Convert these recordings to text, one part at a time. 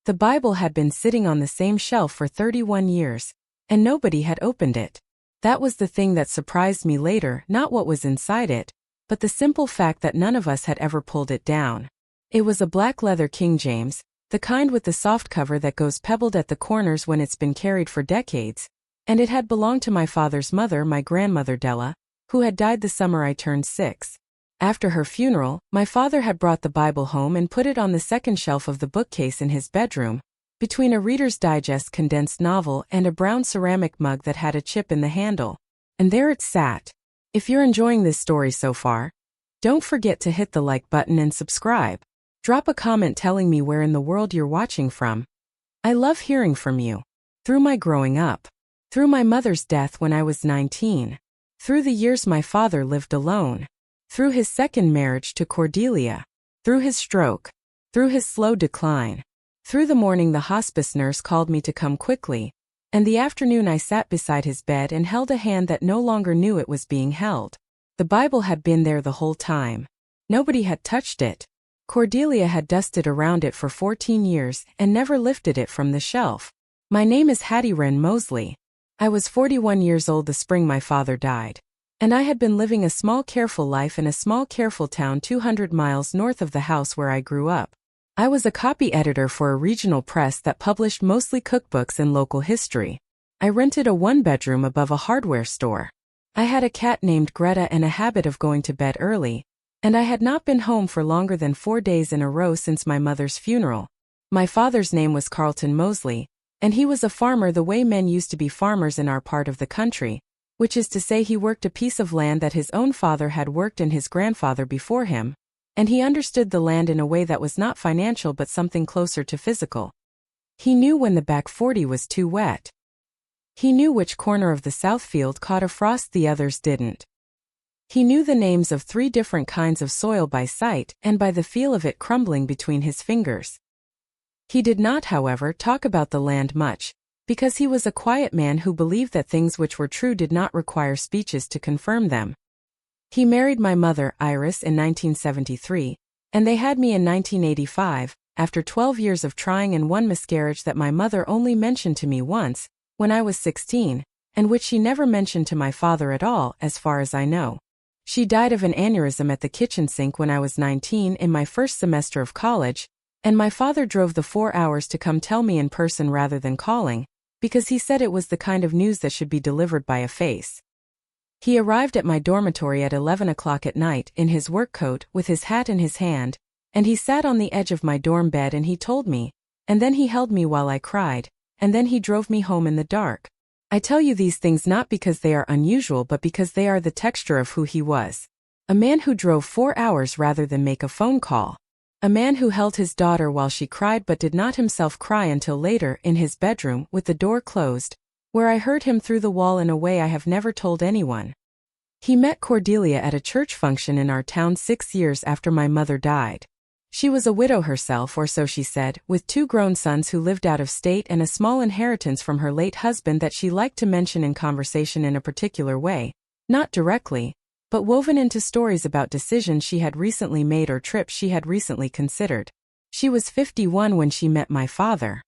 The Bible had been sitting on the same shelf for 31 years, and nobody had opened it. That was the thing that surprised me later, not what was inside it, but the simple fact that none of us had ever pulled it down. It was a black leather King James, the kind with the soft cover that goes pebbled at the corners when it's been carried for decades, and it had belonged to my father's mother, my grandmother Della, who had died the summer I turned 6. After her funeral, my father had brought the Bible home and put it on the second shelf of the bookcase in his bedroom, between a Reader's Digest condensed novel and a brown ceramic mug that had a chip in the handle. And there it sat. If you're enjoying this story so far, don't forget to hit the like button and subscribe. Drop a comment telling me where in the world you're watching from. I love hearing from you. Through my growing up. Through my mother's death when I was 19. Through the years my father lived alone. Through his second marriage to Cordelia. Through his stroke. Through his slow decline. Through the morning the hospice nurse called me to come quickly, and the afternoon I sat beside his bed and held a hand that no longer knew it was being held. The Bible had been there the whole time. Nobody had touched it. Cordelia had dusted around it for 14 years and never lifted it from the shelf. My name is Hattie Wren Mosley. I was 41 years old the spring my father died, and I had been living a small careful life in a small careful town 200 miles north of the house where I grew up. I was a copy editor for a regional press that published mostly cookbooks and local history. I rented a one-bedroom above a hardware store. I had a cat named Greta and a habit of going to bed early, and I had not been home for longer than 4 days in a row since my mother's funeral. My father's name was Carlton Mosley, and he was a farmer the way men used to be farmers in our part of the country, which is to say he worked a piece of land that his own father had worked and his grandfather before him. And he understood the land in a way that was not financial but something closer to physical. He knew when the back 40 was too wet. He knew which corner of the south field caught a frost the others didn't. He knew the names of 3 different kinds of soil by sight and by the feel of it crumbling between his fingers. He did not, however, talk about the land much, because he was a quiet man who believed that things which were true did not require speeches to confirm them. He married my mother, Iris, in 1973, and they had me in 1985, after 12 years of trying and one miscarriage that my mother only mentioned to me once, when I was 16, and which she never mentioned to my father at all, as far as I know. She died of an aneurysm at the kitchen sink when I was 19 in my first semester of college, and my father drove the 4 hours to come tell me in person rather than calling, because he said it was the kind of news that should be delivered by a face. He arrived at my dormitory at 11 o'clock at night in his work coat with his hat in his hand, and he sat on the edge of my dorm bed and he told me, and then he held me while I cried, and then he drove me home in the dark. I tell you these things not because they are unusual but because they are the texture of who he was. A man who drove 4 hours rather than make a phone call. A man who held his daughter while she cried but did not himself cry until later in his bedroom with the door closed, where I heard him through the wall in a way I have never told anyone. He met Cordelia at a church function in our town 6 years after my mother died. She was a widow herself, or so she said, with 2 grown sons who lived out of state and a small inheritance from her late husband that she liked to mention in conversation in a particular way, not directly, but woven into stories about decisions she had recently made or trips she had recently considered. She was 51 when she met my father.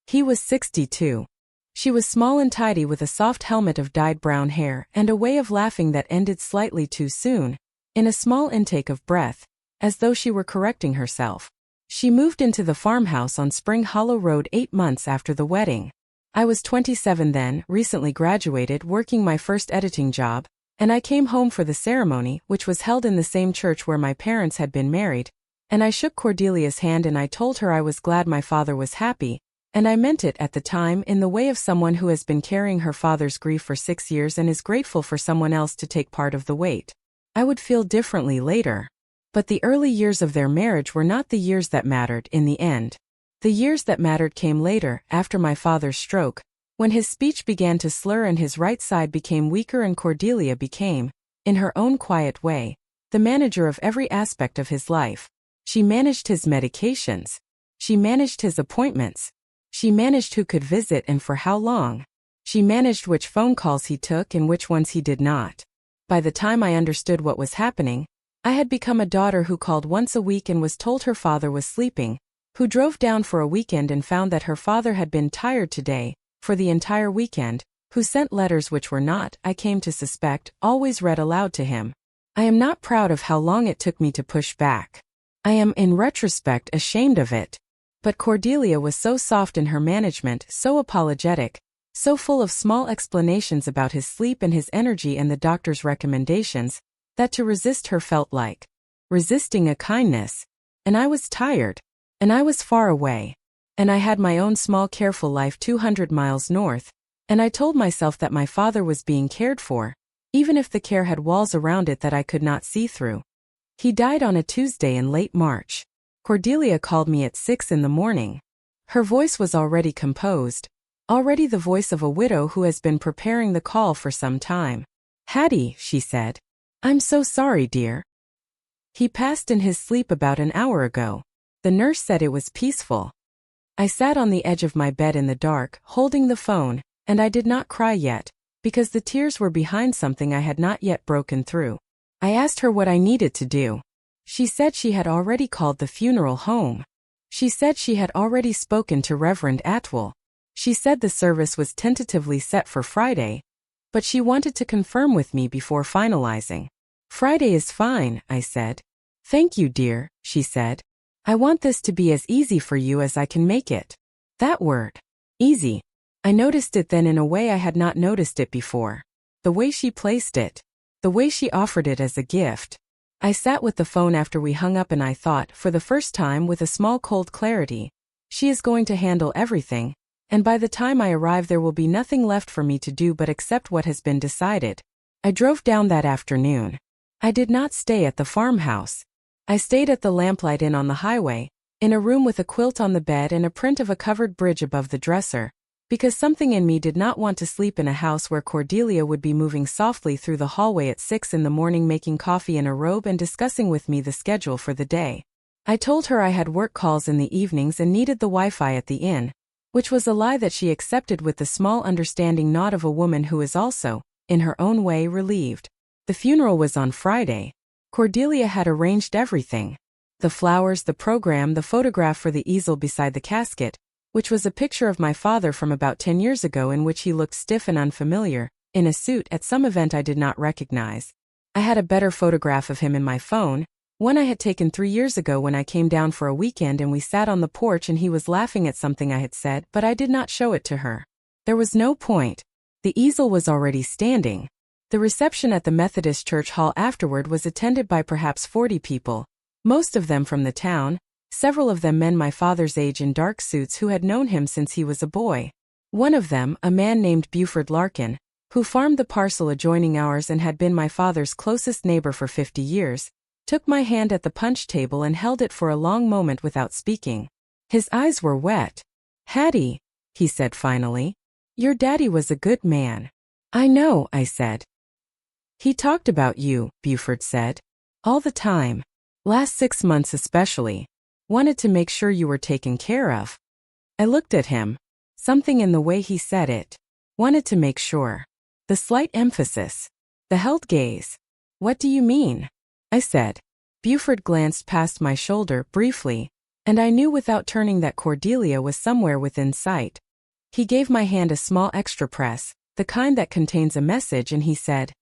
He was 62. She was small and tidy with a soft helmet of dyed brown hair and a way of laughing that ended slightly too soon, in a small intake of breath, as though she were correcting herself. She moved into the farmhouse on Spring Hollow Road 8 months after the wedding. I was 27 then, recently graduated, working my first editing job, and I came home for the ceremony, which was held in the same church where my parents had been married, and I shook Cordelia's hand and I told her I was glad my father was happy, and I meant it at the time in the way of someone who has been carrying her father's grief for 6 years and is grateful for someone else to take part of the weight. I would feel differently later. But the early years of their marriage were not the years that mattered in the end. The years that mattered came later, after my father's stroke, when his speech began to slur and his right side became weaker and Cordelia became, in her own quiet way, the manager of every aspect of his life. She managed his medications. She managed his appointments. She managed who could visit and for how long. She managed which phone calls he took and which ones he did not. By the time I understood what was happening, I had become a daughter who called once a week and was told her father was sleeping, who drove down for a weekend and found that her father had been tired today, for the entire weekend, who sent letters which were not, I came to suspect, always read aloud to him. I am not proud of how long it took me to push back. I am, in retrospect, ashamed of it. But Cordelia was so soft in her management, so apologetic, so full of small explanations about his sleep and his energy and the doctor's recommendations, that to resist her felt like resisting a kindness. And I was tired. And I was far away. And I had my own small careful life 200 miles north, and I told myself that my father was being cared for, even if the care had walls around it that I could not see through. He died on a Tuesday in late March. Cordelia called me at 6 in the morning. Her voice was already composed, already the voice of a widow who has been preparing the call for some time. "Hattie," she said. "I'm so sorry, dear. He passed in his sleep about an hour ago." The nurse said it was peaceful. I sat on the edge of my bed in the dark, holding the phone, and I did not cry yet, because the tears were behind something I had not yet broken through. I asked her what I needed to do. She said she had already called the funeral home. She said she had already spoken to Reverend Atwell. She said the service was tentatively set for Friday, but she wanted to confirm with me before finalizing. "Friday is fine," I said. "Thank you, dear," she said. "I want this to be as easy for you as I can make it." That word, easy. I noticed it then in a way I had not noticed it before. The way she placed it. The way she offered it as a gift. I sat with the phone after we hung up and I thought, for the first time with a small cold clarity, she is going to handle everything, and by the time I arrive there will be nothing left for me to do but accept what has been decided. I drove down that afternoon. I did not stay at the farmhouse. I stayed at the Lamplight Inn on the highway, in a room with a quilt on the bed and a print of a covered bridge above the dresser, because something in me did not want to sleep in a house where Cordelia would be moving softly through the hallway at 6 in the morning making coffee in a robe and discussing with me the schedule for the day. I told her I had work calls in the evenings and needed the Wi-Fi at the inn, which was a lie that she accepted with the small understanding nod of a woman who is also, in her own way, relieved. The funeral was on Friday. Cordelia had arranged everything. The flowers, the program, the photograph for the easel beside the casket, which was a picture of my father from about 10 years ago in which he looked stiff and unfamiliar, in a suit at some event I did not recognize. I had a better photograph of him in my phone, one I had taken 3 years ago when I came down for a weekend and we sat on the porch and he was laughing at something I had said, but I did not show it to her. There was no point. The easel was already standing. The reception at the Methodist Church Hall afterward was attended by perhaps 40 people, most of them from the town, several of them men my father's age in dark suits who had known him since he was a boy. One of them, a man named Buford Larkin, who farmed the parcel adjoining ours and had been my father's closest neighbor for 50 years, took my hand at the punch table and held it for a long moment without speaking. His eyes were wet. "Hattie," he said finally, "your daddy was a good man." "I know," I said. "He talked about you," Buford said. "All the time. Last 6 months especially. Wanted to make sure you were taken care of." I looked at him. Something in the way he said it. Wanted to make sure. The slight emphasis. The held gaze. "What do you mean?" I said. Buford glanced past my shoulder briefly, and I knew without turning that Cordelia was somewhere within sight. He gave my hand a small extra press, the kind that contains a message, and he said,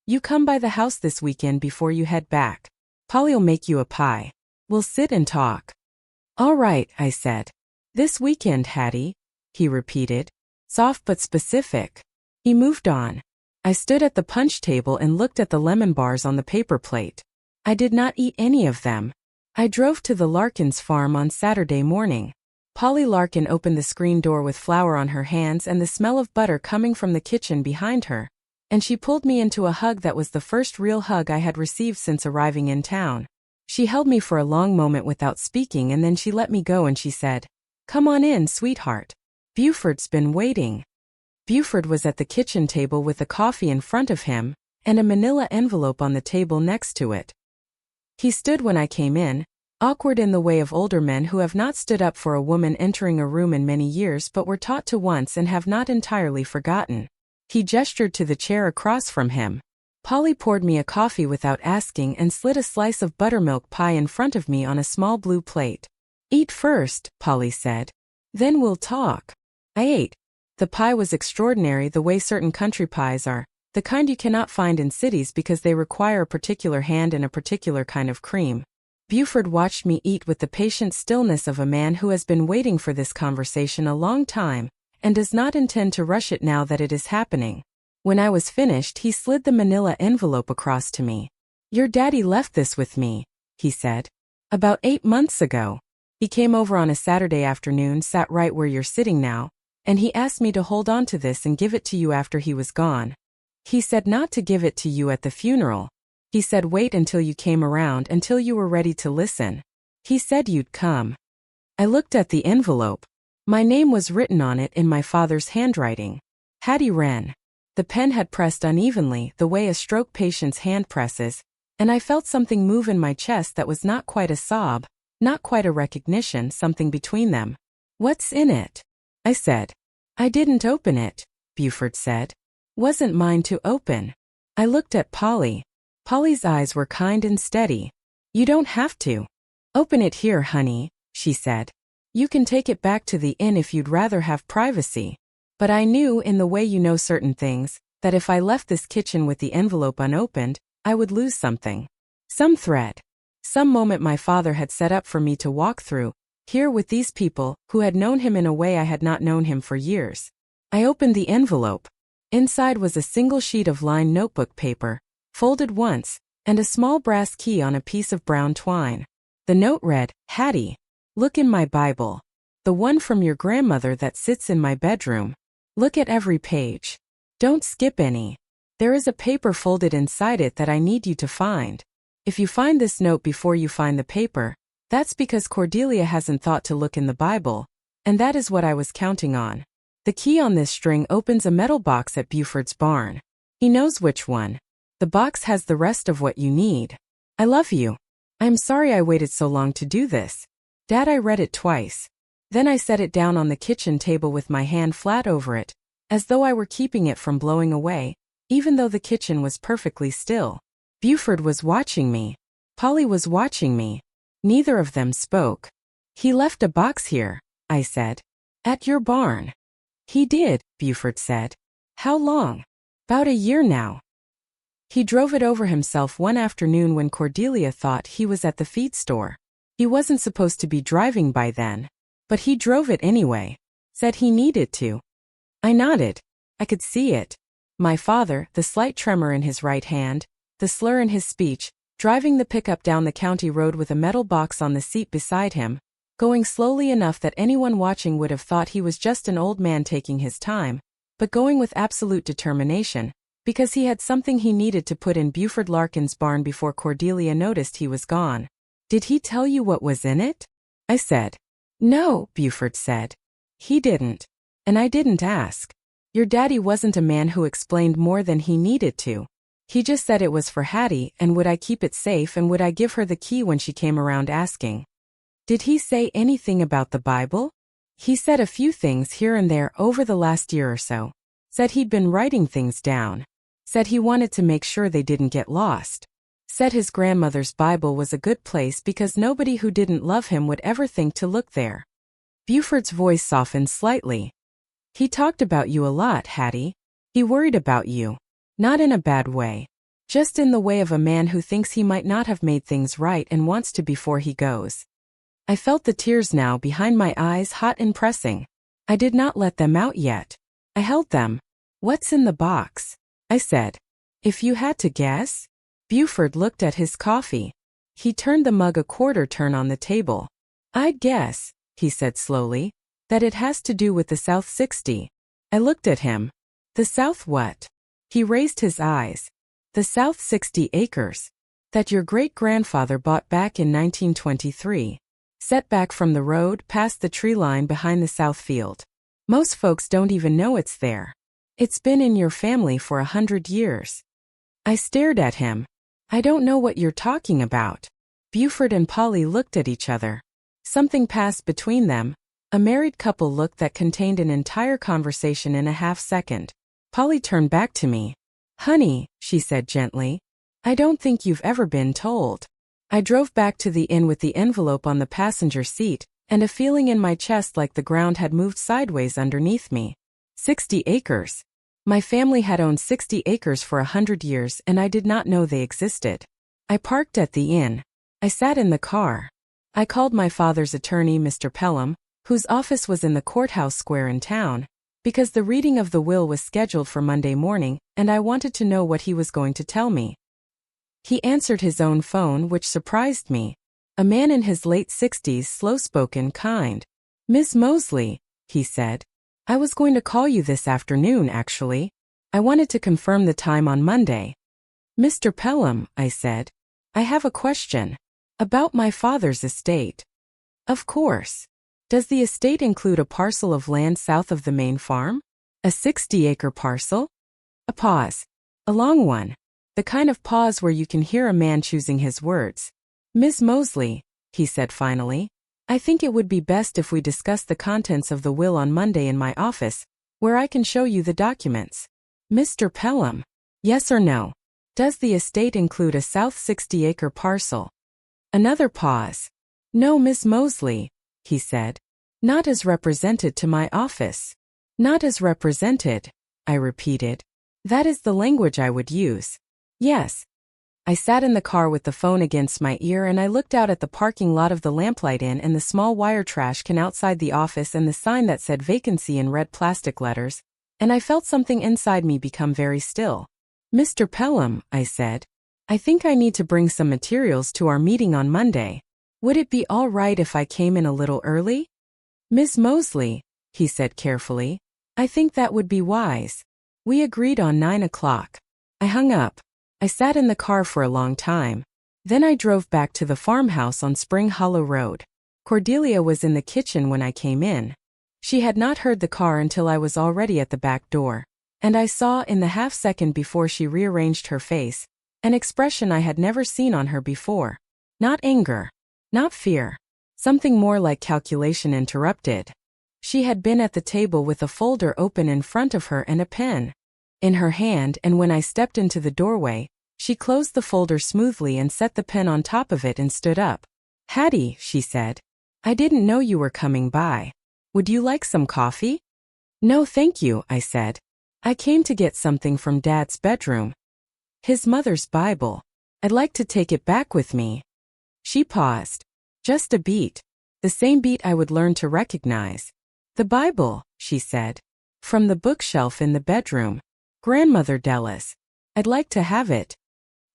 "You come by the house this weekend before you head back. Polly'll make you a pie. We'll sit and talk." "All right," I said. "This weekend, Hattie," he repeated, soft but specific. He moved on. I stood at the punch table and looked at the lemon bars on the paper plate. I did not eat any of them. I drove to the Larkins' farm on Saturday morning. Polly Larkin opened the screen door with flour on her hands and the smell of butter coming from the kitchen behind her, and she pulled me into a hug that was the first real hug I had received since arriving in town. She held me for a long moment without speaking and then she let me go and she said, "Come on in, sweetheart. Buford's been waiting." Buford was at the kitchen table with the coffee in front of him, and a manila envelope on the table next to it. He stood when I came in, awkward in the way of older men who have not stood up for a woman entering a room in many years but were taught to once and have not entirely forgotten. He gestured to the chair across from him. Polly poured me a coffee without asking and slid a slice of buttermilk pie in front of me on a small blue plate. Eat first, Polly said. Then we'll talk. I ate. The pie was extraordinary the way certain country pies are, the kind you cannot find in cities because they require a particular hand and a particular kind of cream. Buford watched me eat with the patient stillness of a man who has been waiting for this conversation a long time, and does not intend to rush it now that it is happening. When I was finished, he slid the manila envelope across to me. Your daddy left this with me, he said. About 8 months ago. He came over on a Saturday afternoon, sat right where you're sitting now, and he asked me to hold on to this and give it to you after he was gone. He said not to give it to you at the funeral. He said wait until you came around, until you were ready to listen. He said you'd come. I looked at the envelope. My name was written on it in my father's handwriting. Hattie Wren. The pen had pressed unevenly, the way a stroke patient's hand presses, and I felt something move in my chest that was not quite a sob, not quite a recognition, something between them. What's in it? I said. I didn't open it, Buford said. Wasn't mine to open. I looked at Polly. Polly's eyes were kind and steady. You don't have to. Open it here, honey, she said. You can take it back to the inn if you'd rather have privacy. But I knew, in the way you know certain things, that if I left this kitchen with the envelope unopened, I would lose something. Some thread. Some moment my father had set up for me to walk through, here with these people, who had known him in a way I had not known him for years. I opened the envelope. Inside was a single sheet of lined notebook paper, folded once, and a small brass key on a piece of brown twine. The note read, Hattie, look in my Bible. The one from your grandmother that sits in my bedroom. Look at every page. Don't skip any. There is a paper folded inside it that I need you to find. If you find this note before you find the paper, that's because Cordelia hasn't thought to look in the Bible, and that is what I was counting on. The key on this string opens a metal box at Buford's barn. He knows which one. The box has the rest of what you need. I love you. I'm sorry I waited so long to do this. Dad, I read it twice. Then I set it down on the kitchen table with my hand flat over it, as though I were keeping it from blowing away, even though the kitchen was perfectly still. Buford was watching me. Polly was watching me. Neither of them spoke. He left a box here, I said. At your barn. He did, Buford said. How long? About a year now. He drove it over himself one afternoon when Cordelia thought he was at the feed store. He wasn't supposed to be driving by then, but he drove it anyway. Said he needed to. I nodded. I could see it. My father, the slight tremor in his right hand, the slur in his speech, driving the pickup down the county road with a metal box on the seat beside him, going slowly enough that anyone watching would have thought he was just an old man taking his time, but going with absolute determination, because he had something he needed to put in Buford Larkin's barn before Cordelia noticed he was gone. Did he tell you what was in it? I said. No, Buford said. He didn't. And I didn't ask. Your daddy wasn't a man who explained more than he needed to. He just said it was for Hattie, and would I keep it safe and would I give her the key when she came around asking. Did he say anything about the Bible? He said a few things here and there over the last year or so. Said he'd been writing things down. Said he wanted to make sure they didn't get lost. Said his grandmother's Bible was a good place because nobody who didn't love him would ever think to look there. Buford's voice softened slightly. He talked about you a lot, Hattie. He worried about you. Not in a bad way. Just in the way of a man who thinks he might not have made things right and wants to before he goes. I felt the tears now behind my eyes, hot and pressing. I did not let them out yet. I held them. What's in the box? I said. If you had to guess? Buford looked at his coffee. He turned the mug a quarter turn on the table. I'd guess, he said slowly, that it has to do with the South 60. I looked at him. The South what? He raised his eyes. The South 60 acres. That your great-grandfather bought back in 1923. Set back from the road, past the tree line behind the south field. Most folks don't even know it's there. It's been in your family for 100 years. I stared at him. I don't know what you're talking about. Buford and Polly looked at each other. Something passed between them, a married couple look that contained an entire conversation in a half-second. Polly turned back to me. Honey, she said gently, I don't think you've ever been told. I drove back to the inn with the envelope on the passenger seat, and a feeling in my chest like the ground had moved sideways underneath me. 60 acres. My family had owned 60 acres for 100 years and I did not know they existed. I parked at the inn. I sat in the car. I called my father's attorney, Mr. Pelham, whose office was in the courthouse square in town, because the reading of the will was scheduled for Monday morning and I wanted to know what he was going to tell me. He answered his own phone, which surprised me. A man in his late 60s, slow-spoken, kind. "Miss Mosley," he said. "I was going to call you this afternoon, actually. I wanted to confirm the time on Monday." "Mr. Pelham," I said, "I have a question. About my father's estate." "Of course. Does the estate include a parcel of land south of the main farm? A 60-acre parcel?" A pause. A long one. The kind of pause where you can hear a man choosing his words. "Miss Mosley," he said finally, "I think it would be best if we discuss the contents of the will on Monday in my office, where I can show you the documents." "Mr. Pelham, yes or no? Does the estate include a south 60-acre parcel?" Another pause. "No, Miss Mosley," he said. "Not as represented to my office." "Not as represented," I repeated. "That is the language I would use." "Yes." I sat in the car with the phone against my ear and I looked out at the parking lot of the Lamplight Inn and the small wire trash can outside the office and the sign that said vacancy in red plastic letters, and I felt something inside me become very still. "Mr. Pelham," I said, "I think I need to bring some materials to our meeting on Monday. Would it be all right if I came in a little early?" "Miss Mosley," he said carefully, "I think that would be wise." We agreed on 9 o'clock. I hung up. I sat in the car for a long time. Then I drove back to the farmhouse on Spring Hollow Road. Cordelia was in the kitchen when I came in. She had not heard the car until I was already at the back door, and I saw, in the half-second before she rearranged her face, an expression I had never seen on her before. Not anger. Not fear. Something more like calculation interrupted. She had been at the table with a folder open in front of her and a pen in her hand, and when I stepped into the doorway, she closed the folder smoothly and set the pen on top of it and stood up. "Hattie," she said, "I didn't know you were coming by. Would you like some coffee?" "No, thank you," I said. "I came to get something from Dad's bedroom. His mother's Bible. I'd like to take it back with me." She paused. Just a beat. The same beat I would learn to recognize. "The Bible," she said. "From the bookshelf in the bedroom. Grandmother Della's. I'd like to have it."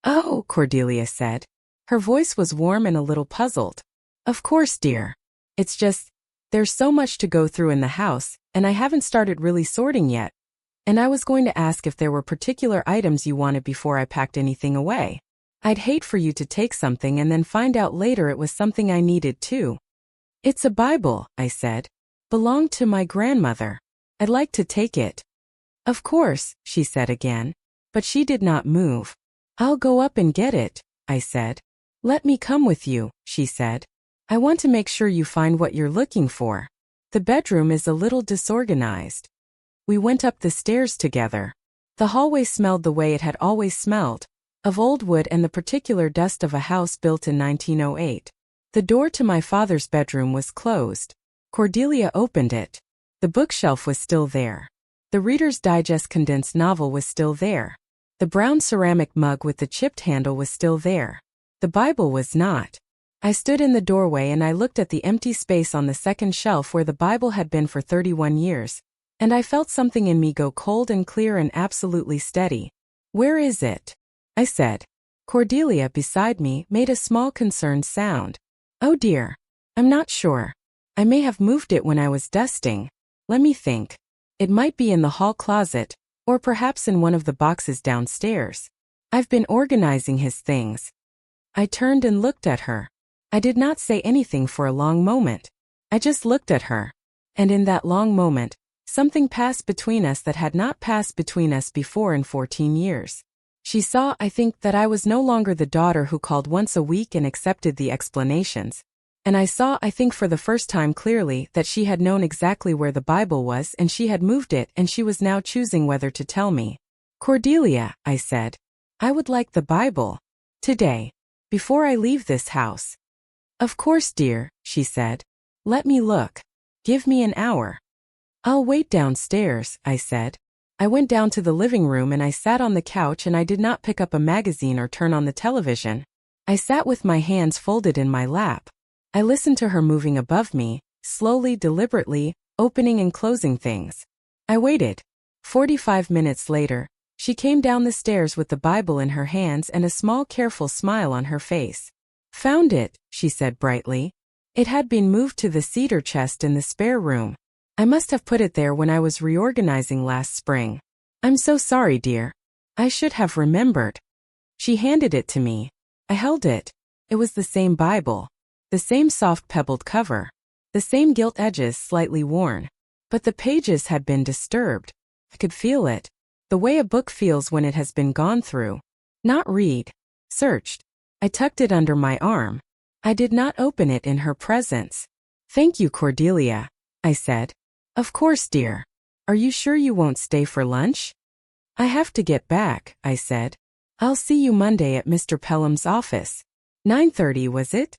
"Oh," Cordelia said. Her voice was warm and a little puzzled. "Of course, dear. It's just, there's so much to go through in the house, and I haven't started really sorting yet. And I was going to ask if there were particular items you wanted before I packed anything away. I'd hate for you to take something and then find out later it was something I needed too." "It's a Bible," I said. "Belonged to my grandmother. I'd like to take it." "Of course," she said again. But she did not move. "I'll go up and get it," I said. "Let me come with you," she said. "I want to make sure you find what you're looking for. The bedroom is a little disorganized." We went up the stairs together. The hallway smelled the way it had always smelled, of old wood and the particular dust of a house built in 1908. The door to my father's bedroom was closed. Cordelia opened it. The bookshelf was still there. The Reader's Digest condensed novel was still there. The brown ceramic mug with the chipped handle was still there. The Bible was not. I stood in the doorway and I looked at the empty space on the second shelf where the Bible had been for 31 years, and I felt something in me go cold and clear and absolutely steady. "Where is it?" I said. Cordelia, beside me, made a small concerned sound. "Oh dear. I'm not sure. I may have moved it when I was dusting. Let me think. It might be in the hall closet, or perhaps in one of the boxes downstairs. I've been organizing his things." I turned and looked at her. I did not say anything for a long moment. I just looked at her. And in that long moment, something passed between us that had not passed between us before in 14 years. She saw, I think, that I was no longer the daughter who called once a week and accepted the explanations. And I saw, I think for the first time clearly, that she had known exactly where the Bible was and she had moved it and she was now choosing whether to tell me. "Cordelia," I said, "I would like the Bible. Today. Before I leave this house." "Of course, dear," she said. Let me look. Give me an hour. I'll wait downstairs, I said. I went down to the living room and I sat on the couch and I did not pick up a magazine or turn on the television. I sat with my hands folded in my lap. I listened to her moving above me, slowly, deliberately, opening and closing things. I waited. 45 minutes later, she came down the stairs with the Bible in her hands and a small careful smile on her face. Found it, she said brightly. It had been moved to the cedar chest in the spare room. I must have put it there when I was reorganizing last spring. I'm so sorry, dear. I should have remembered. She handed it to me. I held it. It was the same Bible. The same soft pebbled cover. The same gilt edges slightly worn. But the pages had been disturbed. I could feel it. The way a book feels when it has been gone through. Not read. Searched. I tucked it under my arm. I did not open it in her presence. Thank you, Cordelia, I said. Of course, dear. Are you sure you won't stay for lunch? I have to get back, I said. I'll see you Monday at Mr. Pelham's office. 9:30, was it?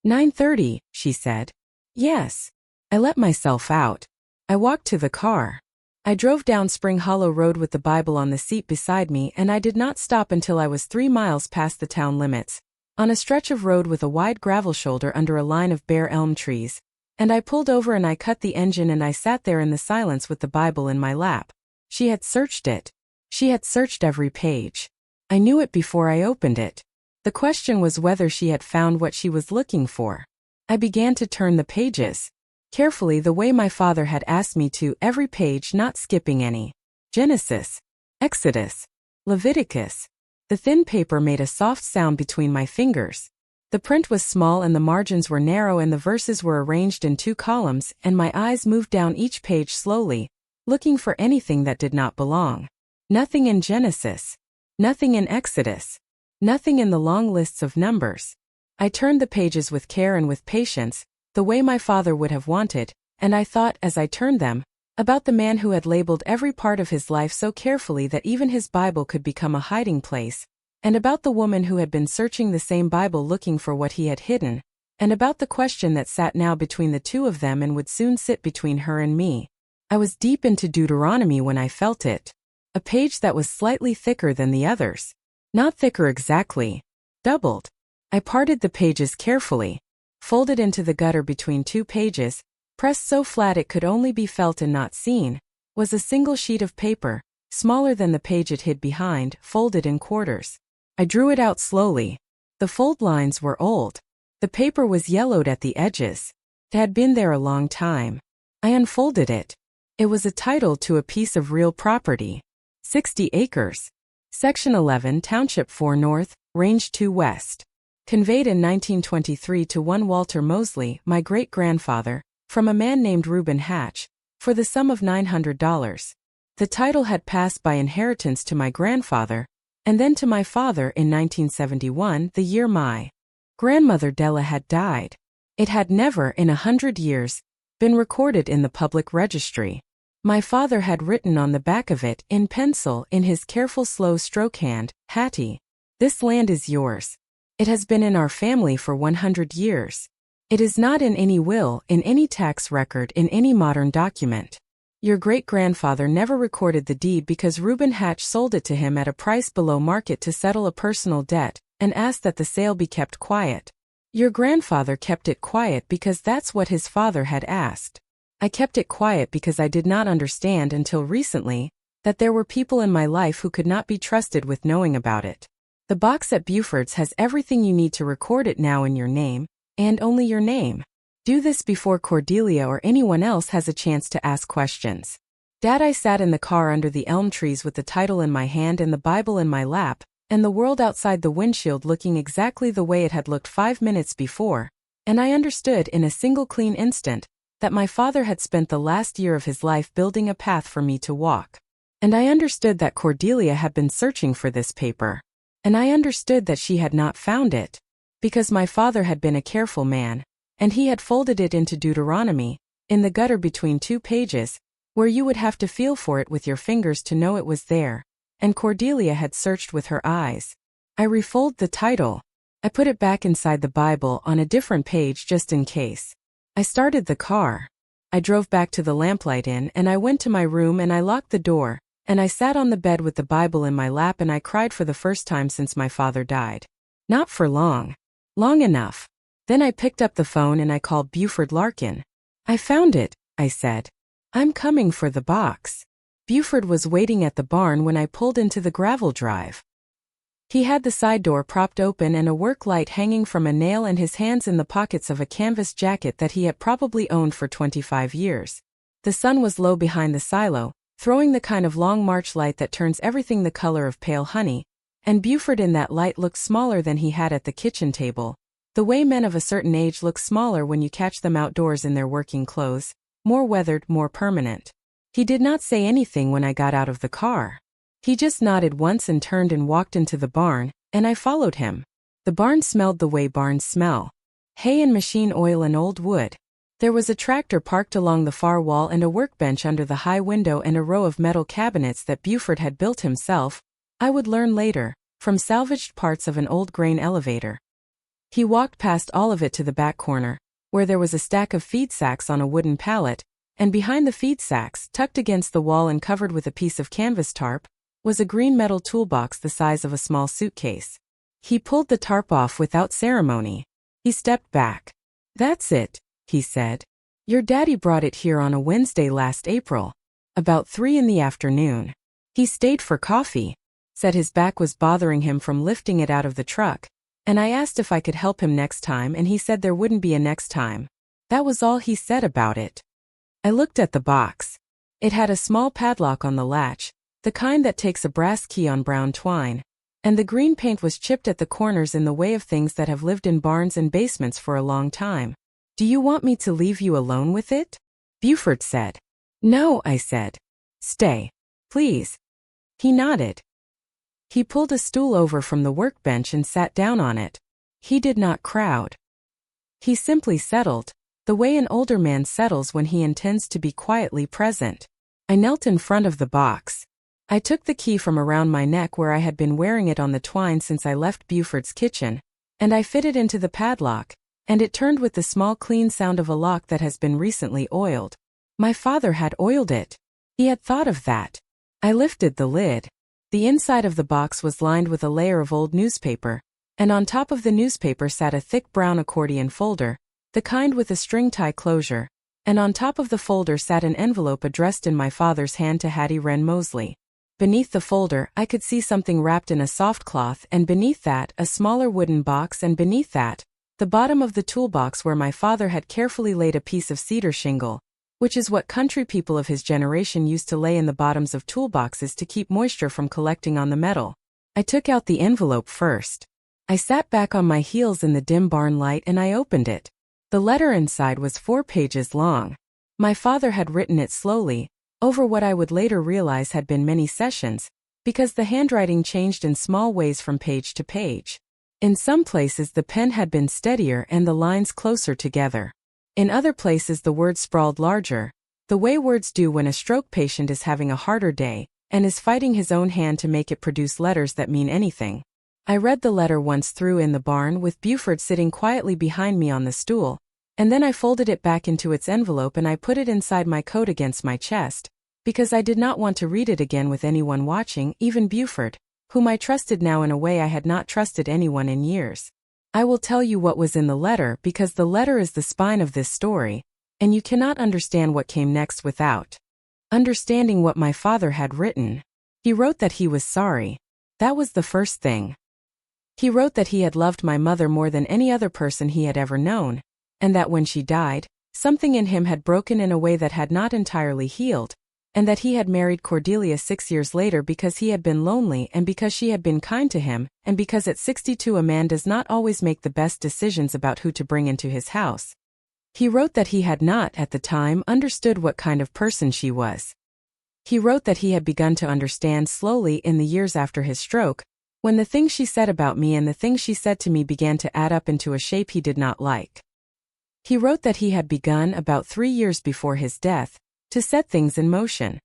9:30, she said. Yes. I let myself out. I walked to the car. I drove down Spring Hollow Road with the Bible on the seat beside me, and I did not stop until I was 3 miles past the town limits, on a stretch of road with a wide gravel shoulder under a line of bare elm trees. And I pulled over and I cut the engine and I sat there in the silence with the Bible in my lap. She had searched it. She had searched every page. I knew it before I opened it. The question was whether she had found what she was looking for. I began to turn the pages. Carefully, the way my father had asked me to, every page, not skipping any. Genesis. Exodus. Leviticus. The thin paper made a soft sound between my fingers. The print was small and the margins were narrow and the verses were arranged in 2 columns, and my eyes moved down each page slowly, looking for anything that did not belong. Nothing in Genesis. Nothing in Exodus. Nothing in the long lists of numbers. I turned the pages with care and with patience, the way my father would have wanted, and I thought, as I turned them, about the man who had labeled every part of his life so carefully that even his Bible could become a hiding place, and about the woman who had been searching the same Bible looking for what he had hidden, and about the question that sat now between the two of them and would soon sit between her and me. I was deep into Deuteronomy when I felt it. A page that was slightly thicker than the others. Not thicker exactly. Doubled. I parted the pages carefully. Folded into the gutter between 2 pages, pressed so flat it could only be felt and not seen, was a single sheet of paper, smaller than the page it hid behind, folded in quarters. I drew it out slowly. The fold lines were old. The paper was yellowed at the edges. It had been there a long time. I unfolded it. It was a title to a piece of real property. 60 acres. Section 11, Township 4 North, Range 2 West. Conveyed in 1923 to one Walter Mosley, my great-grandfather, from a man named Reuben Hatch, for the sum of $900. The title had passed by inheritance to my grandfather, and then to my father in 1971, the year my grandmother Della had died. It had never, in 100 years, been recorded in the public registry. My father had written on the back of it, in pencil, in his careful slow stroke hand, Hattie, this land is yours. It has been in our family for 100 years. It is not in any will, in any tax record, in any modern document. Your great-grandfather never recorded the deed because Reuben Hatch sold it to him at a price below market to settle a personal debt, and asked that the sale be kept quiet. Your grandfather kept it quiet because that's what his father had asked. I kept it quiet because I did not understand until recently that there were people in my life who could not be trusted with knowing about it. The box at Buford's has everything you need to record it now in your name, and only your name. Do this before Cordelia or anyone else has a chance to ask questions. Dad, I sat in the car under the elm trees with the title in my hand and the Bible in my lap, and the world outside the windshield looking exactly the way it had looked 5 minutes before, and I understood in a single clean instant that my father had spent the last year of his life building a path for me to walk. And I understood that Cordelia had been searching for this paper. And I understood that she had not found it, because my father had been a careful man, and he had folded it into Deuteronomy, in the gutter between 2 pages, where you would have to feel for it with your fingers to know it was there, and Cordelia had searched with her eyes. I refolded the title. I put it back inside the Bible on a different page just in case. I started the car. I drove back to the Lamplight Inn and I went to my room and I locked the door, and I sat on the bed with the Bible in my lap and I cried for the first time since my father died. Not for long. Long enough. Then I picked up the phone and I called Buford Larkin. I found it, I said. I'm coming for the box. Buford was waiting at the barn when I pulled into the gravel drive. He had the side door propped open and a work light hanging from a nail and his hands in the pockets of a canvas jacket that he had probably owned for 25 years. The sun was low behind the silo, throwing the kind of long March light that turns everything the color of pale honey, and Buford in that light looked smaller than he had at the kitchen table, the way men of a certain age look smaller when you catch them outdoors in their working clothes, more weathered, more permanent. He did not say anything when I got out of the car. He just nodded once and turned and walked into the barn, and I followed him. The barn smelled the way barns smell. Hay and machine oil and old wood. There was a tractor parked along the far wall and a workbench under the high window and a row of metal cabinets that Buford had built himself, I would learn later, from salvaged parts of an old grain elevator. He walked past all of it to the back corner, where there was a stack of feed sacks on a wooden pallet, and behind the feed sacks, tucked against the wall and covered with a piece of canvas tarp, was a green metal toolbox the size of a small suitcase. He pulled the tarp off without ceremony. He stepped back. That's it, he said. Your daddy brought it here on a Wednesday last April. About 3 in the afternoon. He stayed for coffee. Said his back was bothering him from lifting it out of the truck, and I asked if I could help him next time and he said there wouldn't be a next time. That was all he said about it. I looked at the box. It had a small padlock on the latch, the kind that takes a brass key on brown twine, and the green paint was chipped at the corners in the way of things that have lived in barns and basements for a long time. Do you want me to leave you alone with it? Buford said. No, I said. Stay. Please. He nodded. He pulled a stool over from the workbench and sat down on it. He did not crowd. He simply settled, the way an older man settles when he intends to be quietly present. I knelt in front of the box. I took the key from around my neck where I had been wearing it on the twine since I left Buford's kitchen, and I fitted into the padlock, and it turned with the small clean sound of a lock that has been recently oiled. My father had oiled it. He had thought of that. I lifted the lid. The inside of the box was lined with a layer of old newspaper, and on top of the newspaper sat a thick brown accordion folder, the kind with a string tie closure, and on top of the folder sat an envelope addressed in my father's hand to Hattie Wren Mosley. Beneath the folder, I could see something wrapped in a soft cloth, and beneath that, a smaller wooden box, and beneath that, the bottom of the toolbox where my father had carefully laid a piece of cedar shingle, which is what country people of his generation used to lay in the bottoms of toolboxes to keep moisture from collecting on the metal. I took out the envelope first. I sat back on my heels in the dim barn light and I opened it. The letter inside was 4 pages long. My father had written it slowly, over what I would later realize had been many sessions, because the handwriting changed in small ways from page to page. In some places the pen had been steadier and the lines closer together. In other places the words sprawled larger, the way words do when a stroke patient is having a harder day, and is fighting his own hand to make it produce letters that mean anything. I read the letter once through in the barn with Buford sitting quietly behind me on the stool, and then I folded it back into its envelope and I put it inside my coat against my chest, because I did not want to read it again with anyone watching, even Buford, whom I trusted now in a way I had not trusted anyone in years. I will tell you what was in the letter because the letter is the spine of this story, and you cannot understand what came next without understanding what my father had written. He wrote that he was sorry. That was the first thing. He wrote that he had loved my mother more than any other person he had ever known, and that when she died, something in him had broken in a way that had not entirely healed, and that he had married Cordelia 6 years later because he had been lonely and because she had been kind to him, and because at 62 a man does not always make the best decisions about who to bring into his house. He wrote that he had not, at the time, understood what kind of person she was. He wrote that he had begun to understand slowly in the years after his stroke, when the things she said about me and the things she said to me began to add up into a shape he did not like. He wrote that he had begun, about 3 years before his death, to set things in motion.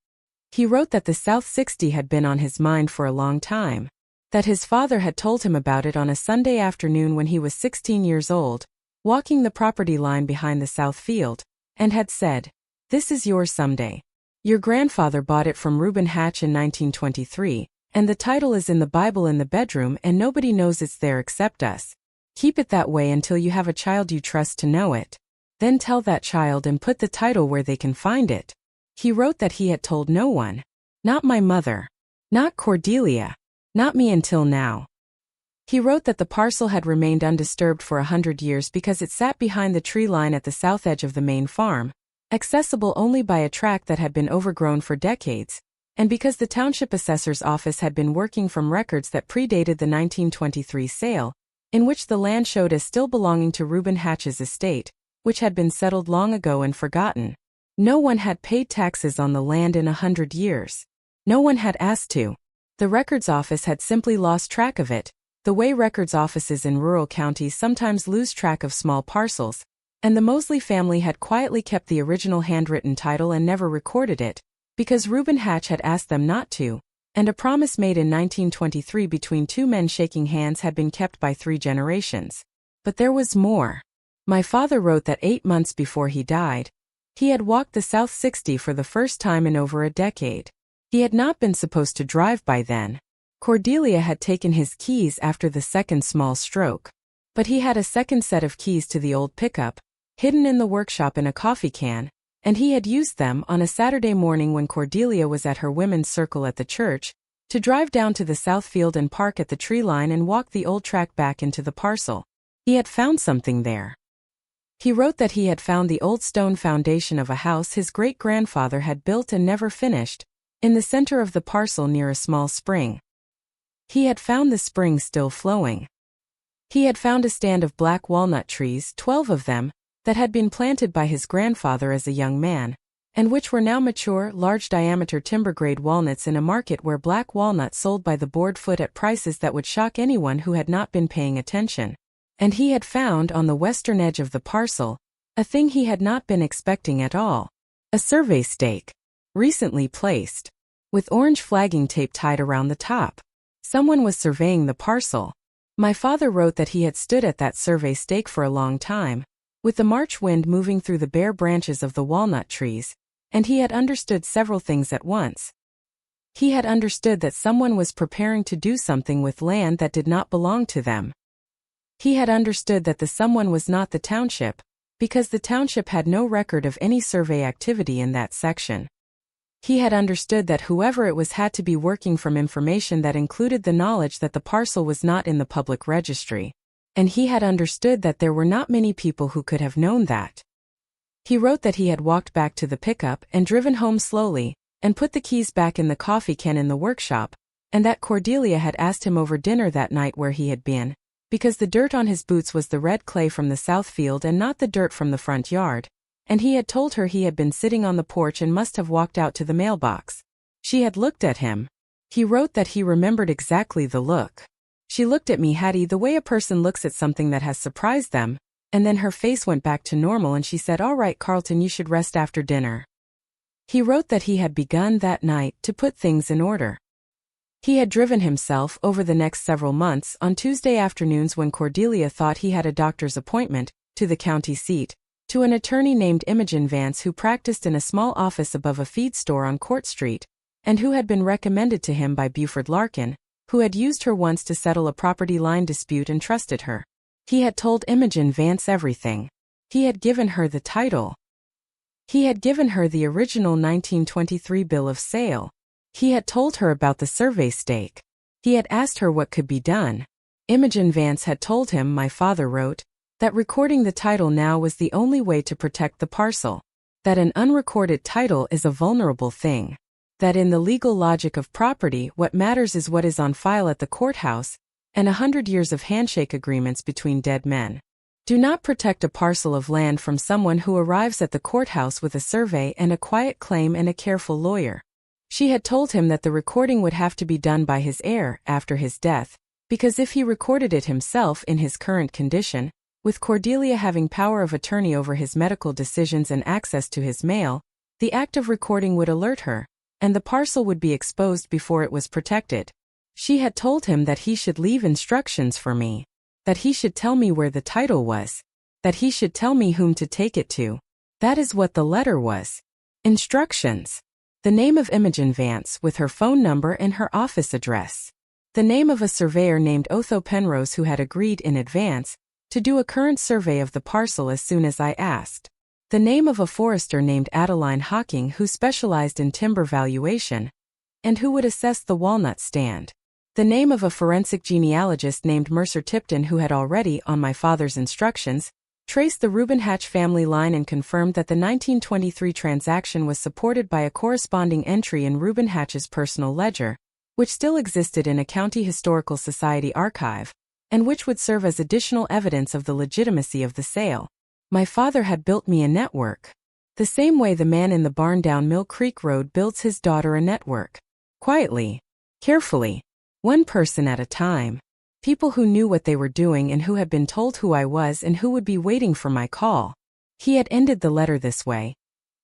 He wrote that the South 60 had been on his mind for a long time, that his father had told him about it on a Sunday afternoon when he was 16 years old, walking the property line behind the south field, and had said, "This is yours someday. Your grandfather bought it from Reuben Hatch in 1923, and the title is in the Bible in the bedroom and nobody knows it's there except us. Keep it that way until you have a child you trust to know it. Then tell that child and put the title where they can find it." He wrote that he had told no one. Not my mother. Not Cordelia. Not me until now. He wrote that the parcel had remained undisturbed for 100 years because it sat behind the tree line at the south edge of the main farm, accessible only by a track that had been overgrown for decades, and because the township assessor's office had been working from records that predated the 1923 sale, in which the land showed as still belonging to Reuben Hatch's estate, which had been settled long ago and forgotten. No one had paid taxes on the land in 100 years. No one had asked to. The records office had simply lost track of it, the way records offices in rural counties sometimes lose track of small parcels, and the Mosley family had quietly kept the original handwritten title and never recorded it, because Reuben Hatch had asked them not to, and a promise made in 1923 between two men shaking hands had been kept by 3 generations. But there was more. My father wrote that 8 months before he died, he had walked the South 60 for the first time in over a decade. He had not been supposed to drive by then. Cordelia had taken his keys after the second small stroke. But he had a second set of keys to the old pickup, hidden in the workshop in a coffee can, and he had used them on a Saturday morning when Cordelia was at her women's circle at the church, to drive down to the south field and park at the tree line and walk the old track back into the parcel. He had found something there. He wrote that he had found the old stone foundation of a house his great-grandfather had built and never finished, in the center of the parcel near a small spring. He had found the spring still flowing. He had found a stand of black walnut trees, 12 of them, that had been planted by his grandfather as a young man, and which were now mature, large-diameter timber-grade walnuts in a market where black walnuts sold by the board foot at prices that would shock anyone who had not been paying attention. And he had found on the western edge of the parcel, a thing he had not been expecting at all, a survey stake, recently placed, with orange flagging tape tied around the top. Someone was surveying the parcel. My father wrote that he had stood at that survey stake for a long time, with the March wind moving through the bare branches of the walnut trees, and he had understood several things at once. He had understood that someone was preparing to do something with land that did not belong to them. He had understood that the someone was not the township, because the township had no record of any survey activity in that section. He had understood that whoever it was had to be working from information that included the knowledge that the parcel was not in the public registry. And he had understood that there were not many people who could have known that. He wrote that he had walked back to the pickup and driven home slowly, and put the keys back in the coffee can in the workshop, and that Cordelia had asked him over dinner that night where he had been, because the dirt on his boots was the red clay from the south field and not the dirt from the front yard. And he had told her he had been sitting on the porch and must have walked out to the mailbox. She had looked at him. He wrote that he remembered exactly the look. She looked at me, Hattie, the way a person looks at something that has surprised them, and then her face went back to normal and she said, "All right, Carlton, you should rest after dinner." He wrote that he had begun that night to put things in order. He had driven himself over the next several months on Tuesday afternoons when Cordelia thought he had a doctor's appointment, to the county seat, to an attorney named Imogen Vance who practiced in a small office above a feed store on Court Street, and who had been recommended to him by Buford Larkin, who had used her once to settle a property line dispute and trusted her. He had told Imogen Vance everything. He had given her the title. He had given her the original 1923 bill of sale. He had told her about the survey stake. He had asked her what could be done. Imogen Vance had told him, my father wrote, that recording the title now was the only way to protect the parcel. That an unrecorded title is a vulnerable thing. That in the legal logic of property, what matters is what is on file at the courthouse, and 100 years of handshake agreements between dead men. Do not protect a parcel of land from someone who arrives at the courthouse with a survey and a quiet claim and a careful lawyer. She had told him that the recording would have to be done by his heir after his death, because if he recorded it himself in his current condition, with Cordelia having power of attorney over his medical decisions and access to his mail, the act of recording would alert her, and the parcel would be exposed before it was protected. She had told him that he should leave instructions for me, that he should tell me where the title was. that he should tell me whom to take it to. That is what the letter was. Instructions. The name of Imogen Vance with her phone number and her office address. The name of a surveyor named Otho Penrose who had agreed in advance to do a current survey of the parcel as soon as I asked. The name of a forester named Adeline Hawking who specialized in timber valuation and who would assess the walnut stand. The name of a forensic genealogist named Mercer Tipton who had already, on my father's instructions, traced the Reuben Hatch family line and confirmed that the 1923 transaction was supported by a corresponding entry in Reuben Hatch's personal ledger, which still existed in a County Historical Society archive, and which would serve as additional evidence of the legitimacy of the sale. My father had built me a network. The same way the man in the barn down Mill Creek Road builds his daughter a network. Quietly, carefully, one person at a time. People who knew what they were doing and who had been told who I was and who would be waiting for my call. He had ended the letter this way.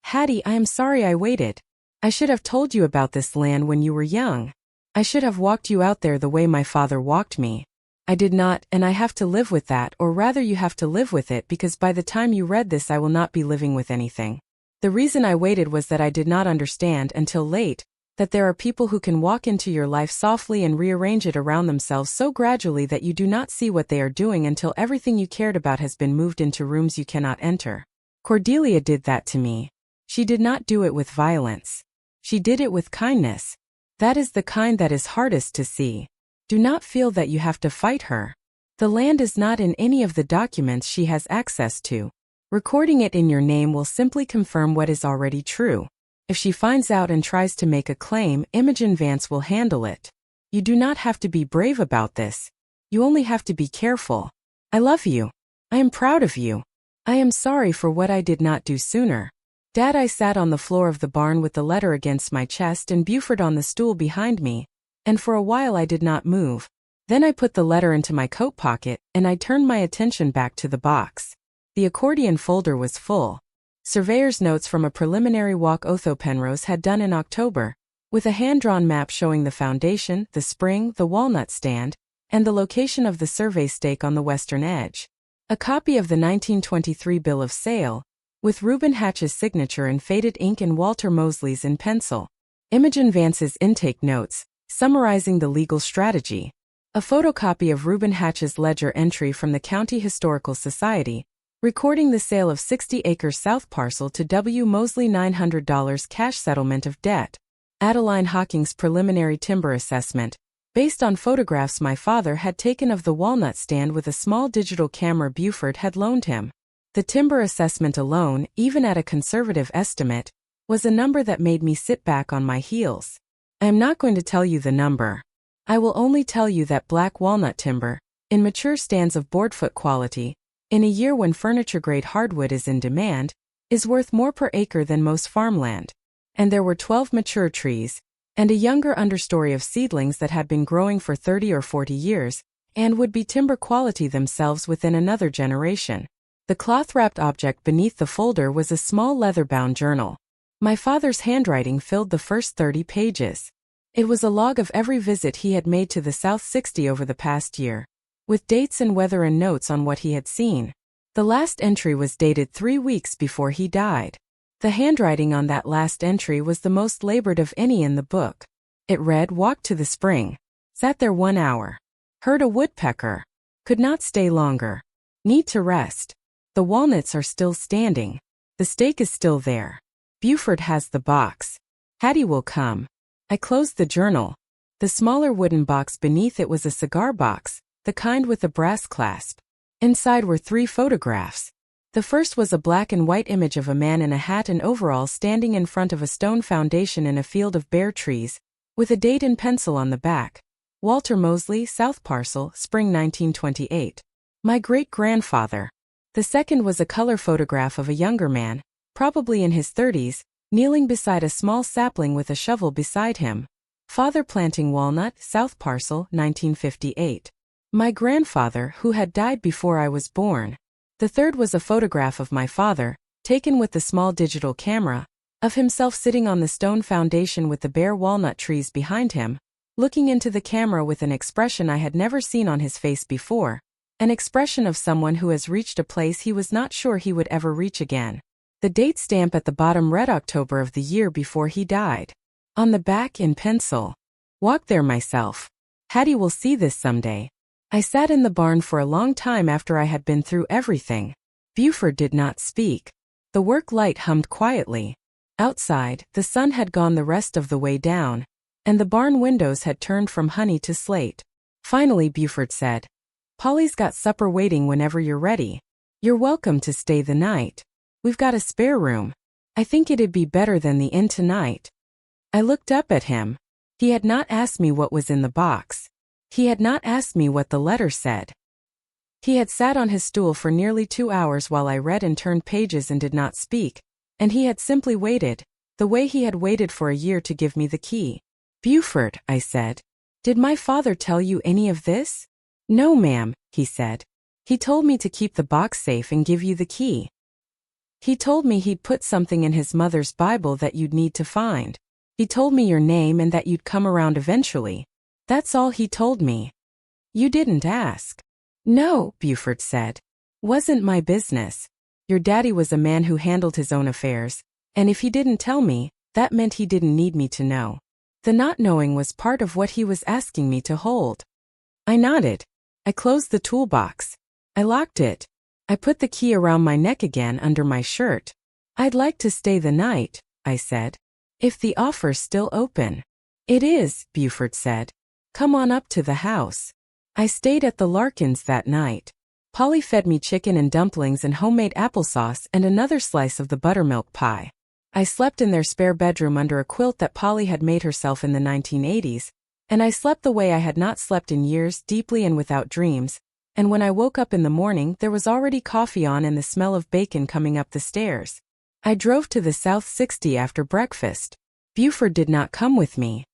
Hattie, I am sorry I waited. I should have told you about this land when you were young. I should have walked you out there the way my father walked me. I did not, and I have to live with that, or rather you have to live with it because by the time you read this I will not be living with anything. The reason I waited was that I did not understand until late that there are people who can walk into your life softly and rearrange it around themselves so gradually that you do not see what they are doing until everything you cared about has been moved into rooms you cannot enter. Cordelia did that to me. She did not do it with violence. She did it with kindness. That is the kind that is hardest to see. Do not feel that you have to fight her. The land is not in any of the documents she has access to. Recording it in your name will simply confirm what is already true. If she finds out and tries to make a claim, Imogen Vance will handle it. You do not have to be brave about this. You only have to be careful. I love you. I am proud of you. I am sorry for what I did not do sooner. Dad, I sat on the floor of the barn with the letter against my chest and Buford on the stool behind me, and for a while I did not move. Then I put the letter into my coat pocket, and I turned my attention back to the box. The accordion folder was full. Surveyor's notes from a preliminary walk Otho Penrose had done in October, with a hand-drawn map showing the foundation, the spring, the walnut stand, and the location of the survey stake on the western edge. A copy of the 1923 bill of sale, with Reuben Hatch's signature in faded ink and Walter Mosley's in pencil. Imogen Vance's intake notes, summarizing the legal strategy. A photocopy of Reuben Hatch's ledger entry from the County Historical Society, recording the sale of 60 acres south parcel to W. Mosley $900 cash settlement of debt. Adeline Hawking's preliminary timber assessment, based on photographs my father had taken of the walnut stand with a small digital camera Buford had loaned him. The timber assessment alone, even at a conservative estimate, was a number that made me sit back on my heels. I am not going to tell you the number. I will only tell you that black walnut timber, in mature stands of boardfoot quality, in a year when furniture-grade hardwood is in demand, is worth more per acre than most farmland. And there were 12 mature trees, and a younger understory of seedlings that had been growing for 30 or 40 years, and would be timber quality themselves within another generation. The cloth-wrapped object beneath the folder was a small leather-bound journal. My father's handwriting filled the first 30 pages. It was a log of every visit he had made to the South 60 over the past year, with dates and weather and notes on what he had seen. The last entry was dated 3 weeks before he died. The handwriting on that last entry was the most labored of any in the book. It read, walked to the spring. Sat there 1 hour. Heard a woodpecker. Could not stay longer. Need to rest. The walnuts are still standing. The stake is still there. Buford has the box. Hattie will come. I closed the journal. The smaller wooden box beneath it was a cigar box, the kind with a brass clasp. Inside were 3 photographs. The first was a black and white image of a man in a hat and overalls standing in front of a stone foundation in a field of bare trees, with a date in pencil on the back. Walter Mosley, South Parcel, Spring 1928. My great-grandfather. The second was a color photograph of a younger man, probably in his 30s, kneeling beside a small sapling with a shovel beside him. Father planting walnut, South Parcel, 1958. My grandfather, who had died before I was born. The third was a photograph of my father, taken with the small digital camera, of himself sitting on the stone foundation with the bare walnut trees behind him, looking into the camera with an expression I had never seen on his face before, An expression of someone who has reached a place he was not sure he would ever reach again. The date stamp at the bottom read October of the year before he died. On the back in pencil. Walk there myself. Hattie will see this someday. I sat in the barn for a long time after I had been through everything. Buford did not speak. The work light hummed quietly. Outside, the sun had gone the rest of the way down, and the barn windows had turned from honey to slate. Finally Buford said, "Polly's got supper waiting whenever you're ready. You're welcome to stay the night. We've got a spare room. I think it'd be better than the inn tonight." I looked up at him. He had not asked me what was in the box. He had not asked me what the letter said. He had sat on his stool for nearly 2 hours while I read and turned pages and did not speak, and he had simply waited, the way he had waited for a year to give me the key. "Buford," I said, "did my father tell you any of this?" "No, ma'am," he said. "He told me to keep the box safe and give you the key. He told me he'd put something in his mother's Bible that you'd need to find. He told me your name and that you'd come around eventually. That's all he told me." "You didn't ask." "No," Buford said. "Wasn't my business. Your daddy was a man who handled his own affairs, and if he didn't tell me, that meant he didn't need me to know. The not knowing was part of what he was asking me to hold." I nodded. I closed the toolbox. I locked it. I put the key around my neck again under my shirt. "I'd like to stay the night," I said. "If the offer's still open." "It is," Buford said. "Come on up to the house." I stayed at the Larkins that night. Polly fed me chicken and dumplings and homemade applesauce and another slice of the buttermilk pie. I slept in their spare bedroom under a quilt that Polly had made herself in the 1980s, and I slept the way I had not slept in years, deeply and without dreams, and when I woke up in the morning there was already coffee on and the smell of bacon coming up the stairs. I drove to the South 60 after breakfast. Buford did not come with me.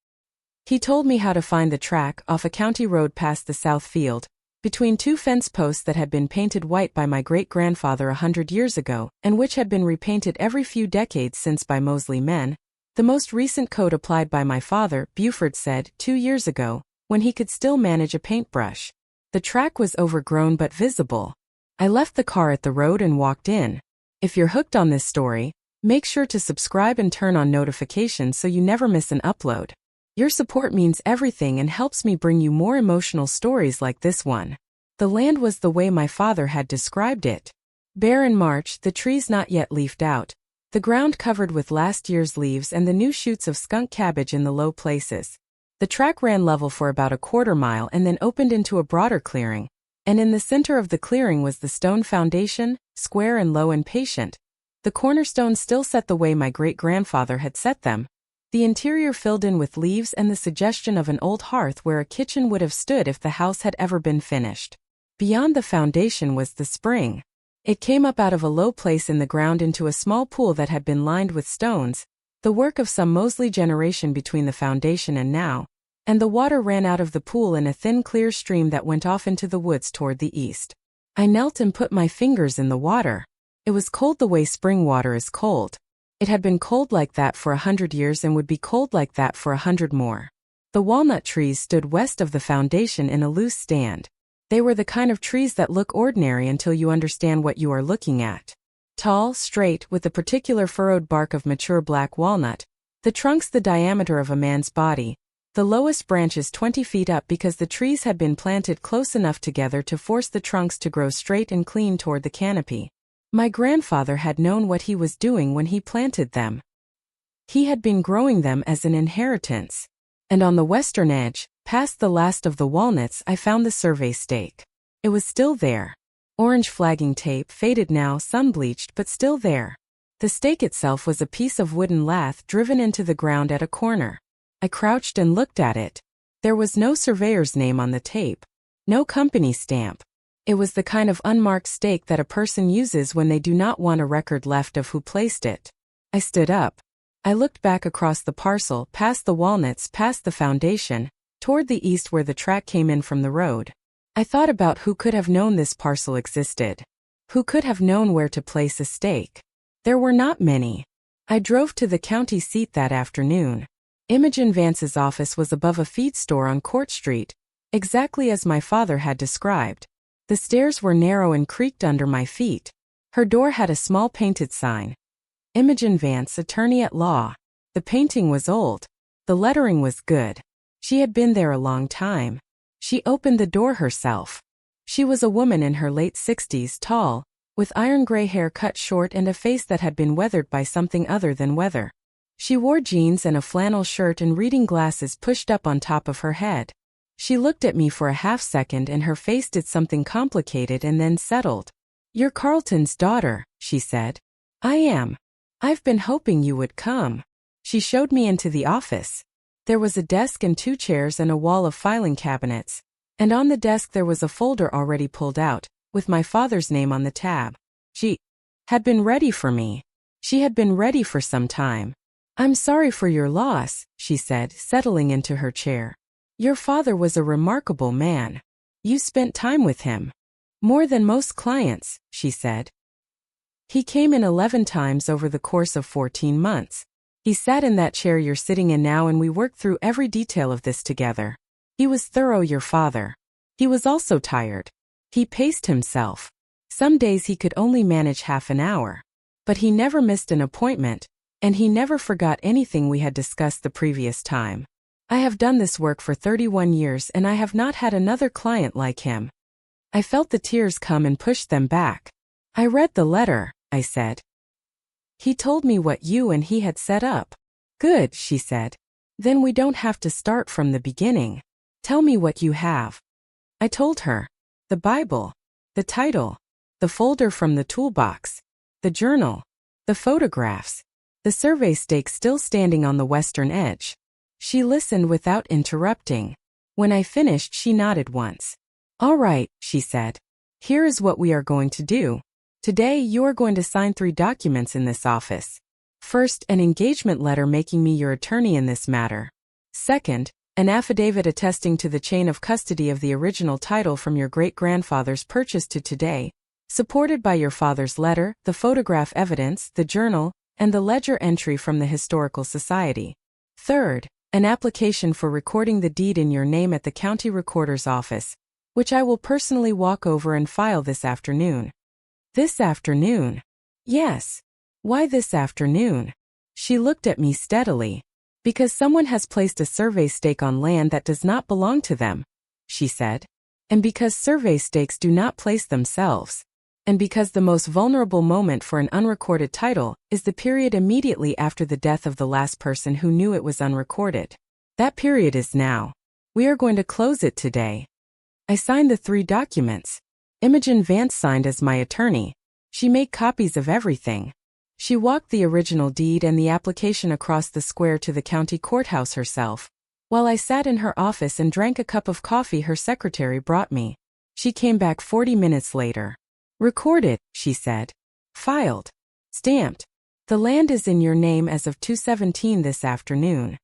He told me how to find the track off a county road past the south field, between 2 fence posts that had been painted white by my great-grandfather 100 years ago and which had been repainted every few decades since by Mosley men, the most recent coat applied by my father, Buford said, 2 years ago, when he could still manage a paintbrush. The track was overgrown but visible. I left the car at the road and walked in. If you're hooked on this story, make sure to subscribe and turn on notifications so you never miss an upload. Your support means everything and helps me bring you more emotional stories like this one. The land was the way my father had described it. Bare in March, the trees not yet leafed out, the ground covered with last year's leaves and the new shoots of skunk cabbage in the low places. The track ran level for about a quarter mile and then opened into a broader clearing, and in the center of the clearing was the stone foundation, square and low and patient. The cornerstones still set the way my great-grandfather had set them. The interior filled in with leaves and the suggestion of an old hearth where a kitchen would have stood if the house had ever been finished. Beyond the foundation was the spring. It came up out of a low place in the ground into a small pool that had been lined with stones, the work of some Mosley generation between the foundation and now, and the water ran out of the pool in a thin clear stream that went off into the woods toward the east. I knelt and put my fingers in the water. It was cold the way spring water is cold. It had been cold like that for 100 years and would be cold like that for 100 more. The walnut trees stood west of the foundation in a loose stand. They were the kind of trees that look ordinary until you understand what you are looking at. Tall, straight, with the particular furrowed bark of mature black walnut, the trunks the diameter of a man's body, the lowest branches 20 feet up because the trees had been planted close enough together to force the trunks to grow straight and clean toward the canopy. My grandfather had known what he was doing when he planted them. He had been growing them as an inheritance. And on the western edge, past the last of the walnuts, I found the survey stake. It was still there. Orange flagging tape, faded now, sun-bleached, but still there. The stake itself was a piece of wooden lath driven into the ground at a corner. I crouched and looked at it. There was no surveyor's name on the tape. No company stamp. It was the kind of unmarked stake that a person uses when they do not want a record left of who placed it. I stood up. I looked back across the parcel, past the walnuts, past the foundation, toward the east where the track came in from the road. I thought about who could have known this parcel existed. Who could have known where to place a stake. There were not many. I drove to the county seat that afternoon. Imogen Vance's office was above a feed store on Court Street, exactly as my father had described. The stairs were narrow and creaked under my feet. Her door had a small painted sign. Imogen Vance, attorney at law. The painting was old. The lettering was good. She had been there a long time. She opened the door herself. She was a woman in her late 60s, tall, with iron gray hair cut short and a face that had been weathered by something other than weather. She wore jeans and a flannel shirt and reading glasses pushed up on top of her head. She looked at me for a half-second and her face did something complicated and then settled. "You're Carlton's daughter," she said. "I am. I've been hoping you would come." She showed me into the office. There was a desk and 2 chairs and a wall of filing cabinets. And on the desk there was a folder already pulled out, with my father's name on the tab. She had been ready for me. She had been ready for some time. "I'm sorry for your loss," she said, settling into her chair. "Your father was a remarkable man. You spent time with him. More than most clients," she said. "He came in 11 times over the course of 14 months. He sat in that chair you're sitting in now and we worked through every detail of this together. He was thorough, your father. He was also tired. He paced himself. Some days he could only manage half an hour. But he never missed an appointment, and he never forgot anything we had discussed the previous time. I have done this work for 31 years and I have not had another client like him." I felt the tears come and pushed them back. "I read the letter," I said. "He told me what you and he had set up." "Good," she said. "Then we don't have to start from the beginning. Tell me what you have." I told her. The Bible. The title. The folder from the toolbox. The journal. The photographs. The survey stake still standing on the western edge. She listened without interrupting. When I finished, she nodded once. "All right," she said. "Here is what we are going to do. Today you are going to sign 3 documents in this office. First, an engagement letter making me your attorney in this matter. Second, an affidavit attesting to the chain of custody of the original title from your great-grandfather's purchase to today, supported by your father's letter, the photograph evidence, the journal, and the ledger entry from the Historical Society. Third, an application for recording the deed in your name at the county recorder's office, which I will personally walk over and file this afternoon." "This afternoon?" "Yes." "Why this afternoon?" She looked at me steadily. "Because someone has placed a survey stake on land that does not belong to them," she said. "And because survey stakes do not place themselves. And because the most vulnerable moment for an unrecorded title is the period immediately after the death of the last person who knew it was unrecorded. That period is now. We are going to close it today." I signed the 3 documents. Imogen Vance signed as my attorney. She made copies of everything. She walked the original deed and the application across the square to the county courthouse herself, while I sat in her office and drank a cup of coffee her secretary brought me. She came back 40 minutes later. "Recorded," she said. "Filed. Stamped. The land is in your name as of 2:17 this afternoon."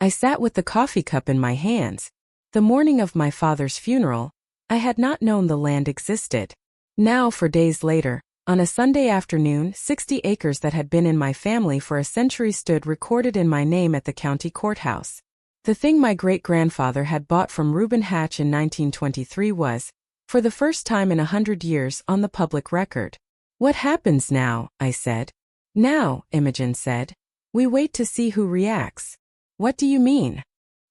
I sat with the coffee cup in my hands. The morning of my father's funeral, I had not known the land existed. Now, for days later, on a Sunday afternoon, 60 acres that had been in my family for a century stood recorded in my name at the county courthouse. The thing my great-grandfather had bought from Reuben Hatch in 1923 was, for the first time in 100 years, on the public record. "What happens now?" I said. "Now," Imogen said, "we wait to see who reacts." "What do you mean?"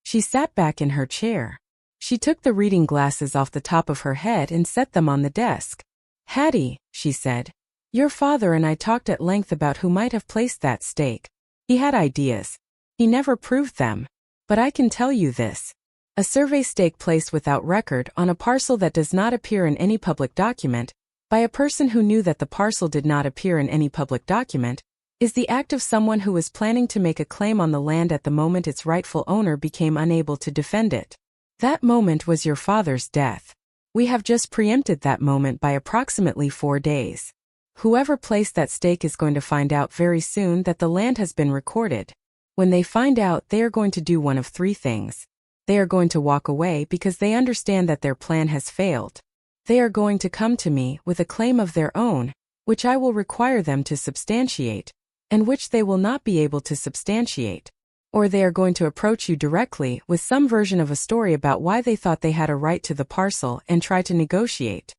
She sat back in her chair. She took the reading glasses off the top of her head and set them on the desk. "Hattie," she said, "your father and I talked at length about who might have placed that stake. He had ideas. He never proved them. But I can tell you this. A survey stake placed without record on a parcel that does not appear in any public document, by a person who knew that the parcel did not appear in any public document, is the act of someone who was planning to make a claim on the land at the moment its rightful owner became unable to defend it. That moment was your father's death. We have just preempted that moment by approximately 4 days. Whoever placed that stake is going to find out very soon that the land has been recorded. When they find out, they are going to do one of 3 things. They are going to walk away because they understand that their plan has failed. They are going to come to me with a claim of their own, which I will require them to substantiate, and which they will not be able to substantiate. Or they are going to approach you directly with some version of a story about why they thought they had a right to the parcel and try to negotiate.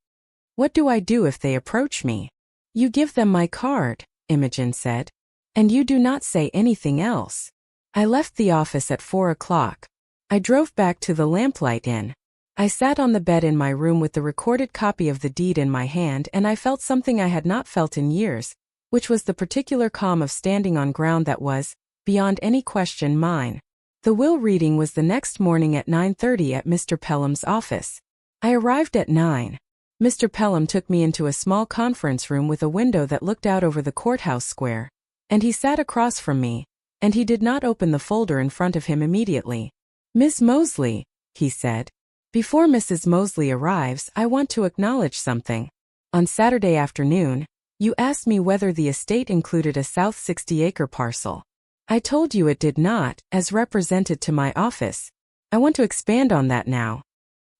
What do I do if they approach me? You give them my card, Imogen said. And you do not say anything else. I left the office at 4 o'clock. I drove back to the Lamplight Inn. I sat on the bed in my room with the recorded copy of the deed in my hand, and I felt something I had not felt in years, which was the particular calm of standing on ground that was, beyond any question, mine. The will reading was the next morning at 9:30 at Mr. Pelham's office. I arrived at 9. Mr. Pelham took me into a small conference room with a window that looked out over the courthouse square, and he sat across from me, and he did not open the folder in front of him immediately. Miss Mosley, he said, before Mrs. Mosley arrives, I want to acknowledge something. On Saturday afternoon, you asked me whether the estate included a South 60-acre parcel. I told you it did not, as represented to my office. I want to expand on that now.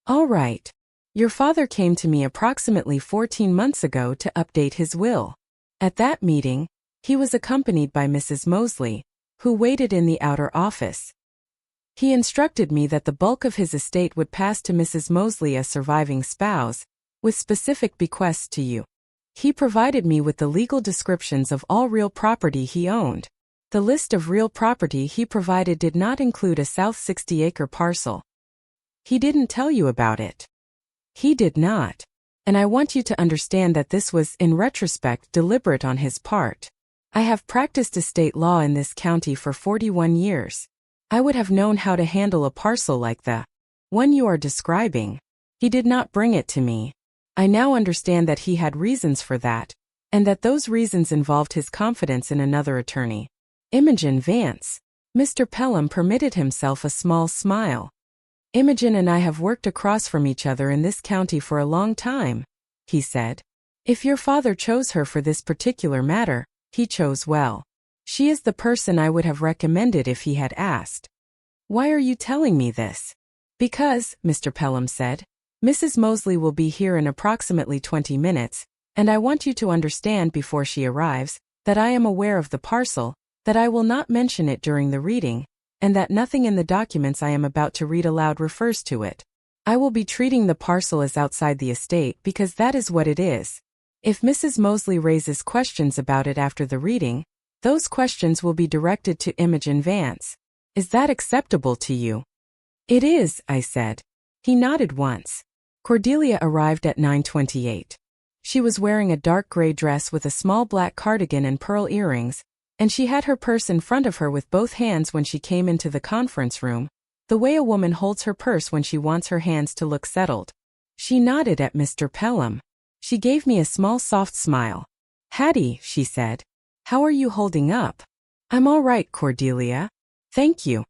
All right. Your father came to me approximately 14 months ago to update his will. At that meeting, he was accompanied by Mrs. Mosley, who waited in the outer office. He instructed me that the bulk of his estate would pass to Mrs. Mosley as surviving spouse, with specific bequests to you. He provided me with the legal descriptions of all real property he owned. The list of real property he provided did not include a South 60-acre parcel. He didn't tell you about it. He did not. And I want you to understand that this was, in retrospect, deliberate on his part. I have practiced estate law in this county for 41 years. I would have known how to handle a parcel like the one you are describing. He did not bring it to me. I now understand that he had reasons for that, and that those reasons involved his confidence in another attorney. Imogen Vance. Mr. Pelham permitted himself a small smile. Imogen and I have worked across from each other in this county for a long time, he said. If your father chose her for this particular matter, he chose well. She is the person I would have recommended if he had asked. Why are you telling me this? Because, Mr. Pelham said, Mrs. Mosley will be here in approximately 20 minutes, and I want you to understand before she arrives, that I am aware of the parcel, that I will not mention it during the reading, and that nothing in the documents I am about to read aloud refers to it. I will be treating the parcel as outside the estate because that is what it is. If Mrs. Mosley raises questions about it after the reading, those questions will be directed to Imogen Vance. Is that acceptable to you? It is, I said. He nodded once. Cordelia arrived at 9:28. She was wearing a dark gray dress with a small black cardigan and pearl earrings, and she had her purse in front of her with both hands when she came into the conference room, the way a woman holds her purse when she wants her hands to look settled. She nodded at Mr. Pelham. She gave me a small soft smile. Hattie, she said. How are you holding up? I'm all right, Cordelia. Thank you.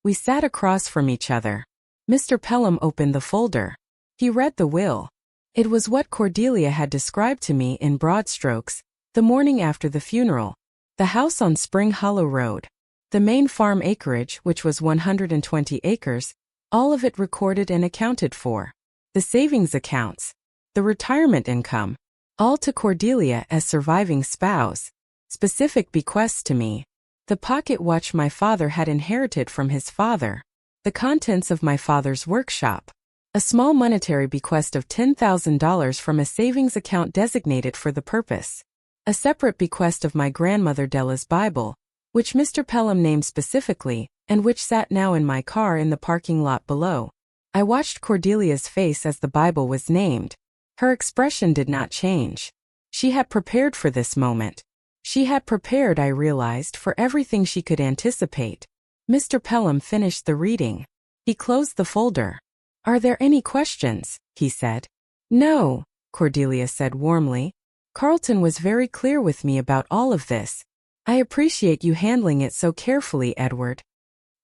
We sat across from each other. Mr. Pelham opened the folder. He read the will. It was what Cordelia had described to me in broad strokes, the morning after the funeral. The house on Spring Hollow Road. The main farm acreage, which was 120 acres, all of it recorded and accounted for. The savings accounts. The retirement income. All to Cordelia as surviving spouse. Specific bequests to me. The pocket watch my father had inherited from his father. The contents of my father's workshop. A small monetary bequest of $10,000 from a savings account designated for the purpose. A separate bequest of my grandmother Della's Bible, which Mr. Pelham named specifically, and which sat now in my car in the parking lot below. I watched Cordelia's face as the Bible was named. Her expression did not change. She had prepared for this moment. She had prepared, I realized, for everything she could anticipate. Mr. Pelham finished the reading. He closed the folder. Are there any questions? He said. No, Cordelia said warmly. Carlton was very clear with me about all of this. I appreciate you handling it so carefully, Edward.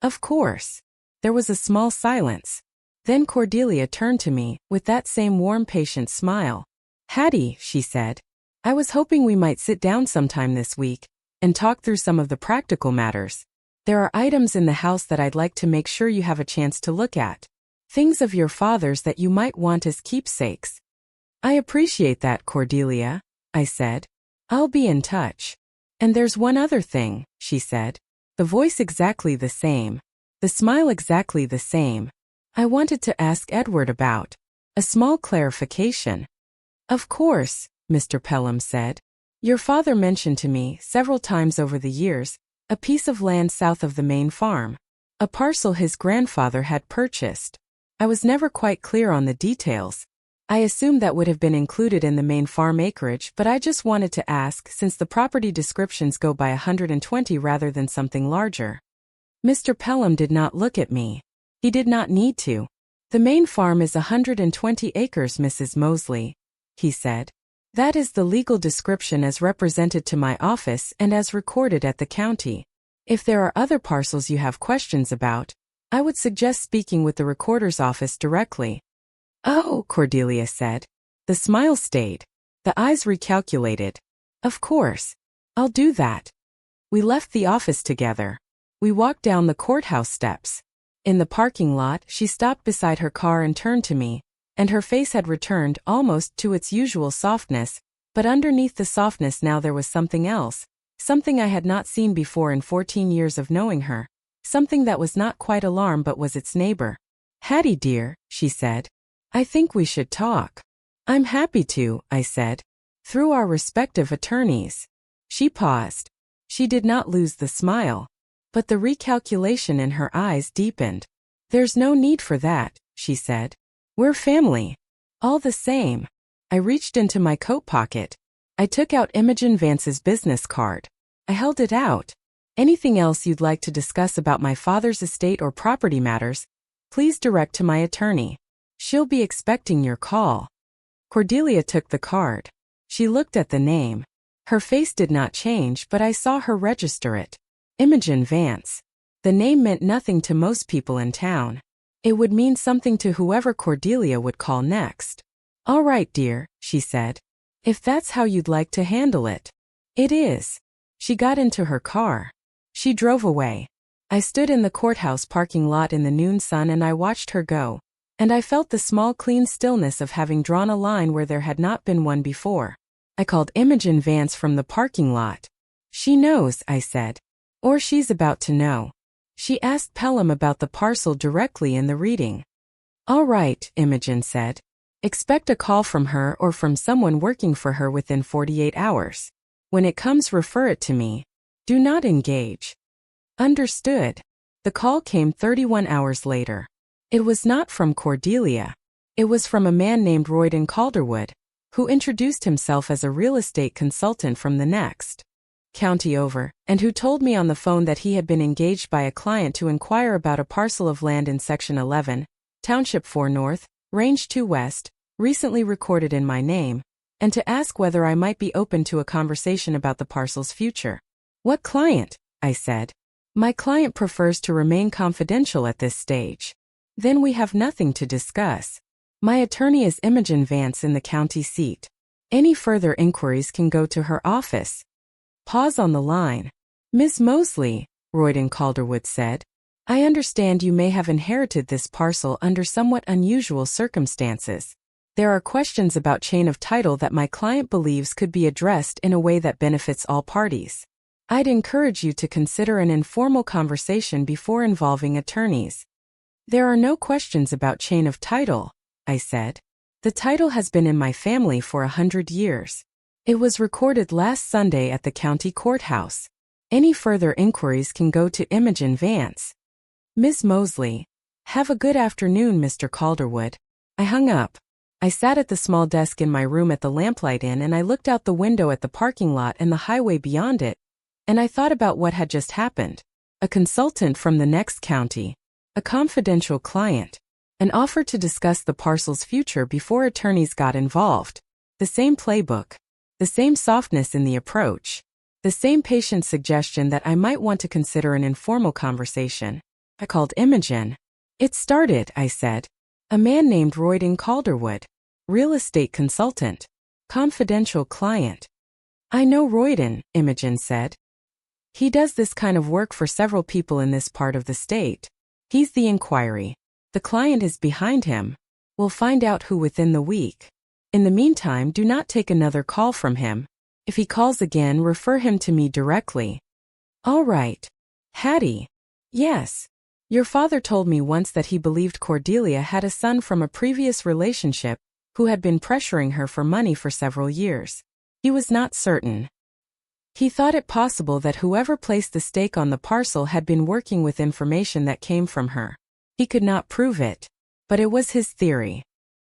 Of course. There was a small silence. Then Cordelia turned to me, with that same warm, patient smile. Hattie, she said. I was hoping we might sit down sometime this week, and talk through some of the practical matters. There are items in the house that I'd like to make sure you have a chance to look at. Things of your father's that you might want as keepsakes. I appreciate that, Cordelia, I said. I'll be in touch. And there's one other thing, she said. The voice exactly the same. The smile exactly the same. I wanted to ask Edward about a small clarification. Of course, Mr. Pelham said. Your father mentioned to me, several times over the years, a piece of land south of the main farm. A parcel his grandfather had purchased. I was never quite clear on the details. I assumed that would have been included in the main farm acreage, but I just wanted to ask since the property descriptions go by 120 rather than something larger. Mr. Pelham did not look at me. He did not need to. The main farm is 120 acres, Mrs. Mosley, he said. That is the legal description as represented to my office and as recorded at the county. If there are other parcels you have questions about, I would suggest speaking with the recorder's office directly. Oh, Cordelia said. The smile stayed. The eyes recalculated. Of course. I'll do that. We left the office together. We walked down the courthouse steps. In the parking lot, she stopped beside her car and turned to me, and her face had returned almost to its usual softness, but underneath the softness now there was something else, something I had not seen before in 14 years of knowing her, something that was not quite alarm but was its neighbor. Hattie dear, she said. I think we should talk. I'm happy to, I said. Through our respective attorneys. She paused. She did not lose the smile. But the recalculation in her eyes deepened. There's no need for that, she said. We're family. All the same. I reached into my coat pocket. I took out Imogen Vance's business card. I held it out. Anything else you'd like to discuss about my father's estate or property matters, please direct to my attorney. She'll be expecting your call. Cordelia took the card. She looked at the name. Her face did not change, but I saw her register it. Imogen Vance. The name meant nothing to most people in town. It would mean something to whoever Cordelia would call next. All right, dear, she said. If that's how you'd like to handle it. It is. She got into her car. She drove away. I stood in the courthouse parking lot in the noon sun and I watched her go. And I felt the small clean stillness of having drawn a line where there had not been one before. I called Imogen Vance from the parking lot. She knows, I said. Or she's about to know. She asked Pelham about the parcel directly in the reading. All right, Imogen said. Expect a call from her or from someone working for her within 48 hours. When it comes, refer it to me. Do not engage. Understood. The call came 31 hours later. It was not from Cordelia. It was from a man named Royden Calderwood, who introduced himself as a real estate consultant from the next county over, and who told me on the phone that he had been engaged by a client to inquire about a parcel of land in Section 11, Township 4 North, Range 2 West, recently recorded in my name, and to ask whether I might be open to a conversation about the parcel's future. What client? I said. My client prefers to remain confidential at this stage. Then we have nothing to discuss. My attorney is Imogen Vance in the county seat. Any further inquiries can go to her office. Pause on the line. Ms. Mosley, Royden Calderwood said, I understand you may have inherited this parcel under somewhat unusual circumstances. There are questions about chain of title that my client believes could be addressed in a way that benefits all parties. I'd encourage you to consider an informal conversation before involving attorneys. There are no questions about chain of title, I said. The title has been in my family for 100 years. It was recorded last Sunday at the county courthouse. Any further inquiries can go to Imogen Vance. Ms. Mosley. Have a good afternoon, Mr. Calderwood. I hung up. I sat at the small desk in my room at the Lamplight Inn and I looked out the window at the parking lot and the highway beyond it, and I thought about what had just happened. A consultant from the next county. A confidential client. An offer to discuss the parcel's future before attorneys got involved. The same playbook. The same softness in the approach. The same patient suggestion that I might want to consider an informal conversation. I called Imogen. It started, I said. A man named Royden Calderwood. Real estate consultant. Confidential client. I know Royden, Imogen said. He does this kind of work for several people in this part of the state. He's the inquiry. The client is behind him. We'll find out who within the week. In the meantime, do not take another call from him. If he calls again, refer him to me directly. All right. Hattie. Yes. Your father told me once that he believed Cordelia had a son from a previous relationship who had been pressuring her for money for several years. He was not certain. He thought it possible that whoever placed the stake on the parcel had been working with information that came from her. He could not prove it, but it was his theory.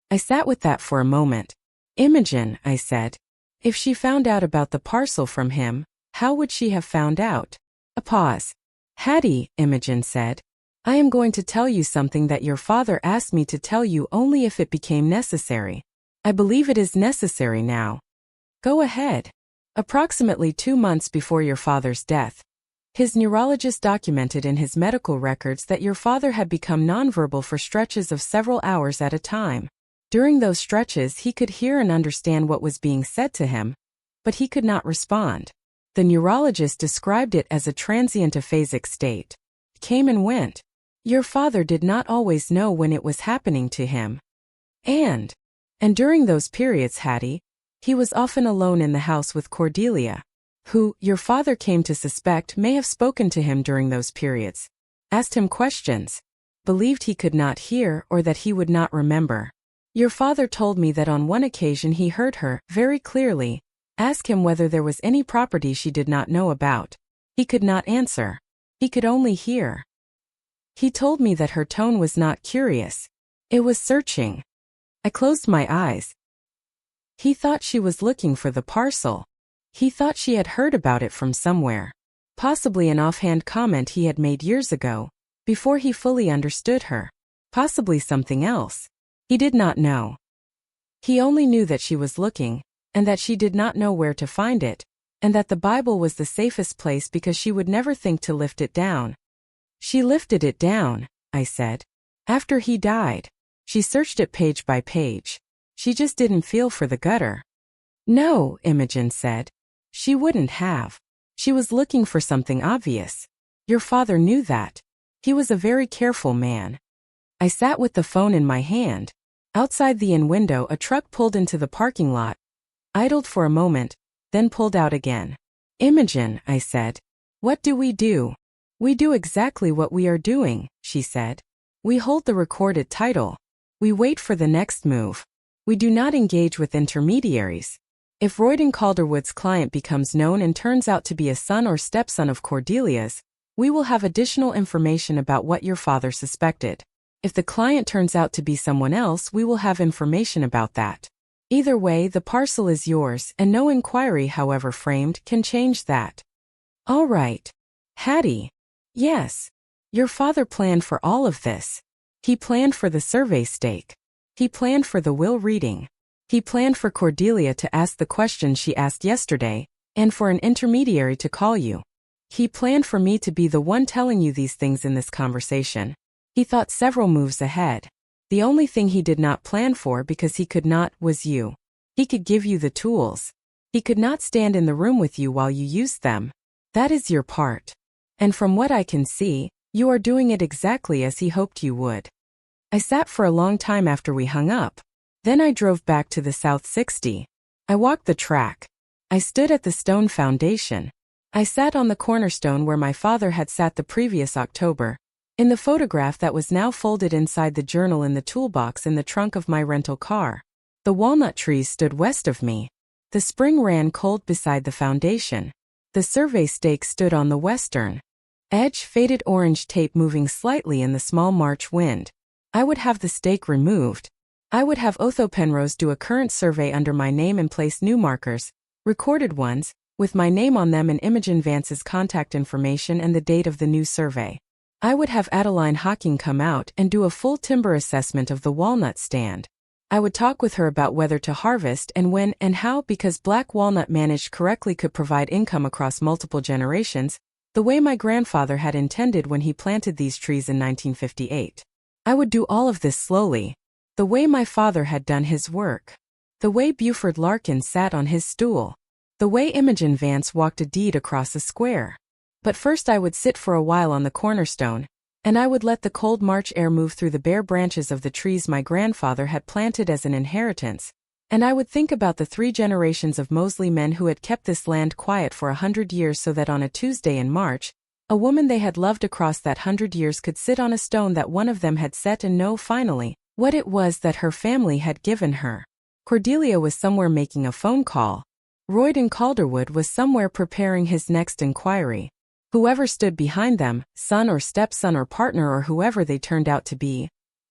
I sat with that for a moment. Imogen, I said. If she found out about the parcel from him, how would she have found out? A pause. Hattie, Imogen said. I am going to tell you something that your father asked me to tell you only if it became necessary. I believe it is necessary now. Go ahead. Approximately 2 months before your father's death, his neurologist documented in his medical records that your father had become nonverbal for stretches of several hours at a time. During those stretches he could hear and understand what was being said to him, but he could not respond. The neurologist described it as a transient aphasic state. It came and went. Your father did not always know when it was happening to him. And during those periods, Hattie, he was often alone in the house with Cordelia, who, your father came to suspect may have spoken to him during those periods, asked him questions, believed he could not hear or that he would not remember. Your father told me that on one occasion he heard her, very clearly, ask him whether there was any property she did not know about. He could not answer. He could only hear. He told me that her tone was not curious. It was searching. I closed my eyes. He thought she was looking for the parcel. He thought she had heard about it from somewhere. Possibly an offhand comment he had made years ago, before he fully understood her. Possibly something else. He did not know. He only knew that she was looking, and that she did not know where to find it, and that the Bible was the safest place because she would never think to lift it down. She lifted it down, I said. After he died. She searched it page by page. She just didn't feel for the gutter. No, Imogen said. She wouldn't have. She was looking for something obvious. Your father knew that. He was a very careful man. I sat with the phone in my hand. Outside the inn window a truck pulled into the parking lot, idled for a moment, then pulled out again. Imogen, I said. What do? We do exactly what we are doing, she said. We hold the recorded title. We wait for the next move. We do not engage with intermediaries. If Royden Calderwood's client becomes known and turns out to be a son or stepson of Cordelia's, we will have additional information about what your father suspected. If the client turns out to be someone else, we will have information about that. Either way, the parcel is yours, and no inquiry, however framed, can change that. All right. Hattie. Yes. Your father planned for all of this. He planned for the survey stake. He planned for the will reading. He planned for Cordelia to ask the question she asked yesterday, and for an intermediary to call you. He planned for me to be the one telling you these things in this conversation. He thought several moves ahead. The only thing he did not plan for because he could not was you. He could give you the tools. He could not stand in the room with you while you used them. That is your part. And from what I can see, you are doing it exactly as he hoped you would. I sat for a long time after we hung up. Then I drove back to the South 60. I walked the track. I stood at the stone foundation. I sat on the cornerstone where my father had sat the previous October, in the photograph that was now folded inside the journal in the toolbox in the trunk of my rental car. The walnut trees stood west of me. The spring ran cold beside the foundation. The survey stake stood on the western edge, faded orange tape moving slightly in the small March wind. I would have the stake removed. I would have Otho Penrose do a current survey under my name and place new markers, recorded ones, with my name on them and Imogen Vance's contact information and the date of the new survey. I would have Adeline Hawking come out and do a full timber assessment of the walnut stand. I would talk with her about whether to harvest and when and how, because black walnut managed correctly could provide income across multiple generations, the way my grandfather had intended when he planted these trees in 1958. I would do all of this slowly, the way my father had done his work, the way Buford Larkin sat on his stool, the way Imogen Vance walked a deed across a square. But first I would sit for a while on the cornerstone, and I would let the cold March air move through the bare branches of the trees my grandfather had planted as an inheritance, and I would think about the 3 generations of Mosley men who had kept this land quiet for 100 years so that on a Tuesday in March, a woman they had loved across that 100 years could sit on a stone that one of them had set and know finally what it was that her family had given her. Cordelia was somewhere making a phone call. Royden Calderwood was somewhere preparing his next inquiry. Whoever stood behind them, son or stepson or partner or whoever they turned out to be,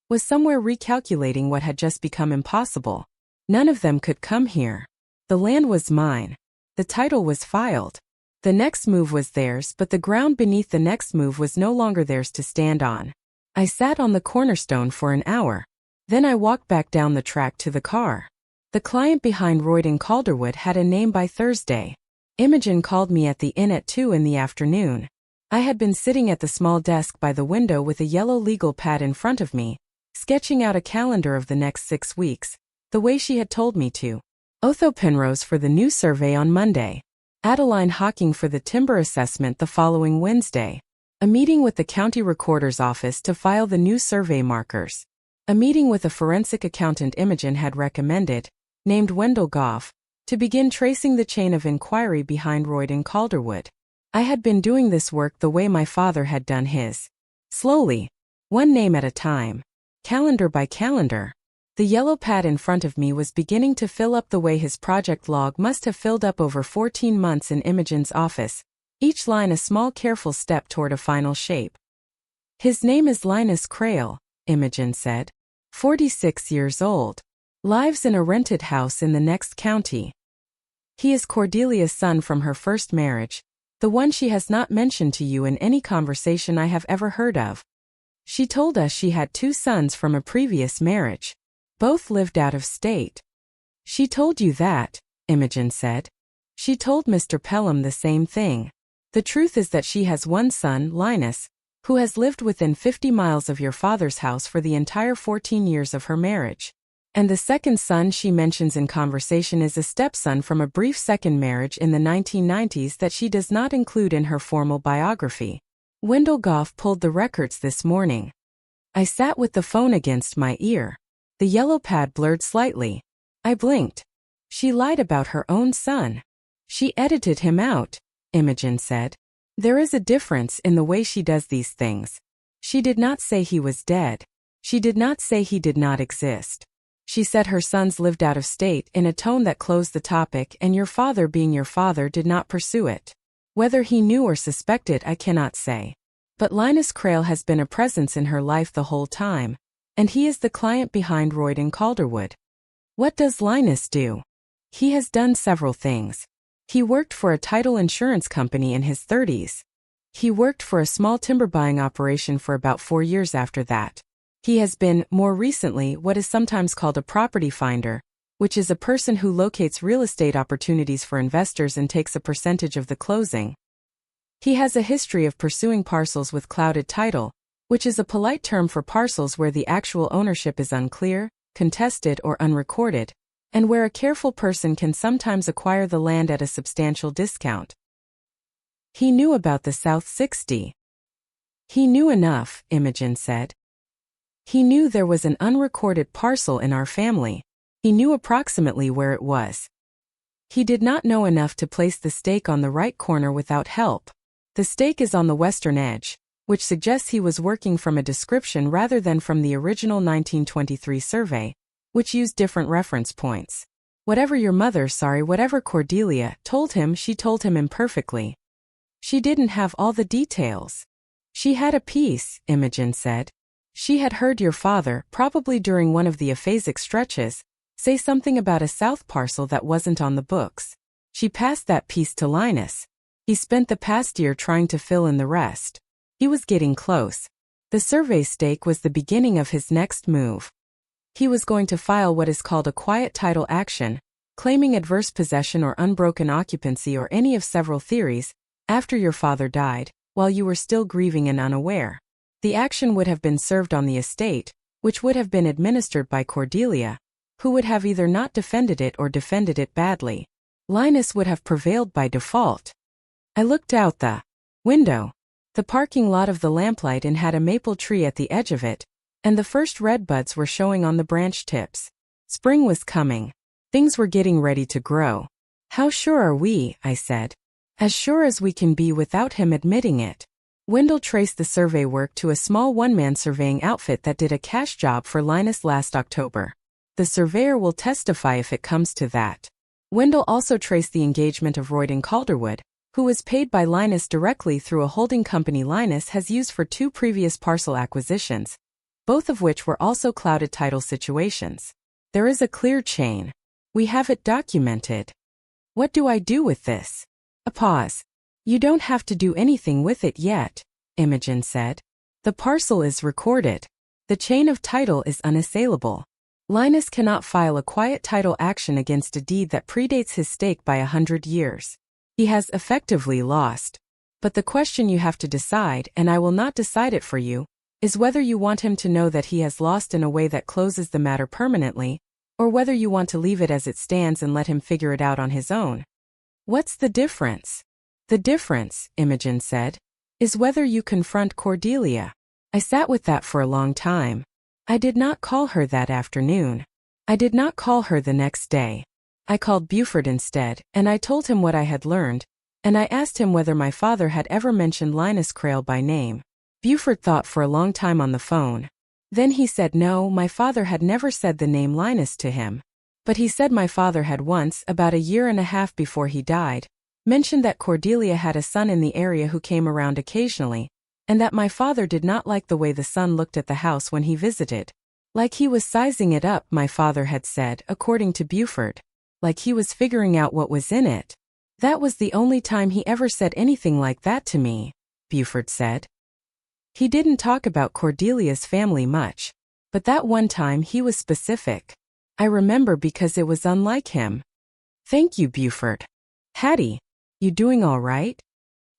was somewhere recalculating what had just become impossible. None of them could come here. The land was mine. The title was filed. The next move was theirs, but the ground beneath the next move was no longer theirs to stand on. I sat on the cornerstone for an hour. Then I walked back down the track to the car. The client behind Royden Calderwood had a name by Thursday. Imogen called me at the inn at 2 in the afternoon. I had been sitting at the small desk by the window with a yellow legal pad in front of me, sketching out a calendar of the next 6 weeks, the way she had told me to. Otho Penrose for the new survey on Monday. Adeline Hawking for the timber assessment the following Wednesday. A meeting with the county recorder's office to file the new survey markers. A meeting with a forensic accountant Imogen had recommended, named Wendell Goff, to begin tracing the chain of inquiry behind Royden Calderwood. I had been doing this work the way my father had done his. Slowly. One name at a time. Calendar by calendar. The yellow pad in front of me was beginning to fill up the way his project log must have filled up over 14 months in Imogen's office, each line a small careful step toward a final shape. His name is Linus Crail, Imogen said. 46 years old. Lives in a rented house in the next county. He is Cordelia's son from her first marriage, the one she has not mentioned to you in any conversation I have ever heard of. She told us she had 2 sons from a previous marriage. Both lived out of state. She told you that, Imogen said. She told Mr. Pelham the same thing. The truth is that she has one son, Linus, who has lived within 50 miles of your father's house for the entire 14 years of her marriage. And the second son she mentions in conversation is a stepson from a brief second marriage in the 1990s that she does not include in her formal biography. Wendell Goff pulled the records this morning. I sat with the phone against my ear. The yellow pad blurred slightly. I blinked. She lied about her own son. She edited him out, Imogen said. There is a difference in the way she does these things. She did not say he was dead. She did not say he did not exist. She said her sons lived out of state in a tone that closed the topic, and your father, being your father, did not pursue it. Whether he knew or suspected, I cannot say. But Linus Crail has been a presence in her life the whole time, and he is the client behind Royden Calderwood. What does Linus do? He has done several things. He worked for a title insurance company in his 30s. He worked for a small timber buying operation for about 4 years after that. He has been, more recently, what is sometimes called a property finder, which is a person who locates real estate opportunities for investors and takes a percentage of the closing. He has a history of pursuing parcels with clouded title, which is a polite term for parcels where the actual ownership is unclear, contested, or unrecorded, and where a careful person can sometimes acquire the land at a substantial discount. He knew about the South 60. He knew enough, Imogen said. He knew there was an unrecorded parcel in our family. He knew approximately where it was. He did not know enough to place the stake on the right corner without help. The stake is on the western edge, which suggests he was working from a description rather than from the original 1923 survey, which used different reference points. Whatever whatever Cordelia told him, she told him imperfectly. She didn't have all the details. She had a piece, Imogen said. She had heard your father, probably during one of the aphasic stretches, say something about a south parcel that wasn't on the books. She passed that piece to Linus. He spent the past year trying to fill in the rest. He was getting close. The survey stake was the beginning of his next move. He was going to file what is called a quiet title action, claiming adverse possession or unbroken occupancy or any of several theories, after your father died, while you were still grieving and unaware. The action would have been served on the estate, which would have been administered by Cordelia, who would have either not defended it or defended it badly. Linus would have prevailed by default. I looked out the window. The parking lot of the lamplight inn had a maple tree at the edge of it, and the first red buds were showing on the branch tips. Spring was coming. Things were getting ready to grow. How sure are we? I said. As sure as we can be without him admitting it. Wendell traced the survey work to a small one-man surveying outfit that did a cash job for Linus last October. The surveyor will testify if it comes to that. Wendell also traced the engagement of Royden Calderwood, who was paid by Linus directly through a holding company Linus has used for 2 previous parcel acquisitions, both of which were also clouded title situations. There is a clear chain. We have it documented. What do I do with this? A pause. You don't have to do anything with it yet, Imogen said. The parcel is recorded. The chain of title is unassailable. Linus cannot file a quiet title action against a deed that predates his stake by 100 years. He has effectively lost. But the question you have to decide, and I will not decide it for you, is whether you want him to know that he has lost in a way that closes the matter permanently, or whether you want to leave it as it stands and let him figure it out on his own. What's the difference? The difference, Imogen said, is whether you confront Cordelia. I sat with that for a long time. I did not call her that afternoon. I did not call her the next day. I called Buford instead, and I told him what I had learned, and I asked him whether my father had ever mentioned Linus Crail by name. Buford thought for a long time on the phone. Then he said no, my father had never said the name Linus to him. But he said my father had once, about a year and a half before he died, mentioned that Cordelia had a son in the area who came around occasionally, and that my father did not like the way the son looked at the house when he visited. Like he was sizing it up, my father had said, according to Buford. Like he was figuring out what was in it. That was the only time he ever said anything like that to me, Buford said. He didn't talk about Cordelia's family much, but that one time he was specific. I remember because it was unlike him. Thank you, Buford. Hattie, you doing all right?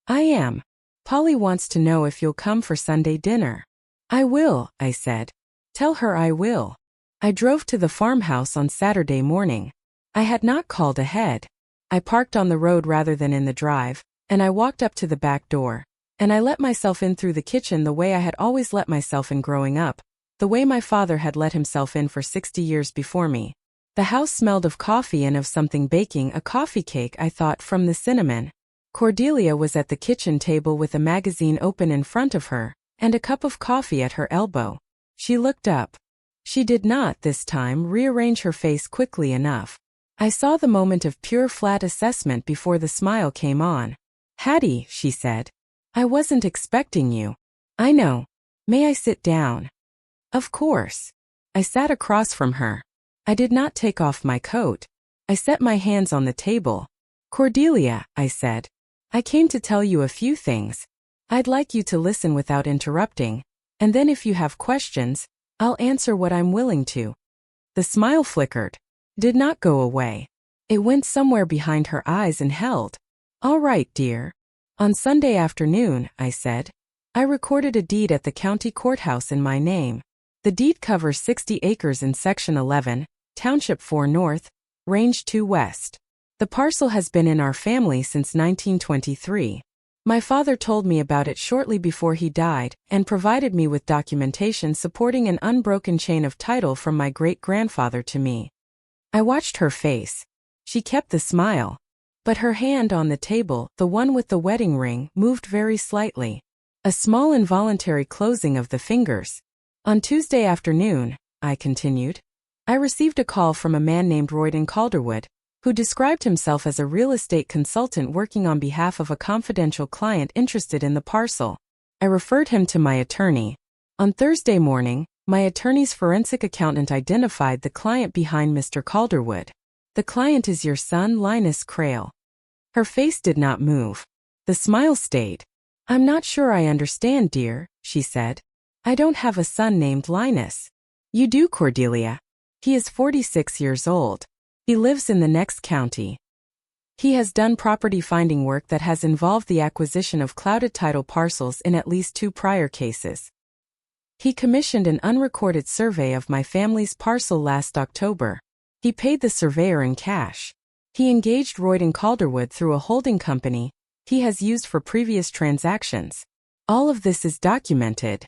I am. Polly wants to know if you'll come for Sunday dinner. I will, I said. Tell her I will. I drove to the farmhouse on Saturday morning. I had not called ahead. I parked on the road rather than in the drive, and I walked up to the back door, and I let myself in through the kitchen the way I had always let myself in growing up, the way my father had let himself in for 60 years before me. The house smelled of coffee and of something baking, a coffee cake, I thought, from the cinnamon. Cordelia was at the kitchen table with a magazine open in front of her, and a cup of coffee at her elbow. She looked up. She did not, this time, rearrange her face quickly enough. I saw the moment of pure flat assessment before the smile came on. Hattie, she said. I wasn't expecting you. I know. May I sit down? Of course. I sat across from her. I did not take off my coat. I set my hands on the table. Cordelia, I said. I came to tell you a few things. I'd like you to listen without interrupting, and then if you have questions, I'll answer what I'm willing to. The smile flickered. Did not go away. It went somewhere behind her eyes and held. All right, dear. On Sunday afternoon, I said, I recorded a deed at the county courthouse in my name. The deed covers 60 acres in Section 11, Township 4 North, Range 2 West. The parcel has been in our family since 1923. My father told me about it shortly before he died and provided me with documentation supporting an unbroken chain of title from my great-grandfather to me. I watched her face. She kept the smile. But her hand on the table, the one with the wedding ring, moved very slightly. A small involuntary closing of the fingers. On Tuesday afternoon, I continued, I received a call from a man named Royden Calderwood, who described himself as a real estate consultant working on behalf of a confidential client interested in the parcel. I referred him to my attorney. On Thursday morning, my attorney's forensic accountant identified the client behind Mr. Calderwood. The client is your son, Linus Crail. Her face did not move. The smile stayed. I'm not sure I understand, dear, she said. I don't have a son named Linus. You do, Cordelia. He is 46 years old. He lives in the next county. He has done property finding work that has involved the acquisition of clouded title parcels in at least 2 prior cases. He commissioned an unrecorded survey of my family's parcel last October. He paid the surveyor in cash. He engaged Royden Calderwood through a holding company he has used for previous transactions. All of this is documented.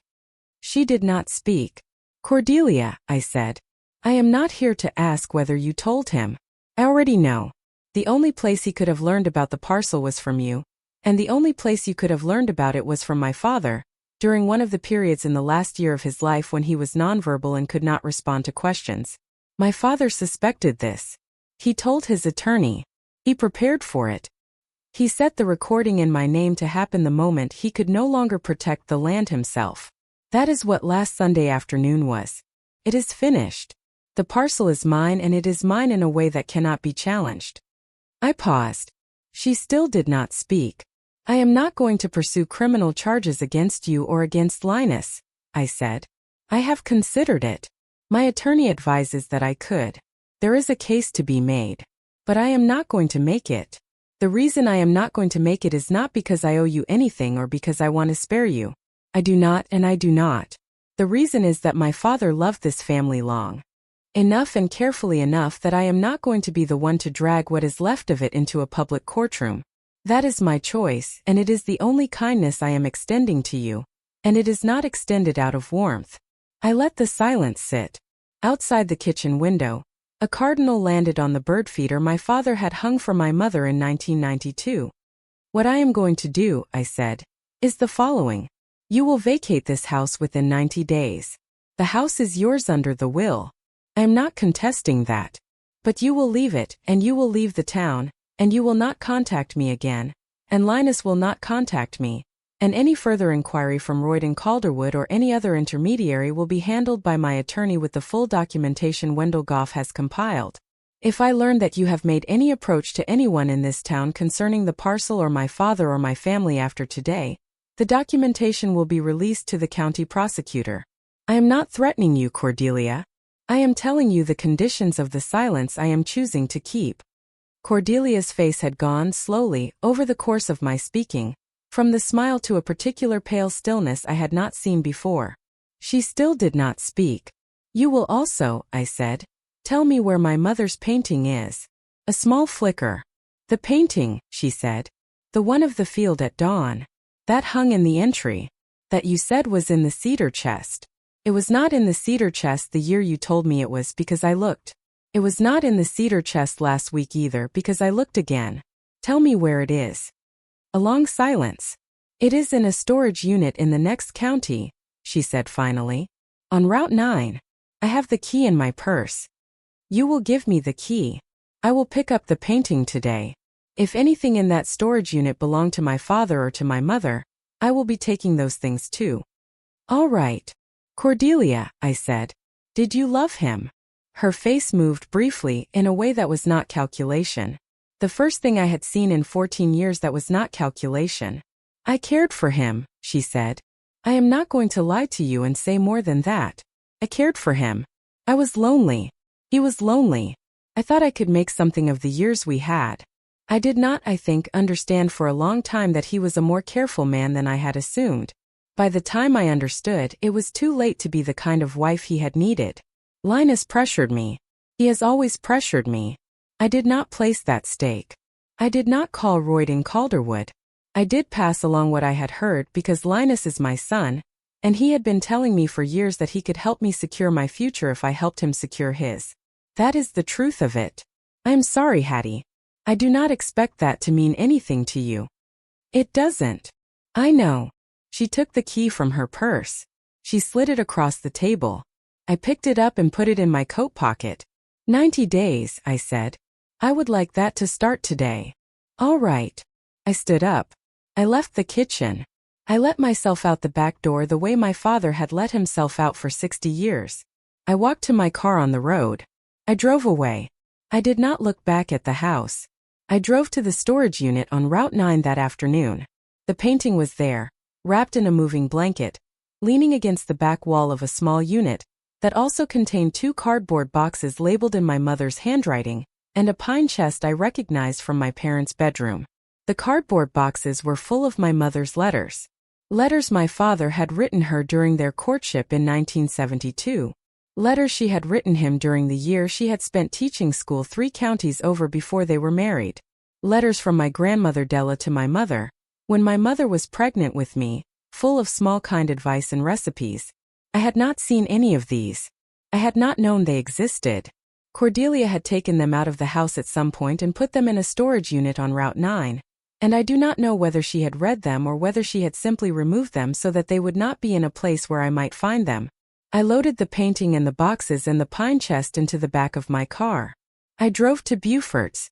She did not speak. Cordelia, I said. I am not here to ask whether you told him. I already know. The only place he could have learned about the parcel was from you, and the only place you could have learned about it was from my father, during one of the periods in the last year of his life when he was nonverbal and could not respond to questions. My father suspected this. He told his attorney. He prepared for it. He set the recording in my name to happen the moment he could no longer protect the land himself. That is what last Sunday afternoon was. It is finished. The parcel is mine, and it is mine in a way that cannot be challenged. I paused. She still did not speak. I am not going to pursue criminal charges against you or against Linus, I said. I have considered it. My attorney advises that I could. There is a case to be made. But I am not going to make it. The reason I am not going to make it is not because I owe you anything or because I want to spare you. I do not, and I do not. The reason is that my father loved this family long enough and carefully enough that I am not going to be the one to drag what is left of it into a public courtroom. That is my choice, and it is the only kindness I am extending to you, and it is not extended out of warmth. I let the silence sit. Outside the kitchen window, a cardinal landed on the bird feeder my father had hung for my mother in 1992. What I am going to do, I said, is the following. You will vacate this house within 90 days. The house is yours under the will. I am not contesting that. But you will leave it, and you will leave the town, and you will not contact me again, and Linus will not contact me, and any further inquiry from Royden Calderwood or any other intermediary will be handled by my attorney with the full documentation Wendell Goff has compiled. If I learn that you have made any approach to anyone in this town concerning the parcel or my father or my family after today, the documentation will be released to the county prosecutor. I am not threatening you, Cordelia. I am telling you the conditions of the silence I am choosing to keep. Cordelia's face had gone slowly, over the course of my speaking, from the smile to a particular pale stillness I had not seen before. She still did not speak. You will also, I said, tell me where my mother's painting is. A small flicker. The painting, she said. The one of the field at dawn. That hung in the entry. That you said was in the cedar chest. It was not in the cedar chest the year you told me it was because I looked. It was not in the cedar chest last week either because I looked again. Tell me where it is. A long silence. It is in a storage unit in the next county, she said finally. On Route 9. I have the key in my purse. You will give me the key. I will pick up the painting today. If anything in that storage unit belonged to my father or to my mother, I will be taking those things too. All right. Cordelia, I said. Did you love him? Her face moved briefly in a way that was not calculation. The first thing I had seen in 14 years that was not calculation. I cared for him, she said. I am not going to lie to you and say more than that. I cared for him. I was lonely. He was lonely. I thought I could make something of the years we had. I did not, I think, understand for a long time that he was a more careful man than I had assumed. By the time I understood, it was too late to be the kind of wife he had needed. Linus pressured me. He has always pressured me. I did not place that stake. I did not call Royden Calderwood. I did pass along what I had heard because Linus is my son, and he had been telling me for years that he could help me secure my future if I helped him secure his. That is the truth of it. I am sorry, Hattie. I do not expect that to mean anything to you. It doesn't. I know. She took the key from her purse. She slid it across the table. I picked it up and put it in my coat pocket. 90 days, I said. I would like that to start today. All right. I stood up. I left the kitchen. I let myself out the back door the way my father had let himself out for 60 years. I walked to my car on the road. I drove away. I did not look back at the house. I drove to the storage unit on Route 9 that afternoon. The painting was there, wrapped in a moving blanket, leaning against the back wall of a small unit that also contained 2 cardboard boxes labeled in my mother's handwriting, and a pine chest I recognized from my parents' bedroom. The cardboard boxes were full of my mother's letters. Letters my father had written her during their courtship in 1972. Letters she had written him during the year she had spent teaching school 3 counties over before they were married. Letters from my grandmother Della to my mother, when my mother was pregnant with me, full of small kind advice and recipes. I had not seen any of these. I had not known they existed. Cordelia had taken them out of the house at some point and put them in a storage unit on Route 9, and I do not know whether she had read them or whether she had simply removed them so that they would not be in a place where I might find them. I loaded the painting and the boxes and the pine chest into the back of my car. I drove to Beaufort's.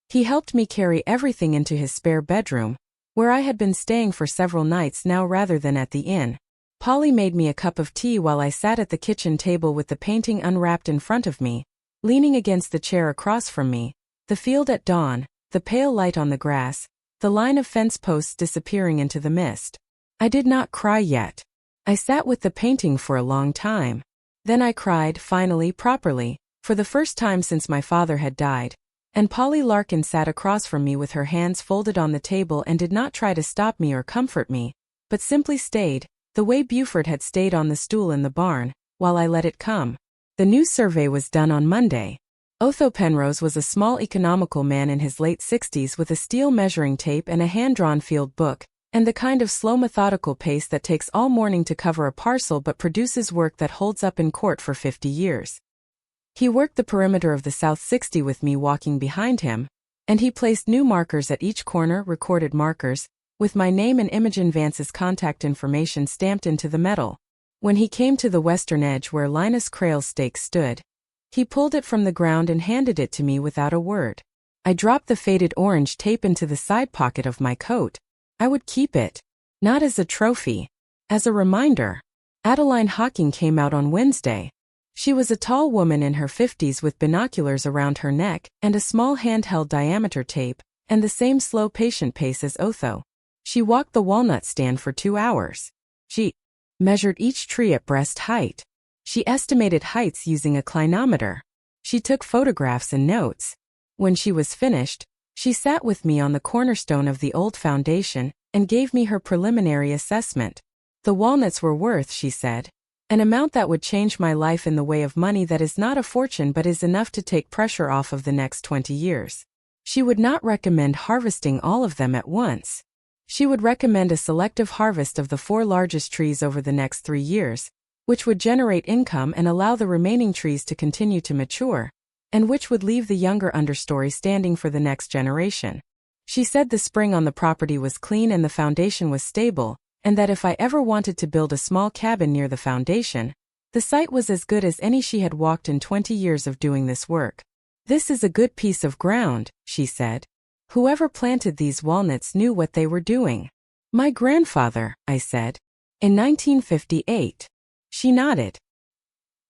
He helped me carry everything into his spare bedroom, where I had been staying for several nights now rather than at the inn. Polly made me a cup of tea while I sat at the kitchen table with the painting unwrapped in front of me, leaning against the chair across from me, the field at dawn, the pale light on the grass, the line of fence posts disappearing into the mist. I did not cry yet. I sat with the painting for a long time. Then I cried, finally, properly, for the first time since my father had died. And Polly Larkin sat across from me with her hands folded on the table and did not try to stop me or comfort me, but simply stayed, the way Beaufort had stayed on the stool in the barn, while I let it come. The new survey was done on Monday. Otho Penrose was a small economical man in his late 60s with a steel measuring tape and a hand-drawn field book, and the kind of slow methodical pace that takes all morning to cover a parcel but produces work that holds up in court for 50 years. He worked the perimeter of the South 60 with me walking behind him, and he placed new markers at each corner, recorded markers, with my name and Imogen Vance's contact information stamped into the metal. When he came to the western edge where Linus Crail's stake stood, he pulled it from the ground and handed it to me without a word. I dropped the faded orange tape into the side pocket of my coat. I would keep it. Not as a trophy. As a reminder. Adeline Hawking came out on Wednesday. She was a tall woman in her 50s with binoculars around her neck and a small handheld diameter tape, and the same slow patient pace as Otho. She walked the walnut stand for 2 hours. She measured each tree at breast height. She estimated heights using a clinometer. She took photographs and notes. When she was finished, she sat with me on the cornerstone of the old foundation and gave me her preliminary assessment. The walnuts were worth, she said, an amount that would change my life in the way of money that is not a fortune but is enough to take pressure off of the next 20 years. She would not recommend harvesting all of them at once. She would recommend a selective harvest of the 4 largest trees over the next 3 years, which would generate income and allow the remaining trees to continue to mature, and which would leave the younger understory standing for the next generation. She said the spring on the property was clean and the foundation was stable, and that if I ever wanted to build a small cabin near the foundation, the site was as good as any she had walked in 20 years of doing this work. This is a good piece of ground, she said. Whoever planted these walnuts knew what they were doing. My grandfather, I said. In 1958. She nodded.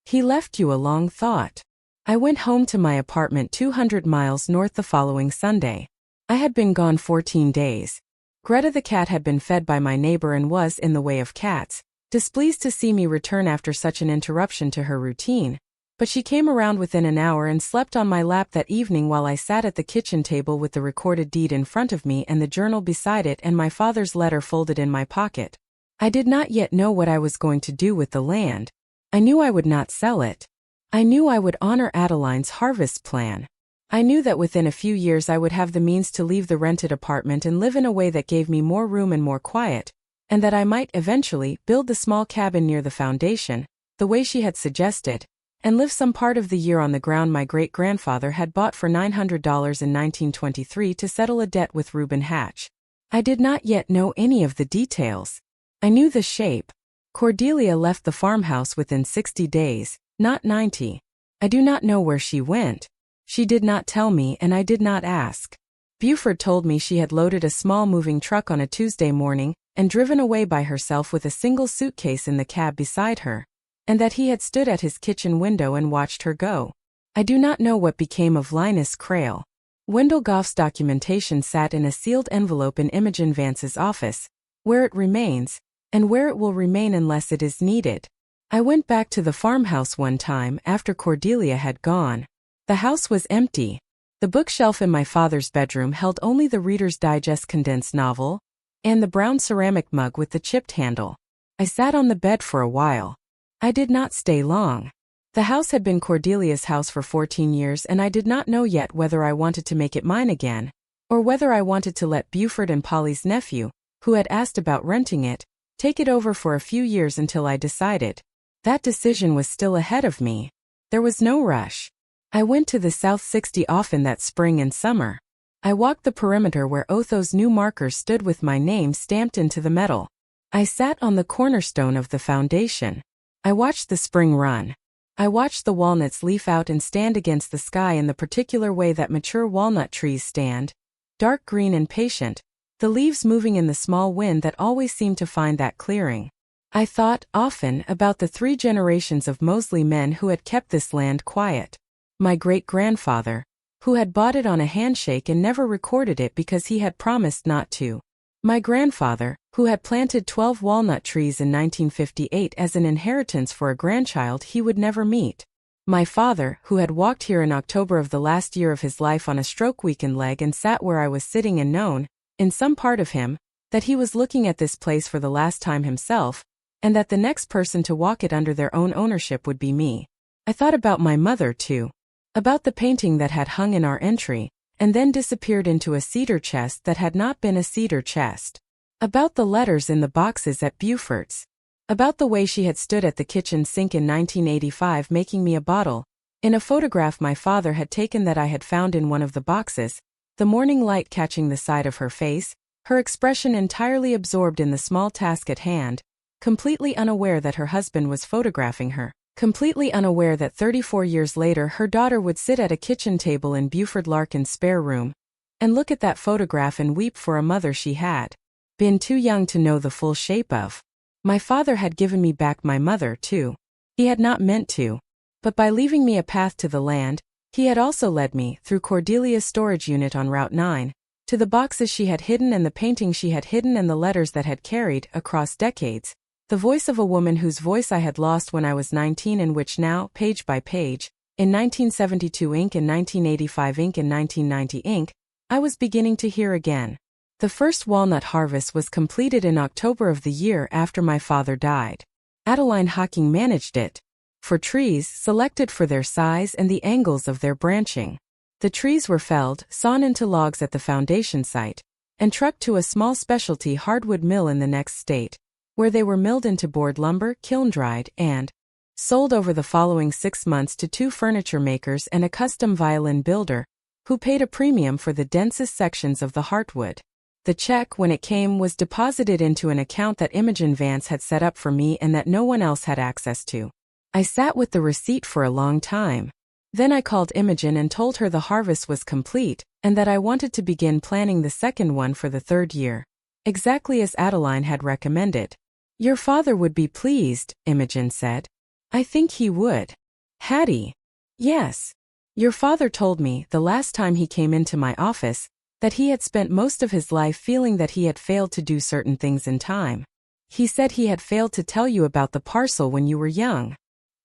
He left you a long thought. I went home to my apartment 200 miles north the following Sunday. I had been gone 14 days. Greta the cat had been fed by my neighbor and was, in the way of cats, displeased to see me return after such an interruption to her routine, but she came around within an hour and slept on my lap that evening while I sat at the kitchen table with the recorded deed in front of me and the journal beside it and my father's letter folded in my pocket. I did not yet know what I was going to do with the land. I knew I would not sell it. I knew I would honor Adeline's harvest plan. I knew that within a few years I would have the means to leave the rented apartment and live in a way that gave me more room and more quiet, and that I might eventually build the small cabin near the foundation, the way she had suggested, and live some part of the year on the ground my great-grandfather had bought for $900 in 1923 to settle a debt with Reuben Hatch. I did not yet know any of the details. I knew the shape. Cordelia left the farmhouse within 60 days, not 90. I do not know where she went. She did not tell me and I did not ask. Beaufort told me she had loaded a small moving truck on a Tuesday morning and driven away by herself with a single suitcase in the cab beside her, and that he had stood at his kitchen window and watched her go. I do not know what became of Linus Crail. Wendell Goff's documentation sat in a sealed envelope in Imogen Vance's office, where it remains, and where it will remain unless it is needed. I went back to the farmhouse one time after Cordelia had gone. The house was empty. The bookshelf in my father's bedroom held only the Reader's Digest condensed novel, and the brown ceramic mug with the chipped handle. I sat on the bed for a while. I did not stay long. The house had been Cordelia's house for 14 years and I did not know yet whether I wanted to make it mine again, or whether I wanted to let Beaufort and Polly's nephew, who had asked about renting it, take it over for a few years until I decided. That decision was still ahead of me. There was no rush. I went to the South 60 often that spring and summer. I walked the perimeter where Otho's new markers stood with my name stamped into the metal. I sat on the cornerstone of the foundation. I watched the spring run. I watched the walnuts leaf out and stand against the sky in the particular way that mature walnut trees stand, dark green and patient, the leaves moving in the small wind that always seemed to find that clearing. I thought, often, about the 3 generations of Mosley men who had kept this land quiet. My great-grandfather, who had bought it on a handshake and never recorded it because he had promised not to. My grandfather, who had planted 12 walnut trees in 1958 as an inheritance for a grandchild he would never meet. My father, who had walked here in October of the last year of his life on a stroke-weakened leg and sat where I was sitting and known, in some part of him, that he was looking at this place for the last time himself, and that the next person to walk it under their own ownership would be me. I thought about my mother, too. About the painting that had hung in our entry, and then disappeared into a cedar chest that had not been a cedar chest. About the letters in the boxes at Beaufort's. About the way she had stood at the kitchen sink in 1985 making me a bottle, in a photograph my father had taken that I had found in one of the boxes, the morning light catching the side of her face, her expression entirely absorbed in the small task at hand, completely unaware that her husband was photographing her. Completely unaware that 34 years later her daughter would sit at a kitchen table in Buford Larkin's spare room and look at that photograph and weep for a mother she had been too young to know the full shape of. My father had given me back my mother, too. He had not meant to. But by leaving me a path to the land, he had also led me, through Cordelia's storage unit on Route 9, to the boxes she had hidden and the paintings she had hidden and the letters that had carried, across decades, the voice of a woman whose voice I had lost when I was 19 and which now, page by page, in 1972 ink and 1985 ink and 1990 ink, I was beginning to hear again. The first walnut harvest was completed in October of the year after my father died. Adeline Hocking managed it. For trees selected for their size and the angles of their branching. The trees were felled, sawn into logs at the foundation site, and trucked to a small specialty hardwood mill in the next state, where they were milled into board lumber, kiln-dried, and sold over the following 6 months to 2 furniture makers and a custom violin builder, who paid a premium for the densest sections of the heartwood. The check, when it came, was deposited into an account that Imogen Vance had set up for me and that no one else had access to. I sat with the receipt for a long time. Then I called Imogen and told her the harvest was complete, and that I wanted to begin planning the second one for the 3rd year. Exactly as Adeline had recommended. Your father would be pleased, Imogen said. I think he would. Hattie. Yes. Your father told me, the last time he came into my office, that he had spent most of his life feeling that he had failed to do certain things in time. He said he had failed to tell you about the parcel when you were young.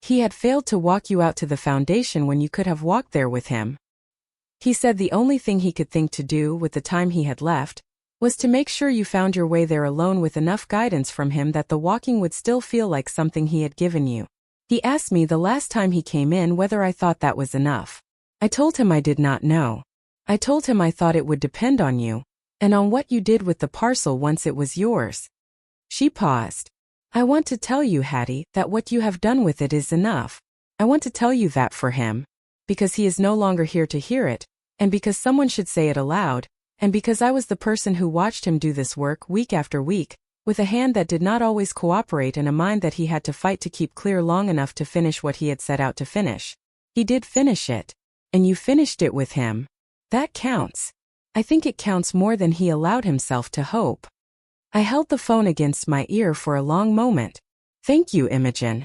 He had failed to walk you out to the foundation when you could have walked there with him. He said the only thing he could think to do with the time he had left was to make sure you found your way there alone with enough guidance from him that the walking would still feel like something he had given you. He asked me the last time he came in whether I thought that was enough. I told him I did not know. I told him I thought it would depend on you, and on what you did with the parcel once it was yours. She paused. I want to tell you, Hattie, that what you have done with it is enough. I want to tell you that for him, because he is no longer here to hear it, and because someone should say it aloud, and because I was the person who watched him do this work week after week, with a hand that did not always cooperate and a mind that he had to fight to keep clear long enough to finish what he had set out to finish. He did finish it. And you finished it with him. That counts. I think it counts more than he allowed himself to hope. I held the phone against my ear for a long moment. Thank you, Imogen.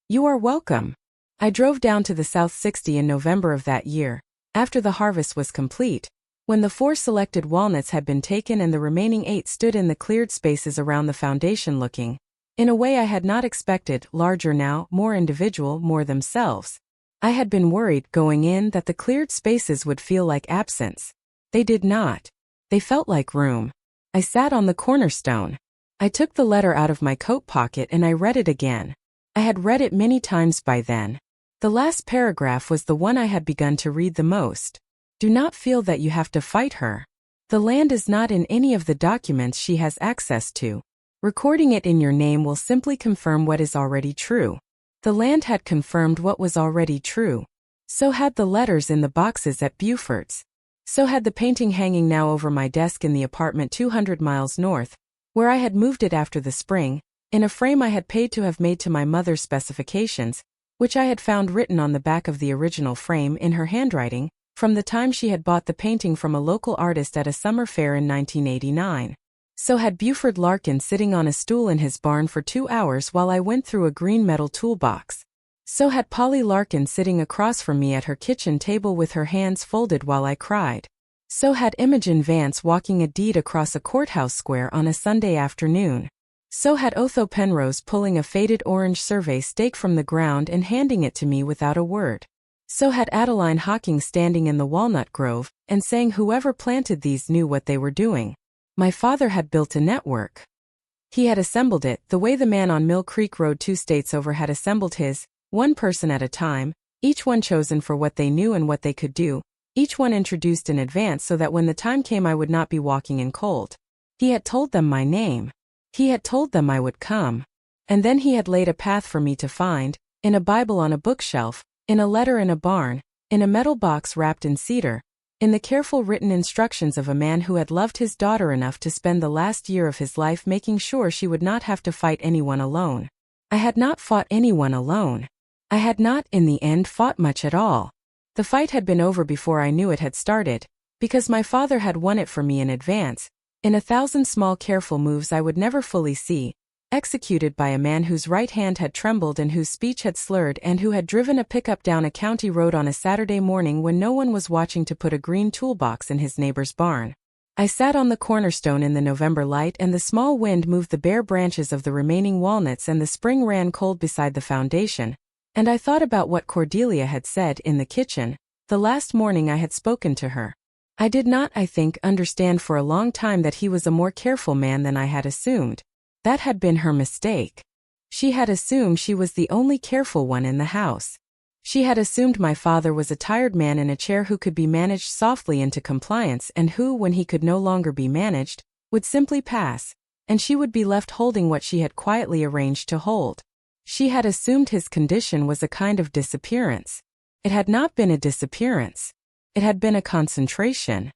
You are welcome. I drove down to the South 60 in November of that year, after the harvest was complete, when the 4 selected walnuts had been taken and the remaining 8 stood in the cleared spaces around the foundation looking, in a way I had not expected, larger now, more individual, more themselves. I had been worried, going in, that the cleared spaces would feel like absence. They did not. They felt like room. I sat on the cornerstone. I took the letter out of my coat pocket and I read it again. I had read it many times by then. The last paragraph was the one I had begun to read the most. Do not feel that you have to fight her. The land is not in any of the documents she has access to. Recording it in your name will simply confirm what is already true. The land had confirmed what was already true. So had the letters in the boxes at Beaufort's. So had the painting hanging now over my desk in the apartment 200 miles north, where I had moved it after the spring, in a frame I had paid to have made to my mother's specifications, which I had found written on the back of the original frame in her handwriting, from the time she had bought the painting from a local artist at a summer fair in 1989. So had Buford Larkin sitting on a stool in his barn for 2 hours while I went through a green metal toolbox. So had Polly Larkin sitting across from me at her kitchen table with her hands folded while I cried. So had Imogen Vance walking a deed across a courthouse square on a Sunday afternoon. So had Otho Penrose pulling a faded orange survey stake from the ground and handing it to me without a word. So had Adeline Hawking standing in the walnut grove and saying whoever planted these knew what they were doing. My father had built a network. He had assembled it the way the man on Mill Creek Road 2 states over had assembled his, one person at a time, each one chosen for what they knew and what they could do, each one introduced in advance so that when the time came I would not be walking in cold. He had told them my name. He had told them I would come. And then he had laid a path for me to find, in a Bible on a bookshelf, in a letter in a barn, in a metal box wrapped in cedar, in the careful written instructions of a man who had loved his daughter enough to spend the last year of his life making sure she would not have to fight anyone alone. I had not fought anyone alone. I had not, in the end, fought much at all. The fight had been over before I knew it had started, because my father had won it for me in advance, in 1,000 small careful moves I would never fully see, executed by a man whose right hand had trembled and whose speech had slurred and who had driven a pickup down a county road on a Saturday morning when no one was watching to put a green toolbox in his neighbor's barn. I sat on the cornerstone in the November light and the small wind moved the bare branches of the remaining walnuts and the spring ran cold beside the foundation, and I thought about what Cordelia had said in the kitchen, the last morning I had spoken to her. I did not, I think, understand for a long time that he was a more careful man than I had assumed. That had been her mistake. She had assumed she was the only careful one in the house. She had assumed my father was a tired man in a chair who could be managed softly into compliance and who, when he could no longer be managed, would simply pass, and she would be left holding what she had quietly arranged to hold. She had assumed his condition was a kind of disappearance. It had not been a disappearance. It had been a concentration.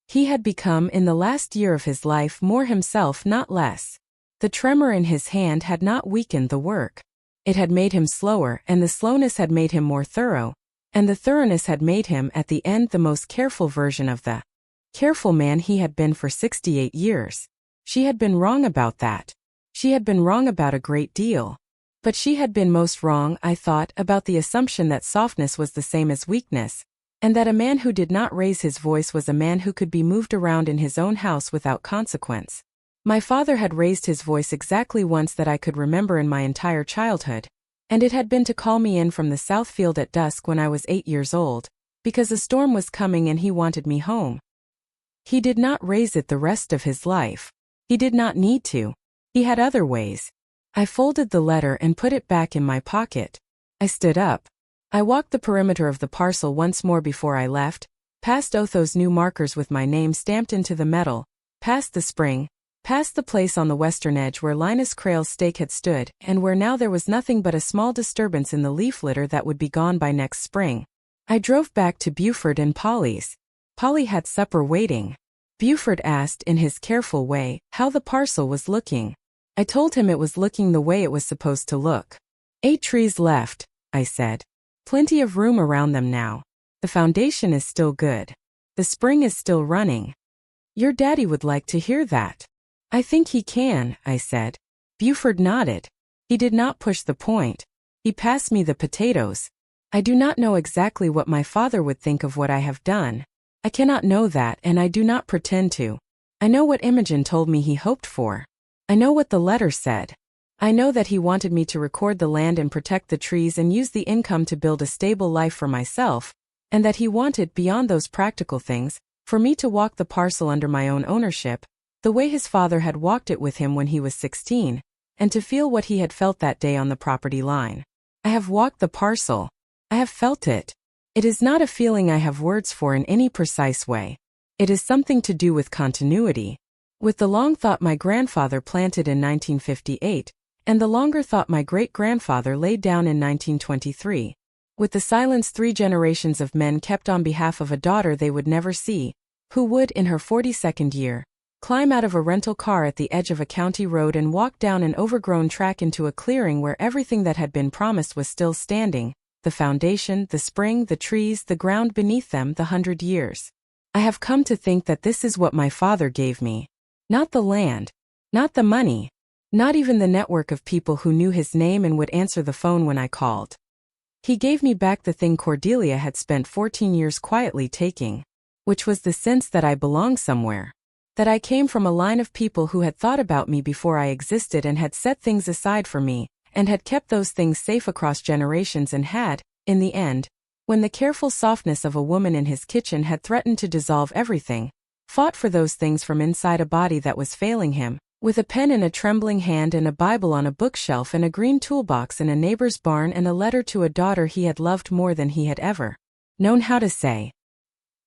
He had become, in the last year of his life, more himself, not less. The tremor in his hand had not weakened the work. It had made him slower, and the slowness had made him more thorough, and the thoroughness had made him, at the end, the most careful version of the careful man he had been for 68 years. She had been wrong about that. She had been wrong about a great deal. But she had been most wrong, I thought, about the assumption that softness was the same as weakness, and that a man who did not raise his voice was a man who could be moved around in his own house without consequence. My father had raised his voice exactly once that I could remember in my entire childhood, and it had been to call me in from the south field at dusk when I was 8 years old, because a storm was coming and he wanted me home. He did not raise it the rest of his life. He did not need to. He had other ways. I folded the letter and put it back in my pocket. I stood up. I walked the perimeter of the parcel once more before I left, past Otho's new markers with my name stamped into the metal, past the spring, past the place on the western edge where Linus Crail's stake had stood, and where now there was nothing but a small disturbance in the leaf litter that would be gone by next spring. I drove back to Buford and Polly's. Polly had supper waiting. Buford asked, in his careful way, how the parcel was looking. I told him it was looking the way it was supposed to look. 8 trees left, I said. Plenty of room around them now. The foundation is still good. The spring is still running. Your daddy would like to hear that. I think he can, I said. Buford nodded. He did not push the point. He passed me the potatoes. I do not know exactly what my father would think of what I have done. I cannot know that, and I do not pretend to. I know what Imogen told me he hoped for. I know what the letter said. I know that he wanted me to record the land and protect the trees and use the income to build a stable life for myself, and that he wanted, beyond those practical things, for me to walk the parcel under my own ownership, the way his father had walked it with him when he was 16, and to feel what he had felt that day on the property line. I have walked the parcel. I have felt it. It is not a feeling I have words for in any precise way. It is something to do with continuity. With the long thought my grandfather planted in 1958, and the longer thought my great-grandfather laid down in 1923. With the silence 3 generations of men kept on behalf of a daughter they would never see, who would, in her 42nd year, climb out of a rental car at the edge of a county road and walk down an overgrown track into a clearing where everything that had been promised was still standing: the foundation, the spring, the trees, the ground beneath them, the 100 years. I have come to think that this is what my father gave me. Not the land, not the money, not even the network of people who knew his name and would answer the phone when I called. He gave me back the thing Cordelia had spent 14 years quietly taking, which was the sense that I belonged somewhere. That I came from a line of people who had thought about me before I existed and had set things aside for me, and had kept those things safe across generations and had, in the end, when the careful softness of a woman in his kitchen had threatened to dissolve everything, fought for those things from inside a body that was failing him, with a pen in a trembling hand and a Bible on a bookshelf and a green toolbox in a neighbor's barn and a letter to a daughter he had loved more than he had ever known how to say.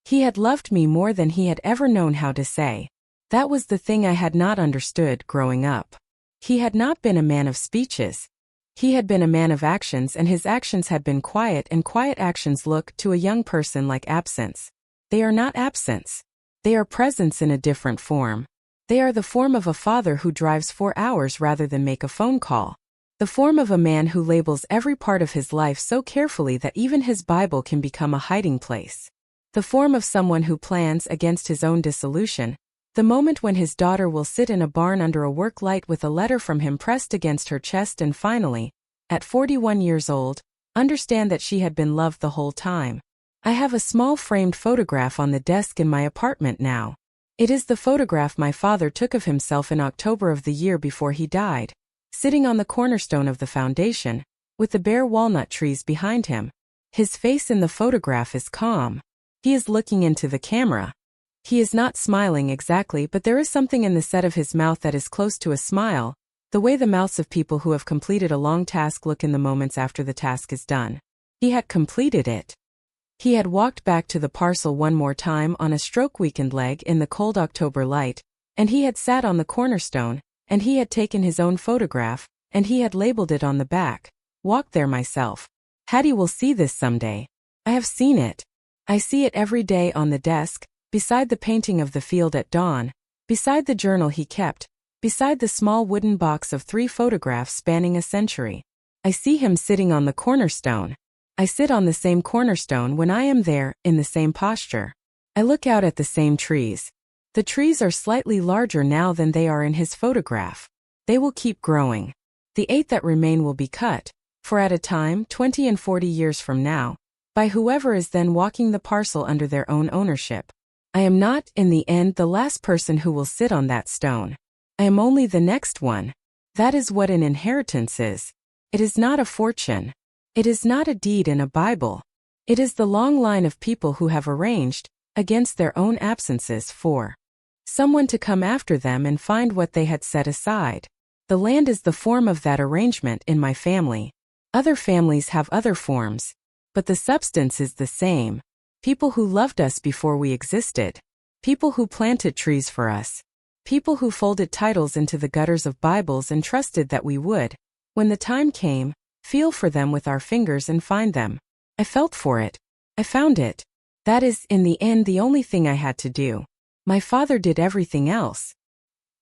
He had loved me more than he had ever known how to say. That was the thing I had not understood growing up. He had not been a man of speeches. He had been a man of actions, and his actions had been quiet, and quiet actions look, to a young person, like absence. They are not absence. They are presence in a different form. They are the form of a father who drives 4 hours rather than make a phone call. The form of a man who labels every part of his life so carefully that even his Bible can become a hiding place. The form of someone who plans, against his own dissolution, the moment when his daughter will sit in a barn under a work light with a letter from him pressed against her chest and finally, at 41 years old, understand that she had been loved the whole time. I have a small framed photograph on the desk in my apartment now. It is the photograph my father took of himself in October of the year before he died, sitting on the cornerstone of the foundation, with the bare walnut trees behind him. His face in the photograph is calm. He is looking into the camera. He is not smiling exactly, but there is something in the set of his mouth that is close to a smile, the way the mouths of people who have completed a long task look in the moments after the task is done. He had completed it. He had walked back to the parcel one more time on a stroke-weakened leg in the cold October light, and he had sat on the cornerstone, and he had taken his own photograph, and he had labeled it on the back, "Walked there myself." Hattie will see this someday. I have seen it. I see it every day on the desk, beside the painting of the field at dawn, beside the journal he kept, beside the small wooden box of 3 photographs spanning a century. I see him sitting on the cornerstone. I sit on the same cornerstone when I am there, in the same posture. I look out at the same trees. The trees are slightly larger now than they are in his photograph. They will keep growing. The 8 that remain will be cut, for at a time, 20 and 40 years from now, by whoever is then walking the parcel under their own ownership. I am not, in the end, the last person who will sit on that stone. I am only the next one. That is what an inheritance is. It is not a fortune. It is not a deed in a Bible. It is the long line of people who have arranged, against their own absences, for someone to come after them and find what they had set aside. The land is the form of that arrangement in my family. Other families have other forms, but the substance is the same. People who loved us before we existed. People who planted trees for us. People who folded titles into the gutters of Bibles and trusted that we would, when the time came, feel for them with our fingers and find them. I felt for it. I found it. That is, in the end, the only thing I had to do. My father did everything else.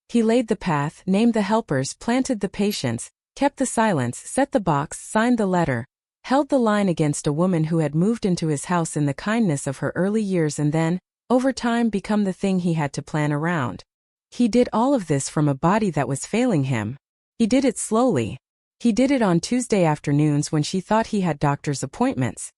He laid the path, named the helpers, planted the patience, kept the silence, set the box, signed the letter, held the line against a woman who had moved into his house in the kindness of her early years and then, over time, become the thing he had to plan around. He did all of this from a body that was failing him. He did it slowly. He did it on Tuesday afternoons when she thought he had doctor's appointments.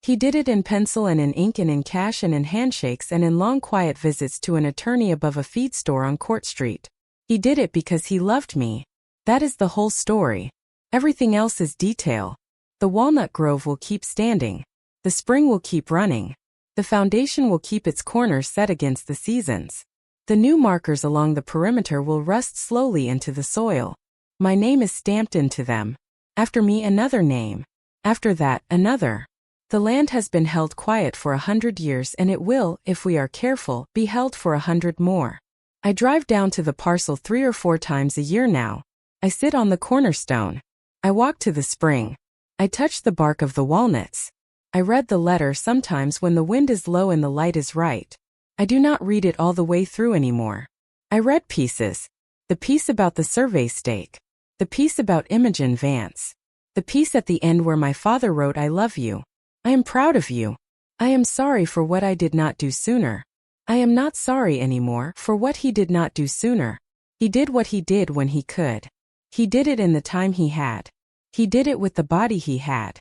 He did it in pencil and in ink and in cash and in handshakes and in long quiet visits to an attorney above a feed store on Court Street. He did it because he loved me. That is the whole story. Everything else is detail. The walnut grove will keep standing. The spring will keep running. The foundation will keep its corners set against the seasons. The new markers along the perimeter will rust slowly into the soil. My name is stamped into them. After me another name. After that, another. The land has been held quiet for 100 years and it will, if we are careful, be held for 100 more. I drive down to the parcel 3 or 4 times a year now. I sit on the cornerstone. I walk to the spring. I touch the bark of the walnuts. I read the letter sometimes when the wind is low and the light is right. I do not read it all the way through anymore. I read pieces. The piece about the survey stake. The piece about Imogen Vance. The piece at the end where my father wrote, "I love you. I am proud of you. I am sorry for what I did not do sooner. I am not sorry anymore for what he did not do sooner. He did what he did when he could. He did it in the time he had. He did it with the body he had.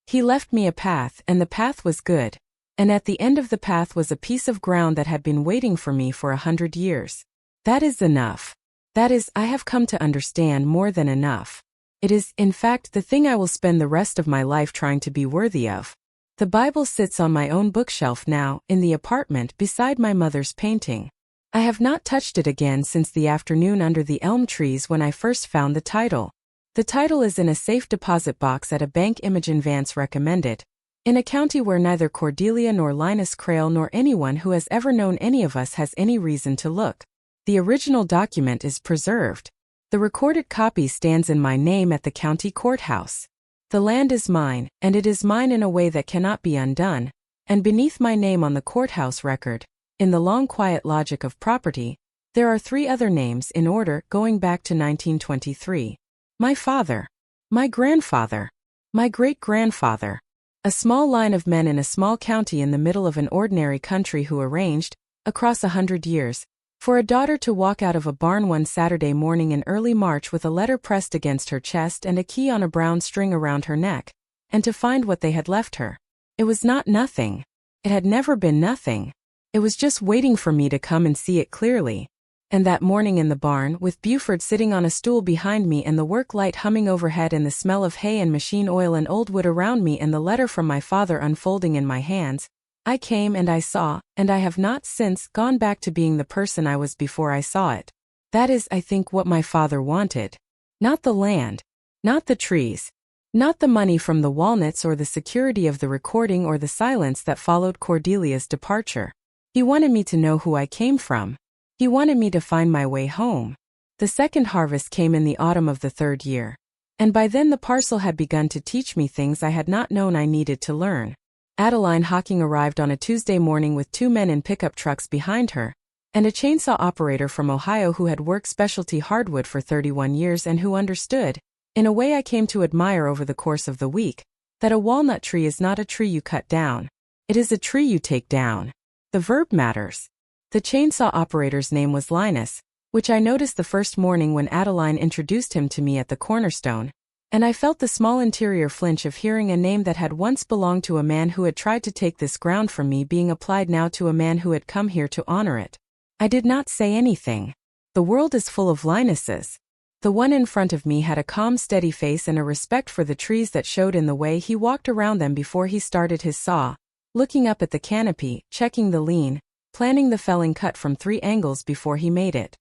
He left me a path, and the path was good. And at the end of the path was a piece of ground that had been waiting for me for 100 years. That is enough. That is, I have come to understand, more than enough. It is, in fact, the thing I will spend the rest of my life trying to be worthy of. The Bible sits on my own bookshelf now, in the apartment beside my mother's painting. I have not touched it again since the afternoon under the elm trees when I first found the title. The title is in a safe deposit box at a bank Imogen Vance recommended, in a county where neither Cordelia nor Linus Crail nor anyone who has ever known any of us has any reason to look. The original document is preserved. The recorded copy stands in my name at the county courthouse. The land is mine, and it is mine in a way that cannot be undone, and beneath my name on the courthouse record, in the long quiet logic of property, there are 3 other names in order going back to 1923. My father. My grandfather. My great-grandfather. A small line of men in a small county in the middle of an ordinary country who arranged, across 100 years, for a daughter to walk out of a barn one Saturday morning in early March with a letter pressed against her chest and a key on a brown string around her neck, and to find what they had left her. It was not nothing. It had never been nothing. It was just waiting for me to come and see it clearly. And that morning in the barn, with Buford sitting on a stool behind me and the work light humming overhead and the smell of hay and machine oil and old wood around me and the letter from my father unfolding in my hands, I came and I saw, and I have not since gone back to being the person I was before I saw it. That is, I think, what my father wanted. Not the land. Not the trees. Not the money from the walnuts or the security of the recording or the silence that followed Cordelia's departure. He wanted me to know who I came from. He wanted me to find my way home. The second harvest came in the autumn of the 3rd year. And by then the parcel had begun to teach me things I had not known I needed to learn. Adeline Hawking arrived on a Tuesday morning with 2 men in pickup trucks behind her, and a chainsaw operator from Ohio who had worked specialty hardwood for 31 years and who understood, in a way I came to admire over the course of the week, that a walnut tree is not a tree you cut down. It is a tree you take down. The verb matters. The chainsaw operator's name was Linus, which I noticed the first morning when Adeline introduced him to me at the cornerstone, and I felt the small interior flinch of hearing a name that had once belonged to a man who had tried to take this ground from me being applied now to a man who had come here to honor it. I did not say anything. The world is full of Linuses. The one in front of me had a calm, steady face and a respect for the trees that showed in the way he walked around them before he started his saw, looking up at the canopy, checking the lean, planning the felling cut from 3 angles before he made it.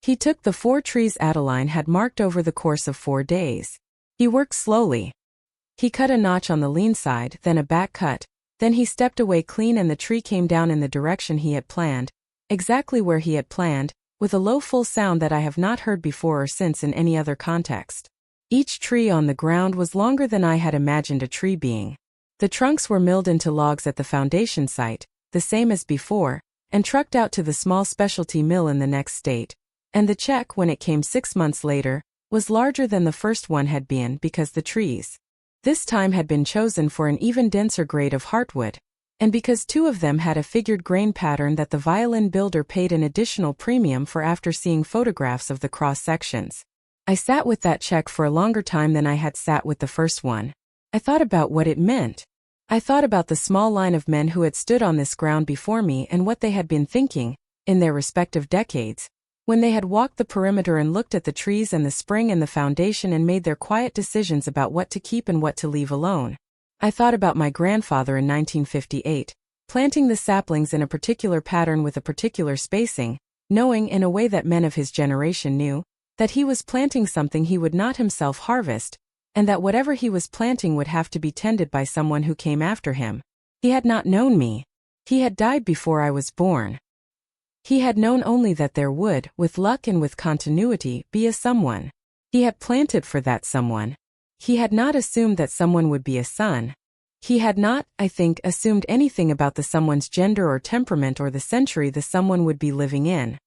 He took the 4 trees Adeline had marked over the course of 4 days. He worked slowly. He cut a notch on the lean side, then a back cut, then he stepped away clean and the tree came down in the direction he had planned, exactly where he had planned, with a low full sound that I have not heard before or since in any other context. Each tree on the ground was longer than I had imagined a tree being. The trunks were milled into logs at the foundation site, the same as before, and trucked out to the small specialty mill in the next state, and the check when it came 6 months later, was larger than the first one had been because the trees this time had been chosen for an even denser grade of heartwood, and because 2 of them had a figured grain pattern that the violin builder paid an additional premium for after seeing photographs of the cross-sections. I sat with that check for a longer time than I had sat with the first one. I thought about what it meant. I thought about the small line of men who had stood on this ground before me and what they had been thinking, in their respective decades, when they had walked the perimeter and looked at the trees and the spring and the foundation and made their quiet decisions about what to keep and what to leave alone. I thought about my grandfather in 1958, planting the saplings in a particular pattern with a particular spacing, knowing in a way that men of his generation knew, that he was planting something he would not himself harvest, and that whatever he was planting would have to be tended by someone who came after him. He had not known me. He had died before I was born. He had known only that there would, with luck and with continuity, be a someone. He had planted for that someone. He had not assumed that someone would be a son. He had not, I think, assumed anything about the someone's gender or temperament or the century the someone would be living in.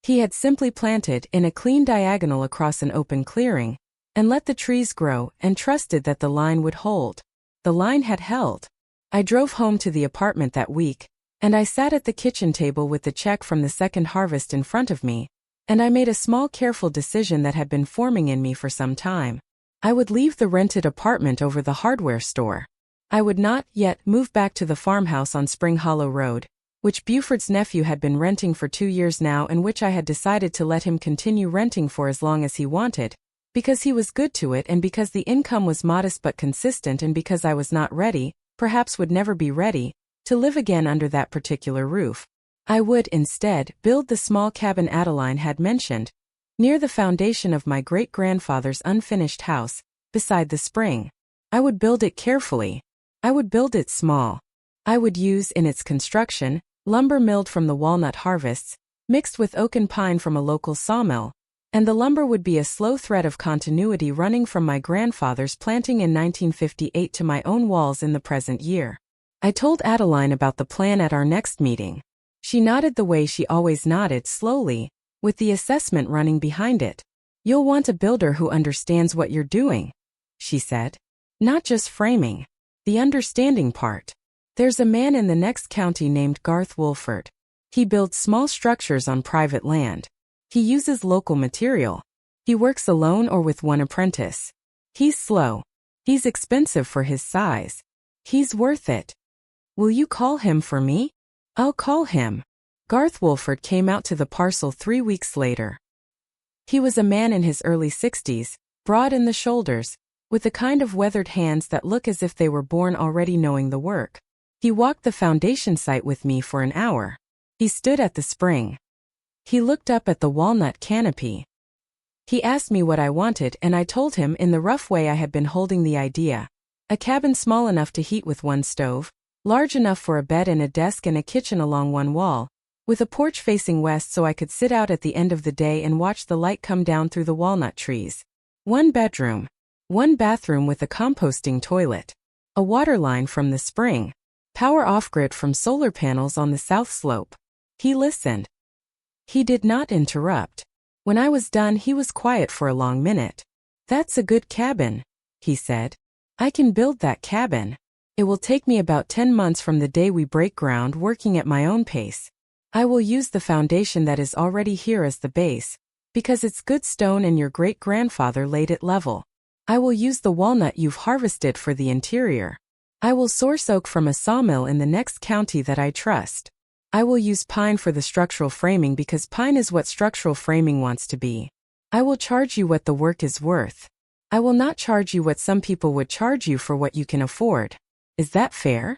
He had simply planted in a clean diagonal across an open clearing, and let the trees grow and trusted that the line would hold. The line had held. I drove home to the apartment that week, and I sat at the kitchen table with the check from the second harvest in front of me, and I made a small careful decision that had been forming in me for some time. I would leave the rented apartment over the hardware store. I would not yet move back to the farmhouse on Spring Hollow Road, which Buford's nephew had been renting for 2 years now and which I had decided to let him continue renting for as long as he wanted, because he was good to it and because the income was modest but consistent and because I was not ready, perhaps would never be ready, to live again under that particular roof. I would, instead, build the small cabin Adeline had mentioned, near the foundation of my great-grandfather's unfinished house, beside the spring. I would build it carefully. I would build it small. I would use, in its construction, lumber milled from the walnut harvests, mixed with oak and pine from a local sawmill, and the lumber would be a slow thread of continuity running from my grandfather's planting in 1958 to my own walls in the present year. I told Adeline about the plan at our next meeting. She nodded the way she always nodded, slowly, with the assessment running behind it. "You'll want a builder who understands what you're doing," she said. "Not just framing. The understanding part. There's a man in the next county named Garth Wolford. He builds small structures on private land. He uses local material. He works alone or with one apprentice. He's slow. He's expensive for his size. He's worth it. Will you call him for me?" "I'll call him." Garth Wolford came out to the parcel 3 weeks later. He was a man in his early 60s, broad in the shoulders, with the kind of weathered hands that look as if they were born already knowing the work. He walked the foundation site with me for an hour. He stood at the spring. He looked up at the walnut canopy. He asked me what I wanted and I told him in the rough way I had been holding the idea. A cabin small enough to heat with one stove, large enough for a bed and a desk and a kitchen along one wall, with a porch facing west so I could sit out at the end of the day and watch the light come down through the walnut trees. 1 bedroom. 1 bathroom with a composting toilet. A water line from the spring. Power off-grid from solar panels on the south slope. He listened. He did not interrupt. When I was done, he was quiet for a long minute. "That's a good cabin," he said. "I can build that cabin. It will take me about 10 months from the day we break ground, working at my own pace. I will use the foundation that is already here as the base, because it's good stone and your great-grandfather laid it level. I will use the walnut you've harvested for the interior. I will source oak from a sawmill in the next county that I trust. I will use pine for the structural framing because pine is what structural framing wants to be. I will charge you what the work is worth. I will not charge you what some people would charge you for what you can afford. Is that fair?"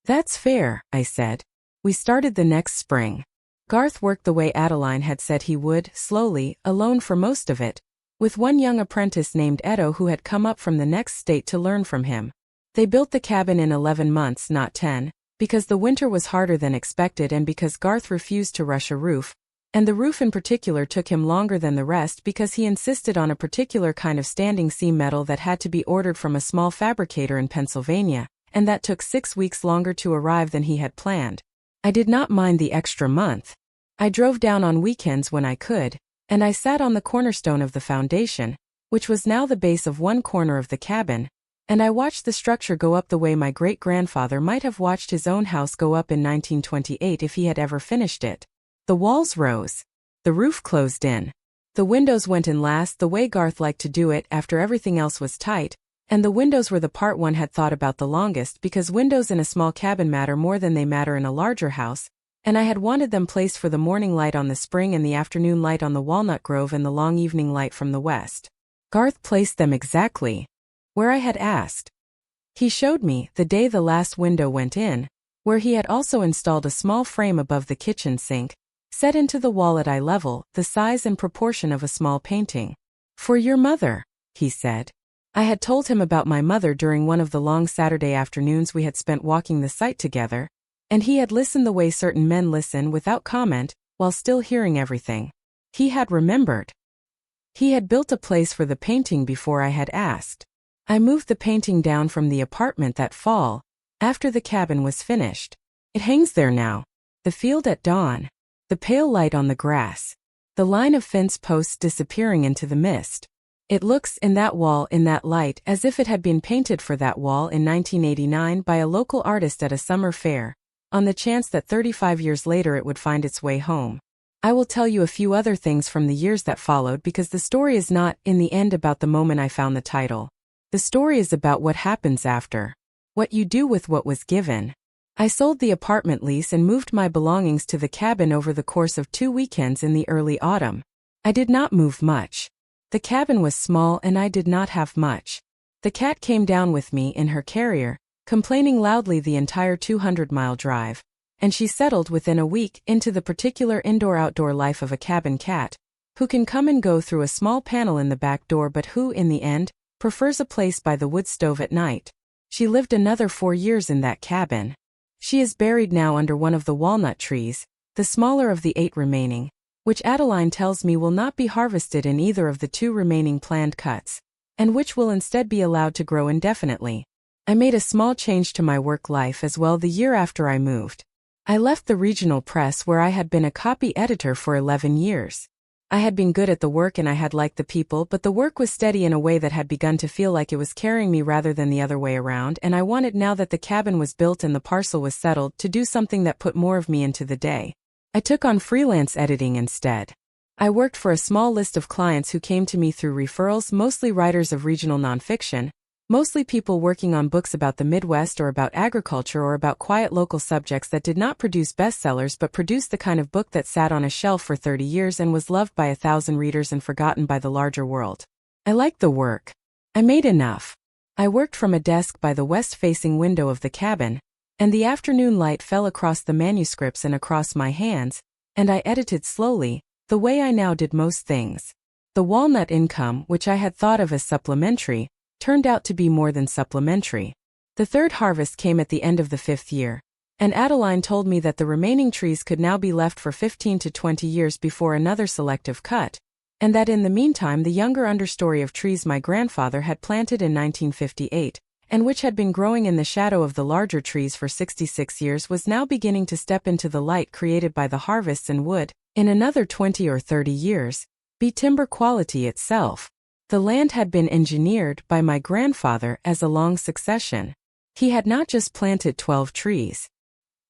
"That's fair," I said. We started the next spring. Garth worked the way Adeline had said he would, slowly, alone for most of it, with one young apprentice named Edo who had come up from the next state to learn from him. They built the cabin in 11 months, not 10, because the winter was harder than expected and because Garth refused to rush a roof, and the roof in particular took him longer than the rest because he insisted on a particular kind of standing seam metal that had to be ordered from a small fabricator in Pennsylvania, and that took 6 weeks longer to arrive than he had planned. I did not mind the extra month. I drove down on weekends when I could, and I sat on the cornerstone of the foundation, which was now the base of one corner of the cabin, and I watched the structure go up the way my great-grandfather might have watched his own house go up in 1928 if he had ever finished it. The walls rose. The roof closed in. The windows went in last the way Garth liked to do it after everything else was tight, and the windows were the part one had thought about the longest because windows in a small cabin matter more than they matter in a larger house, and I had wanted them placed for the morning light on the spring and the afternoon light on the walnut grove and the long evening light from the west. Garth placed them exactly where I had asked. He showed me, the day the last window went in, where he had also installed a small frame above the kitchen sink, set into the wall at eye level, the size and proportion of a small painting. "For your mother," he said. I had told him about my mother during one of the long Saturday afternoons we had spent walking the site together, and he had listened the way certain men listen without comment, while still hearing everything. He had remembered. He had built a place for the painting before I had asked. I moved the painting down from the apartment that fall, after the cabin was finished. It hangs there now. The field at dawn. The pale light on the grass. the line of fence posts disappearing into the mist. It looks, in that wall in that light, as if it had been painted for that wall in 1989 by a local artist at a summer fair, on the chance that 35 years later it would find its way home. I will tell you a few other things from the years that followed because the story is not, in the end, about the moment I found the title. The story is about what happens after. What you do with what was given. I sold the apartment lease and moved my belongings to the cabin over the course of 2 weekends in the early autumn. I did not move much. The cabin was small and I did not have much. The cat came down with me in her carrier, complaining loudly the entire 200-mile drive, and she settled within a week into the particular indoor-outdoor life of a cabin cat, who can come and go through a small panel in the back door but who, in the end, prefers a place by the wood stove at night. She lived another 4 years in that cabin. She is buried now under one of the walnut trees, the smaller of the 8 remaining, which Adeline tells me will not be harvested in either of the 2 remaining planned cuts, and which will instead be allowed to grow indefinitely. I made a small change to my work life as well the year after I moved. I left the regional press where I had been a copy editor for 11 years. I had been good at the work and I had liked the people, but the work was steady in a way that had begun to feel like it was carrying me rather than the other way around, and I wanted, now that the cabin was built and the parcel was settled, to do something that put more of me into the day. I took on freelance editing instead. I worked for a small list of clients who came to me through referrals, mostly writers of regional nonfiction, mostly people working on books about the Midwest or about agriculture or about quiet local subjects that did not produce bestsellers but produced the kind of book that sat on a shelf for 30 years and was loved by 1,000 readers and forgotten by the larger world. I liked the work. I made enough. I worked from a desk by the west-facing window of the cabin, and the afternoon light fell across the manuscripts and across my hands, and I edited slowly, the way I now did most things. The walnut income, which I had thought of as supplementary, turned out to be more than supplementary. The 3rd harvest came at the end of the 5th year, and Adeline told me that the remaining trees could now be left for 15 to 20 years before another selective cut, and that in the meantime the younger understory of trees my grandfather had planted in 1958, and which had been growing in the shadow of the larger trees for 66 years, was now beginning to step into the light created by the harvests and would, in another 20 or 30 years, be timber quality itself. The land had been engineered by my grandfather as a long succession. He had not just planted 12 trees.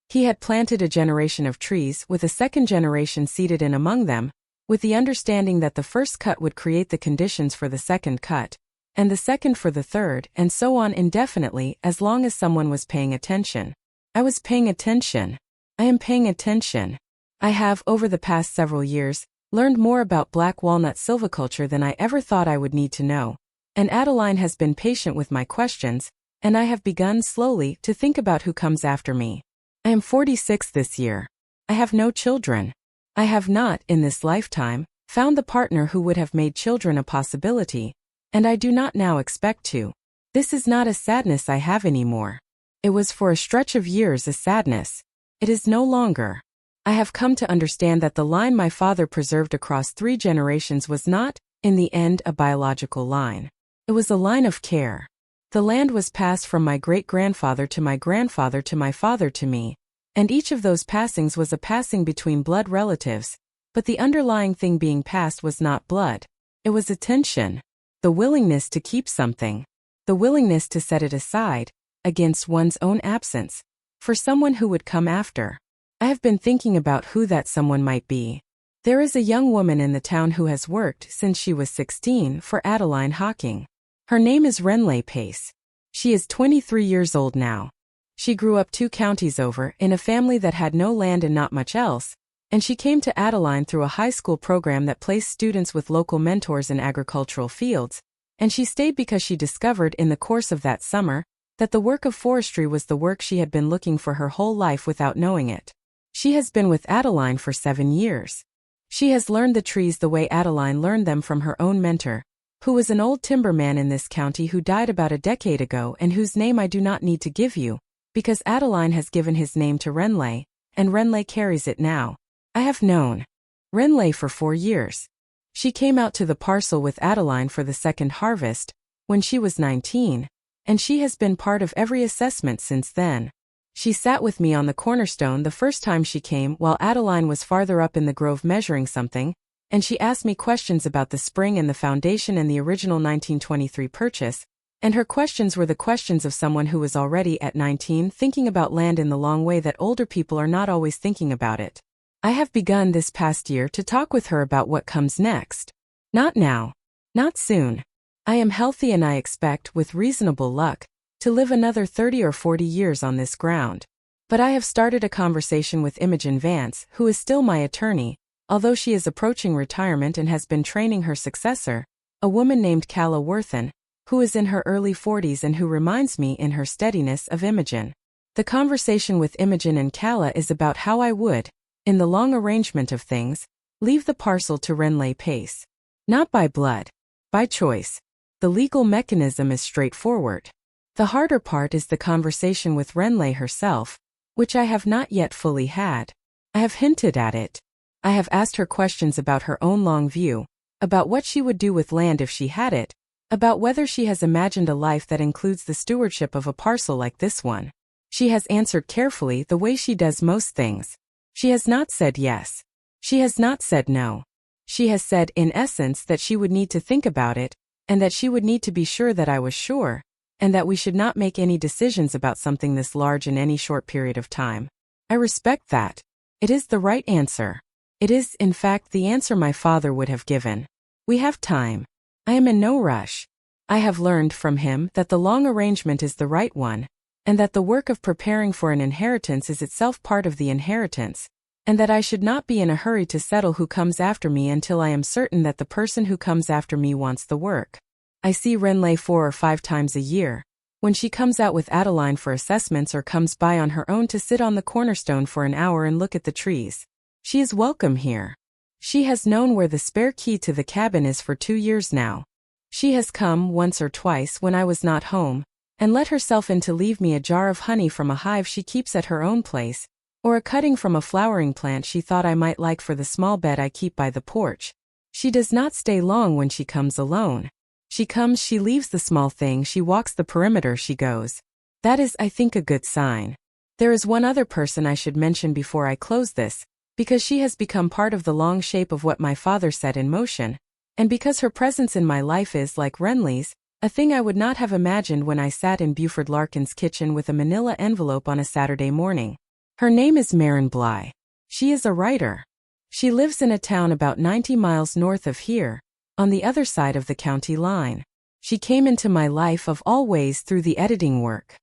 He had planted a generation of trees with a second generation seated in among them, with the understanding that the first cut would create the conditions for the second cut, and the second for the third, and so on indefinitely as long as someone was paying attention. I was paying attention. I am paying attention. I have, over the past several years, learned more about black walnut silviculture than I ever thought I would need to know, and Adeline has been patient with my questions, and I have begun slowly to think about who comes after me. I am 46 this year. I have no children. I have not, in this lifetime, found the partner who would have made children a possibility, and I do not now expect to. This is not a sadness I have anymore. It was for a stretch of years a sadness. It is no longer. I have come to understand that the line my father preserved across 3 generations was not, in the end, a biological line. It was a line of care. The land was passed from my great-grandfather to my grandfather to my father to me, and each of those passings was a passing between blood relatives, but the underlying thing being passed was not blood. It was attention, the willingness to keep something, the willingness to set it aside, against one's own absence, for someone who would come after. I have been thinking about who that someone might be. There is a young woman in the town who has worked since she was 16 for Adeline Hawking. Her name is Renley Pace. She is 23 years old now. She grew up 2 counties over in a family that had no land and not much else, and she came to Adeline through a high school program that placed students with local mentors in agricultural fields, and she stayed because she discovered in the course of that summer that the work of forestry was the work she had been looking for her whole life without knowing it. She has been with Adeline for 7 years. She has learned the trees the way Adeline learned them from her own mentor, who was an old timberman in this county who died about a decade ago and whose name I do not need to give you, because Adeline has given his name to Renley, and Renley carries it now. I have known Renley for 4 years. She came out to the parcel with Adeline for the second harvest, when she was 19, and she has been part of every assessment since then. She sat with me on the cornerstone the first time she came while Adeline was farther up in the grove measuring something, and she asked me questions about the spring and the foundation and the original 1923 purchase, and her questions were the questions of someone who was already at 19 thinking about land in the long way that older people are not always thinking about it. I have begun this past year to talk with her about what comes next. Not now. Not soon. I am healthy and I expect, with reasonable luck, to live another 30 or 40 years on this ground. But I have started a conversation with Imogen Vance, who is still my attorney, although she is approaching retirement and has been training her successor, a woman named Calla Worthen, who is in her early 40s and who reminds me in her steadiness of Imogen. The conversation with Imogen and Calla is about how I would, in the long arrangement of things, leave the parcel to Renley Pace. Not by blood. By choice. The legal mechanism is straightforward. The harder part is the conversation with Renley herself, which I have not yet fully had. I have hinted at it. I have asked her questions about her own long view, about what she would do with land if she had it, about whether she has imagined a life that includes the stewardship of a parcel like this one. She has answered carefully the way she does most things. She has not said yes. She has not said no. She has said, in essence, that she would need to think about it, and that she would need to be sure that I was sure, and that we should not make any decisions about something this large in any short period of time. I respect that. It is the right answer. It is, in fact, the answer my father would have given. We have time. I am in no rush. I have learned from him that the long arrangement is the right one, and that the work of preparing for an inheritance is itself part of the inheritance, and that I should not be in a hurry to settle who comes after me until I am certain that the person who comes after me wants the work. I see Renley 4 or 5 times a year, when she comes out with Adeline for assessments or comes by on her own to sit on the cornerstone for an hour and look at the trees. She is welcome here. She has known where the spare key to the cabin is for 2 years now. She has come once or twice when I was not home, and let herself in to leave me a jar of honey from a hive she keeps at her own place, or a cutting from a flowering plant she thought I might like for the small bed I keep by the porch. She does not stay long when she comes alone. She comes, she leaves the small thing, she walks the perimeter, she goes. That is, I think, a good sign. There is one other person I should mention before I close this, because she has become part of the long shape of what my father set in motion, and because her presence in my life is, like Renley's, a thing I would not have imagined when I sat in Buford Larkin's kitchen with a manila envelope on a Saturday morning. Her name is Maren Bly. She is a writer. She lives in a town about 90 miles north of here, on the other side of the county line. She came into my life of all ways through the editing work.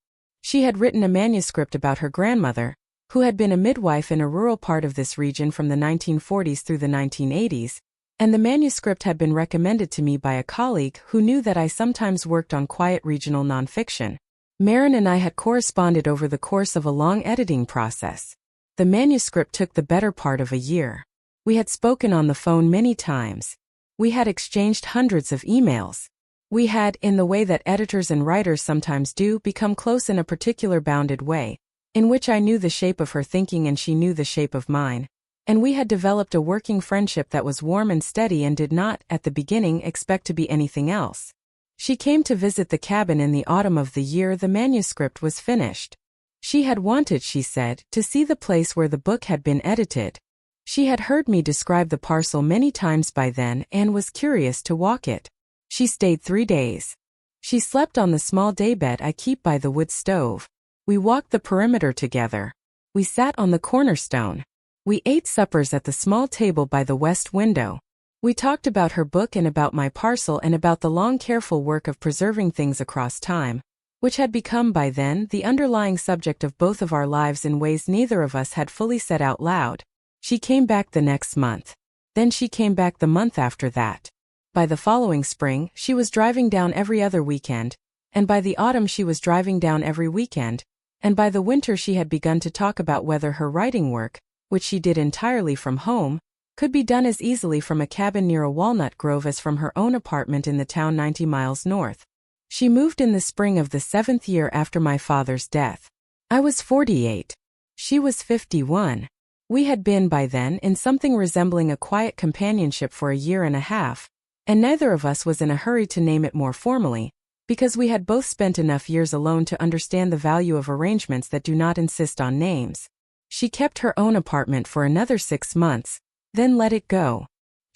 She had written a manuscript about her grandmother, who had been a midwife in a rural part of this region from the 1940s through the 1980s, and the manuscript had been recommended to me by a colleague who knew that I sometimes worked on quiet regional nonfiction. Maren and I had corresponded over the course of a long editing process. The manuscript took the better part of a year. We had spoken on the phone many times. We had exchanged hundreds of emails. We had, in the way that editors and writers sometimes do, become close in a particular bounded way, in which I knew the shape of her thinking and she knew the shape of mine, and we had developed a working friendship that was warm and steady and did not, at the beginning, expect to be anything else. She came to visit the cabin in the autumn of the year the manuscript was finished. She had wanted, she said, to see the place where the book had been edited. She had heard me describe the parcel many times by then and was curious to walk it. She stayed 3 days. She slept on the small daybed I keep by the wood stove. We walked the perimeter together. We sat on the cornerstone. We ate suppers at the small table by the west window. We talked about her book and about my parcel and about the long careful work of preserving things across time, which had become by then the underlying subject of both of our lives in ways neither of us had fully said out loud. She came back the next month. Then she came back the month after that. By the following spring, she was driving down every other weekend, and by the autumn she was driving down every weekend, and by the winter she had begun to talk about whether her writing work, which she did entirely from home, could be done as easily from a cabin near a walnut grove as from her own apartment in the town 90 miles north. She moved in the spring of the 7th year after my father's death. I was 48. She was 51. We had been by then in something resembling a quiet companionship for a year and a half, and neither of us was in a hurry to name it more formally, because we had both spent enough years alone to understand the value of arrangements that do not insist on names. She kept her own apartment for another 6 months, then let it go.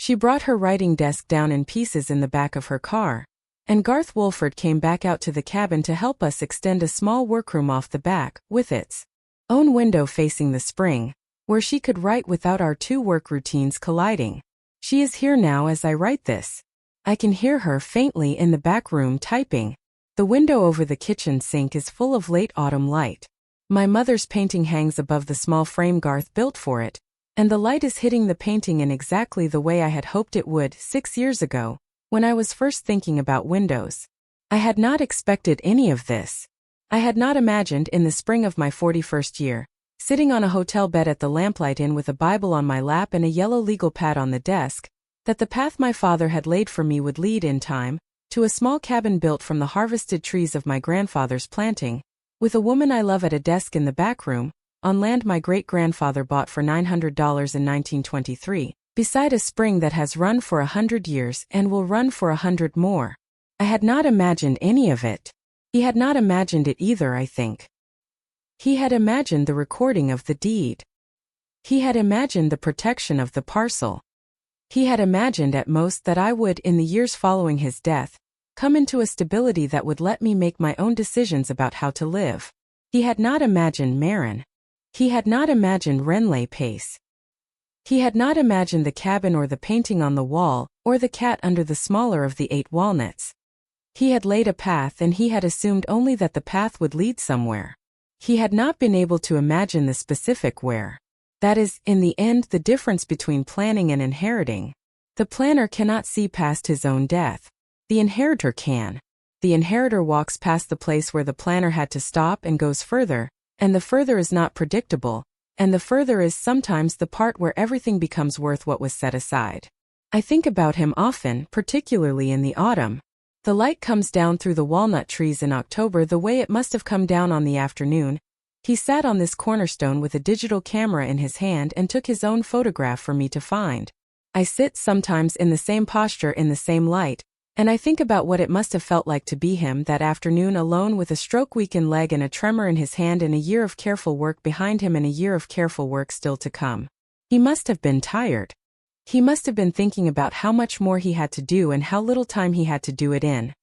She brought her writing desk down in pieces in the back of her car, and Garth Wolford came back out to the cabin to help us extend a small workroom off the back, with its own window facing the spring, where she could write without our two work routines colliding. She is here now as I write this. I can hear her faintly in the back room typing. The window over the kitchen sink is full of late autumn light. My mother's painting hangs above the small frame Garth built for it, and the light is hitting the painting in exactly the way I had hoped it would 6 years ago, when I was first thinking about windows. I had not expected any of this. I had not imagined in the spring of my 41st year, sitting on a hotel bed at the Lamplight Inn with a Bible on my lap and a yellow legal pad on the desk, that the path my father had laid for me would lead in time to a small cabin built from the harvested trees of my grandfather's planting, with a woman I love at a desk in the back room, on land my great-grandfather bought for $900 in 1923, beside a spring that has run for 100 years and will run for 100 more. I had not imagined any of it. He had not imagined it either, I think. He had imagined the recording of the deed. He had imagined the protection of the parcel. He had imagined at most that I would, in the years following his death, come into a stability that would let me make my own decisions about how to live. He had not imagined Marin. He had not imagined Renley Pace. He had not imagined the cabin or the painting on the wall, or the cat under the smaller of the 8 walnuts. He had laid a path and he had assumed only that the path would lead somewhere. He had not been able to imagine the specific where. That is, in the end, the difference between planning and inheriting. The planner cannot see past his own death. The inheritor can. The inheritor walks past the place where the planner had to stop and goes further, and the further is not predictable, and the further is sometimes the part where everything becomes worth what was set aside. I think about him often, particularly in the autumn. The light comes down through the walnut trees in October the way it must have come down on the afternoon. He sat on this cornerstone with a digital camera in his hand and took his own photograph for me to find. I sit sometimes in the same posture in the same light, and I think about what it must have felt like to be him that afternoon alone with a stroke-weakened leg and a tremor in his hand and a year of careful work behind him and a year of careful work still to come. He must have been tired. He must have been thinking about how much more he had to do and how little time he had to do it in.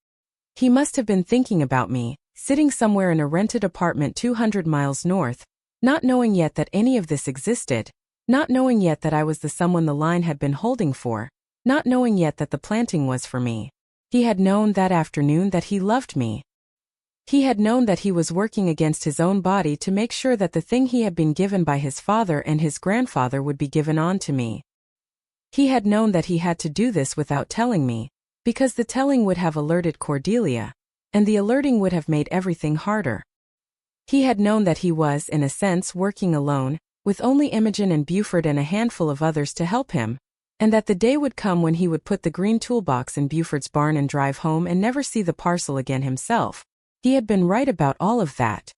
He must have been thinking about me, sitting somewhere in a rented apartment 200 miles north, not knowing yet that any of this existed, not knowing yet that I was the someone the line had been holding for, not knowing yet that the planting was for me. He had known that afternoon that he loved me. He had known that he was working against his own body to make sure that the thing he had been given by his father and his grandfather would be given on to me. He had known that he had to do this without telling me, because the telling would have alerted Cordelia, and the alerting would have made everything harder. He had known that he was, in a sense, working alone, with only Imogen and Buford and a handful of others to help him, and that the day would come when he would put the green toolbox in Buford's barn and drive home and never see the parcel again himself. He had been right about all of that.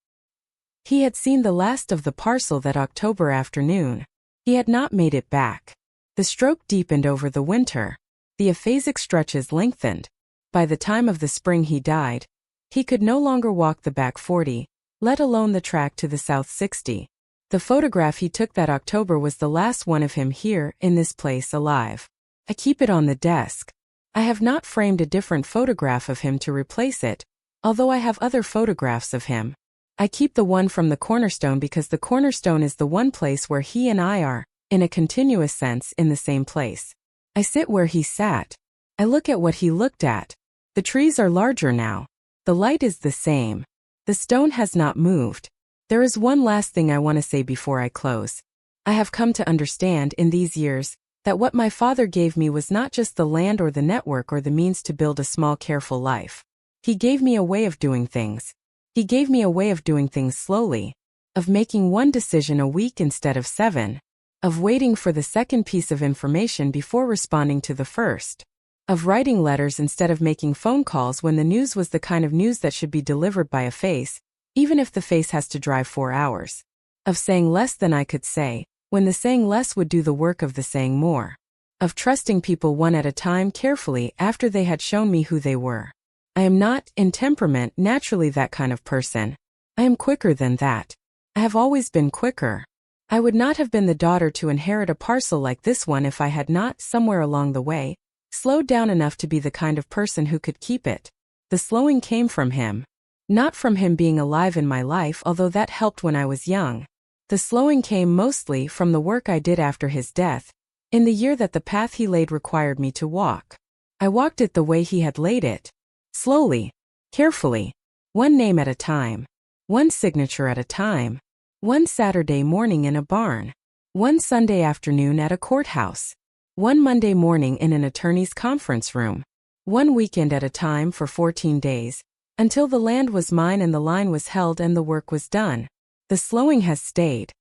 He had seen the last of the parcel that October afternoon. He had not made it back. The stroke deepened over the winter. The aphasic stretches lengthened. By the time of the spring he died. He could no longer walk the back 40, let alone the track to the south 60. The photograph he took that October was the last one of him here, in this place, alive. I keep it on the desk. I have not framed a different photograph of him to replace it, although I have other photographs of him. I keep the one from the cornerstone because the cornerstone is the one place where he and I are, in a continuous sense, in the same place. I sit where he sat. I look at what he looked at. The trees are larger now. The light is the same. The stone has not moved. There is one last thing I want to say before I close. I have come to understand in these years that what my father gave me was not just the land or the network or the means to build a small, careful life. He gave me a way of doing things. He gave me a way of doing things slowly, of making one decision a week instead of 7, of waiting for the second piece of information before responding to the first, of writing letters instead of making phone calls when the news was the kind of news that should be delivered by a face, even if the face has to drive 4 hours, of saying less than I could say, when the saying less would do the work of the saying more, of trusting people one at a time carefully after they had shown me who they were. I am not, in temperament, naturally that kind of person. I am quicker than that. I have always been quicker. I would not have been the daughter to inherit a parcel like this one if I had not, somewhere along the way, slowed down enough to be the kind of person who could keep it. The slowing came from him. Not from him being alive in my life, although that helped when I was young. The slowing came mostly from the work I did after his death, in the year that the path he laid required me to walk. I walked it the way he had laid it. Slowly, carefully, one name at a time, one signature at a time, one Saturday morning in a barn, one Sunday afternoon at a courthouse, one Monday morning in an attorney's conference room, one weekend at a time for 14 days, until the land was mine and the line was held and the work was done. The slowing has stayed,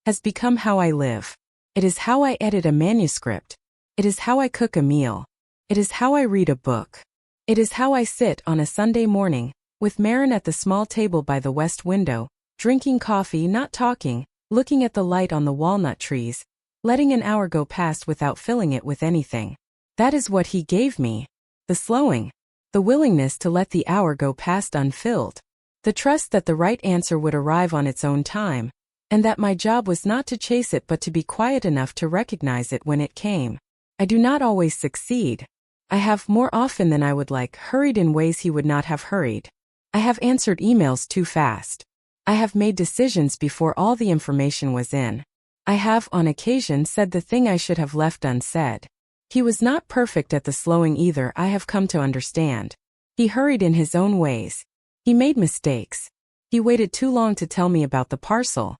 has become how I live. It is how I edit a manuscript. It is how I cook a meal. It is how I read a book. It is how I sit on a Sunday morning, with Marin at the small table by the west window, drinking coffee, not talking, looking at the light on the walnut trees, letting an hour go past without filling it with anything. That is what he gave me. The slowing. The willingness to let the hour go past unfilled. The trust that the right answer would arrive on its own time, and that my job was not to chase it but to be quiet enough to recognize it when it came. I do not always succeed. I have, more often than I would like, hurried in ways he would not have hurried. I have answered emails too fast. I have made decisions before all the information was in. I have, on occasion, said the thing I should have left unsaid. He was not perfect at the slowing either, I have come to understand. He hurried in his own ways. He made mistakes. He waited too long to tell me about the parcel.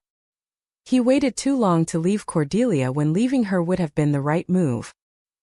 He waited too long to leave Cordelia when leaving her would have been the right move.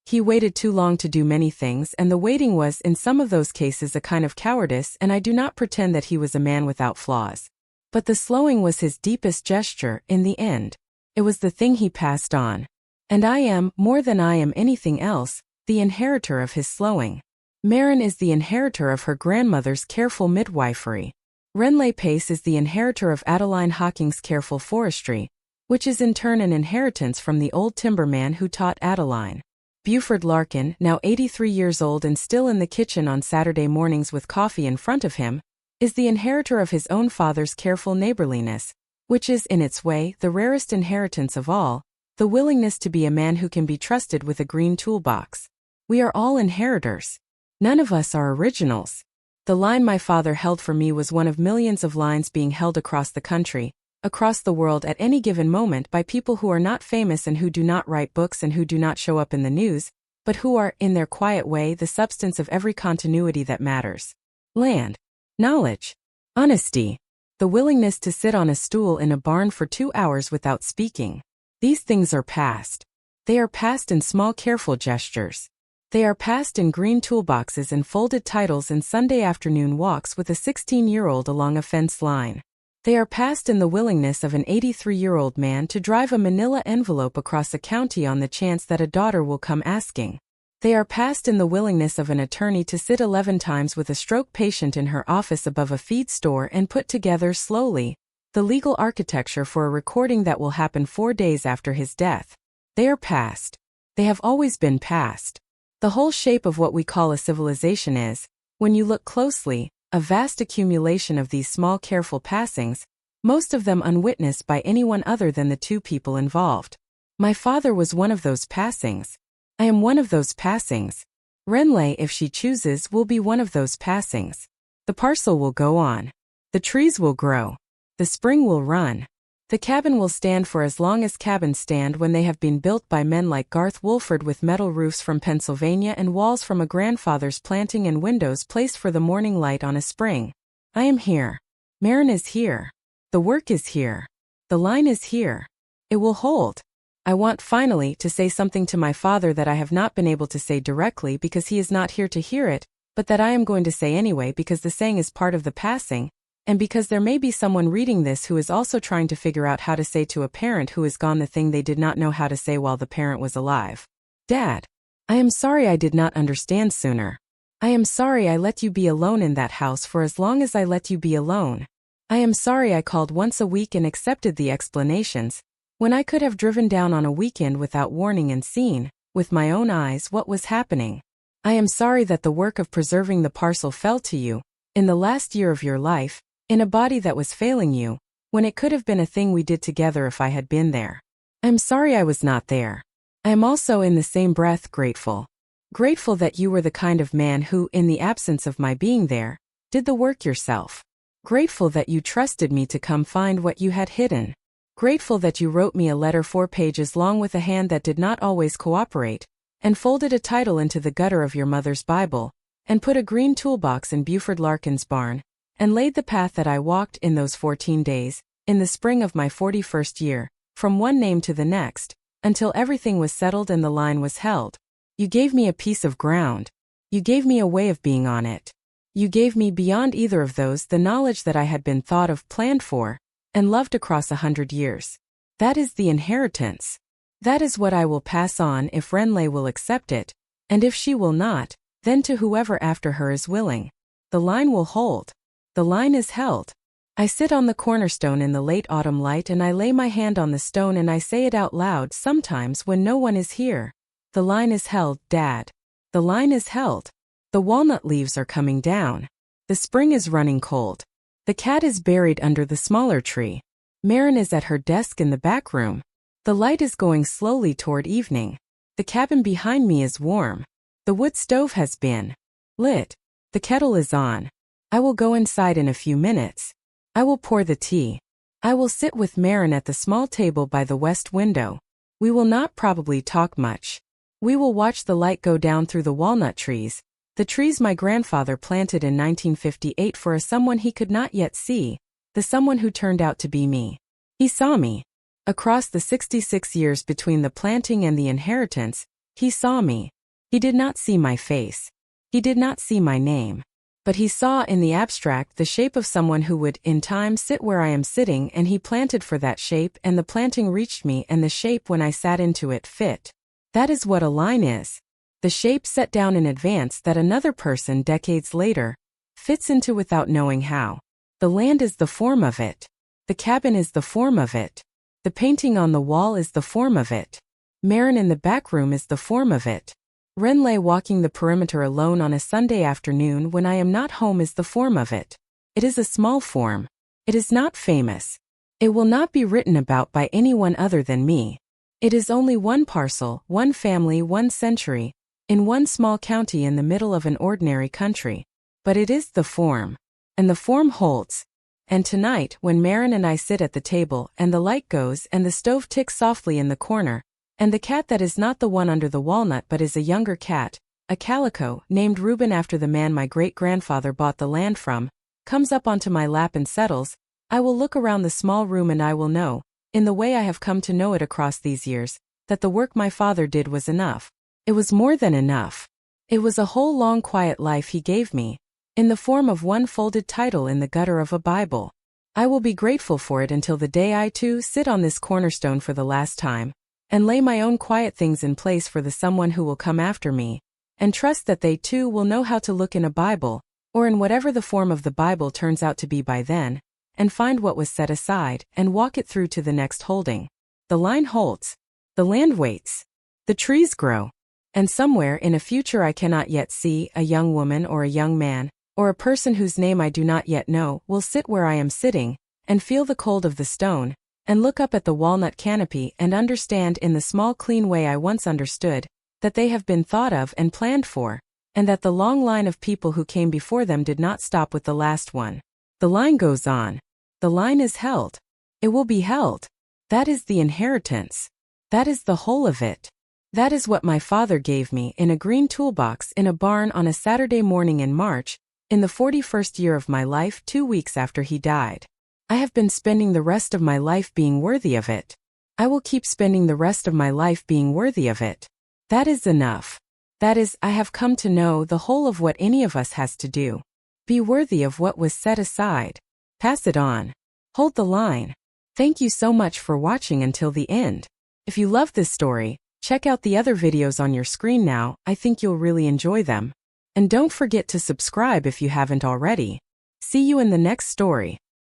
He waited too long to do many things, and the waiting was, in some of those cases, a kind of cowardice, and I do not pretend that he was a man without flaws. But the slowing was his deepest gesture, in the end. It was the thing he passed on. And I am, more than I am anything else, the inheritor of his slowing. Marin is the inheritor of her grandmother's careful midwifery. Renley Pace is the inheritor of Adeline Hawking's careful forestry, which is in turn an inheritance from the old timberman who taught Adeline. Buford Larkin, now 83 years old and still in the kitchen on Saturday mornings with coffee in front of him, is the inheritor of his own father's careful neighborliness, which is, in its way, the rarest inheritance of all, the willingness to be a man who can be trusted with a green toolbox. We are all inheritors. None of us are originals. The line my father held for me was one of millions of lines being held across the country, across the world at any given moment by people who are not famous and who do not write books and who do not show up in the news, but who are, in their quiet way, the substance of every continuity that matters. Land. Knowledge. Honesty. The willingness to sit on a stool in a barn for 2 hours without speaking. These things are past. They are past in small careful gestures. They are past in green toolboxes and folded titles and Sunday afternoon walks with a 16-year-old along a fence line. They are past in the willingness of an 83-year-old man to drive a manila envelope across a county on the chance that a daughter will come asking. They are past in the willingness of an attorney to sit 11 times with a stroke patient in her office above a feed store and put together slowly the legal architecture for a recording that will happen 4 days after his death. They are past. They have always been past. The whole shape of what we call a civilization is, when you look closely, a vast accumulation of these small careful passings, most of them unwitnessed by anyone other than the two people involved. My father was one of those passings. I am one of those passings. Renley, if she chooses, will be one of those passings. The parcel will go on. The trees will grow. The spring will run. The cabin will stand for as long as cabins stand when they have been built by men like Garth Wolford with metal roofs from Pennsylvania and walls from a grandfather's planting and windows placed for the morning light on a spring. I am here. Marin is here. The work is here. The line is here. It will hold. I want, finally, to say something to my father that I have not been able to say directly because he is not here to hear it, but that I am going to say anyway because the saying is part of the passing, and because there may be someone reading this who is also trying to figure out how to say to a parent who is gone the thing they did not know how to say while the parent was alive. Dad, I am sorry I did not understand sooner. I am sorry I let you be alone in that house for as long as I let you be alone. I am sorry I called once a week and accepted the explanations, when I could have driven down on a weekend without warning and seen, with my own eyes, what was happening. I am sorry that the work of preserving the parcel fell to you, in the last year of your life, in a body that was failing you, when it could have been a thing we did together if I had been there. I'm sorry I was not there. I am also in the same breath grateful. Grateful that you were the kind of man who, in the absence of my being there, did the work yourself. Grateful that you trusted me to come find what you had hidden. Grateful that you wrote me a letter 4 pages long with a hand that did not always cooperate, and folded a title into the gutter of your mother's Bible, and put a green toolbox in Buford Larkin's barn, and laid the path that I walked in those 14 days, in the spring of my 41st year, from one name to the next, until everything was settled and the line was held. You gave me a piece of ground. You gave me a way of being on it. You gave me beyond either of those the knowledge that I had been thought of, planned for, and loved across 100 years. That is the inheritance. That is what I will pass on if Renley will accept it, and if she will not, then to whoever after her is willing. The line will hold. The line is held. I sit on the cornerstone in the late autumn light and I lay my hand on the stone and I say it out loud sometimes when no one is here. The line is held, Dad. The line is held. The walnut leaves are coming down. The spring is running cold. The cat is buried under the smaller tree. Marin is at her desk in the back room. The light is going slowly toward evening. The cabin behind me is warm. The wood stove has been lit. The kettle is on. I will go inside in a few minutes. I will pour the tea. I will sit with Marin at the small table by the west window. We will not probably talk much. We will watch the light go down through the walnut trees, the trees my grandfather planted in 1958 for a someone he could not yet see, the someone who turned out to be me. He saw me. Across the 66 years between the planting and the inheritance, he saw me. He did not see my face. He did not see my name. But he saw in the abstract the shape of someone who would, in time, sit where I am sitting, and he planted for that shape, and the planting reached me, and the shape when I sat into it fit. That is what a line is. The shape set down in advance that another person decades later fits into without knowing how. The land is the form of it. The cabin is the form of it. The painting on the wall is the form of it. Marin in the back room is the form of it. Renley walking the perimeter alone on a Sunday afternoon when I am not home is the form of it. It is a small form. It is not famous. It will not be written about by anyone other than me. It is only one parcel, one family, one century, in one small county in the middle of an ordinary country. But it is the form. And the form holds. And tonight, when Marin and I sit at the table, and the light goes, and the stove ticks softly in the corner, and the cat that is not the one under the walnut but is a younger cat, a calico, named Reuben after the man my great-grandfather bought the land from, comes up onto my lap and settles, I will look around the small room and I will know, in the way I have come to know it across these years, that the work my father did was enough. It was more than enough. It was a whole long quiet life he gave me, in the form of one folded title in the gutter of a Bible. I will be grateful for it until the day I too sit on this cornerstone for the last time, and lay my own quiet things in place for the someone who will come after me, and trust that they too will know how to look in a Bible, or in whatever the form of the Bible turns out to be by then, and find what was set aside, and walk it through to the next holding. The line holds. The land waits. The trees grow. And somewhere in a future I cannot yet see, a young woman or a young man, or a person whose name I do not yet know, will sit where I am sitting, and feel the cold of the stone, and look up at the walnut canopy and understand in the small clean way I once understood, that they have been thought of and planned for, and that the long line of people who came before them did not stop with the last one. The line goes on. The line is held. It will be held. That is the inheritance. That is the whole of it. That is what my father gave me in a green toolbox in a barn on a Saturday morning in March, in the 41st year of my life, 2 weeks after he died. I have been spending the rest of my life being worthy of it. I will keep spending the rest of my life being worthy of it. That is enough. That is, I have come to know the whole of what any of us has to do. Be worthy of what was set aside. Pass it on. Hold the line. Thank you so much for watching until the end. If you love this story, check out the other videos on your screen now. I think you'll really enjoy them. And don't forget to subscribe if you haven't already. See you in the next story.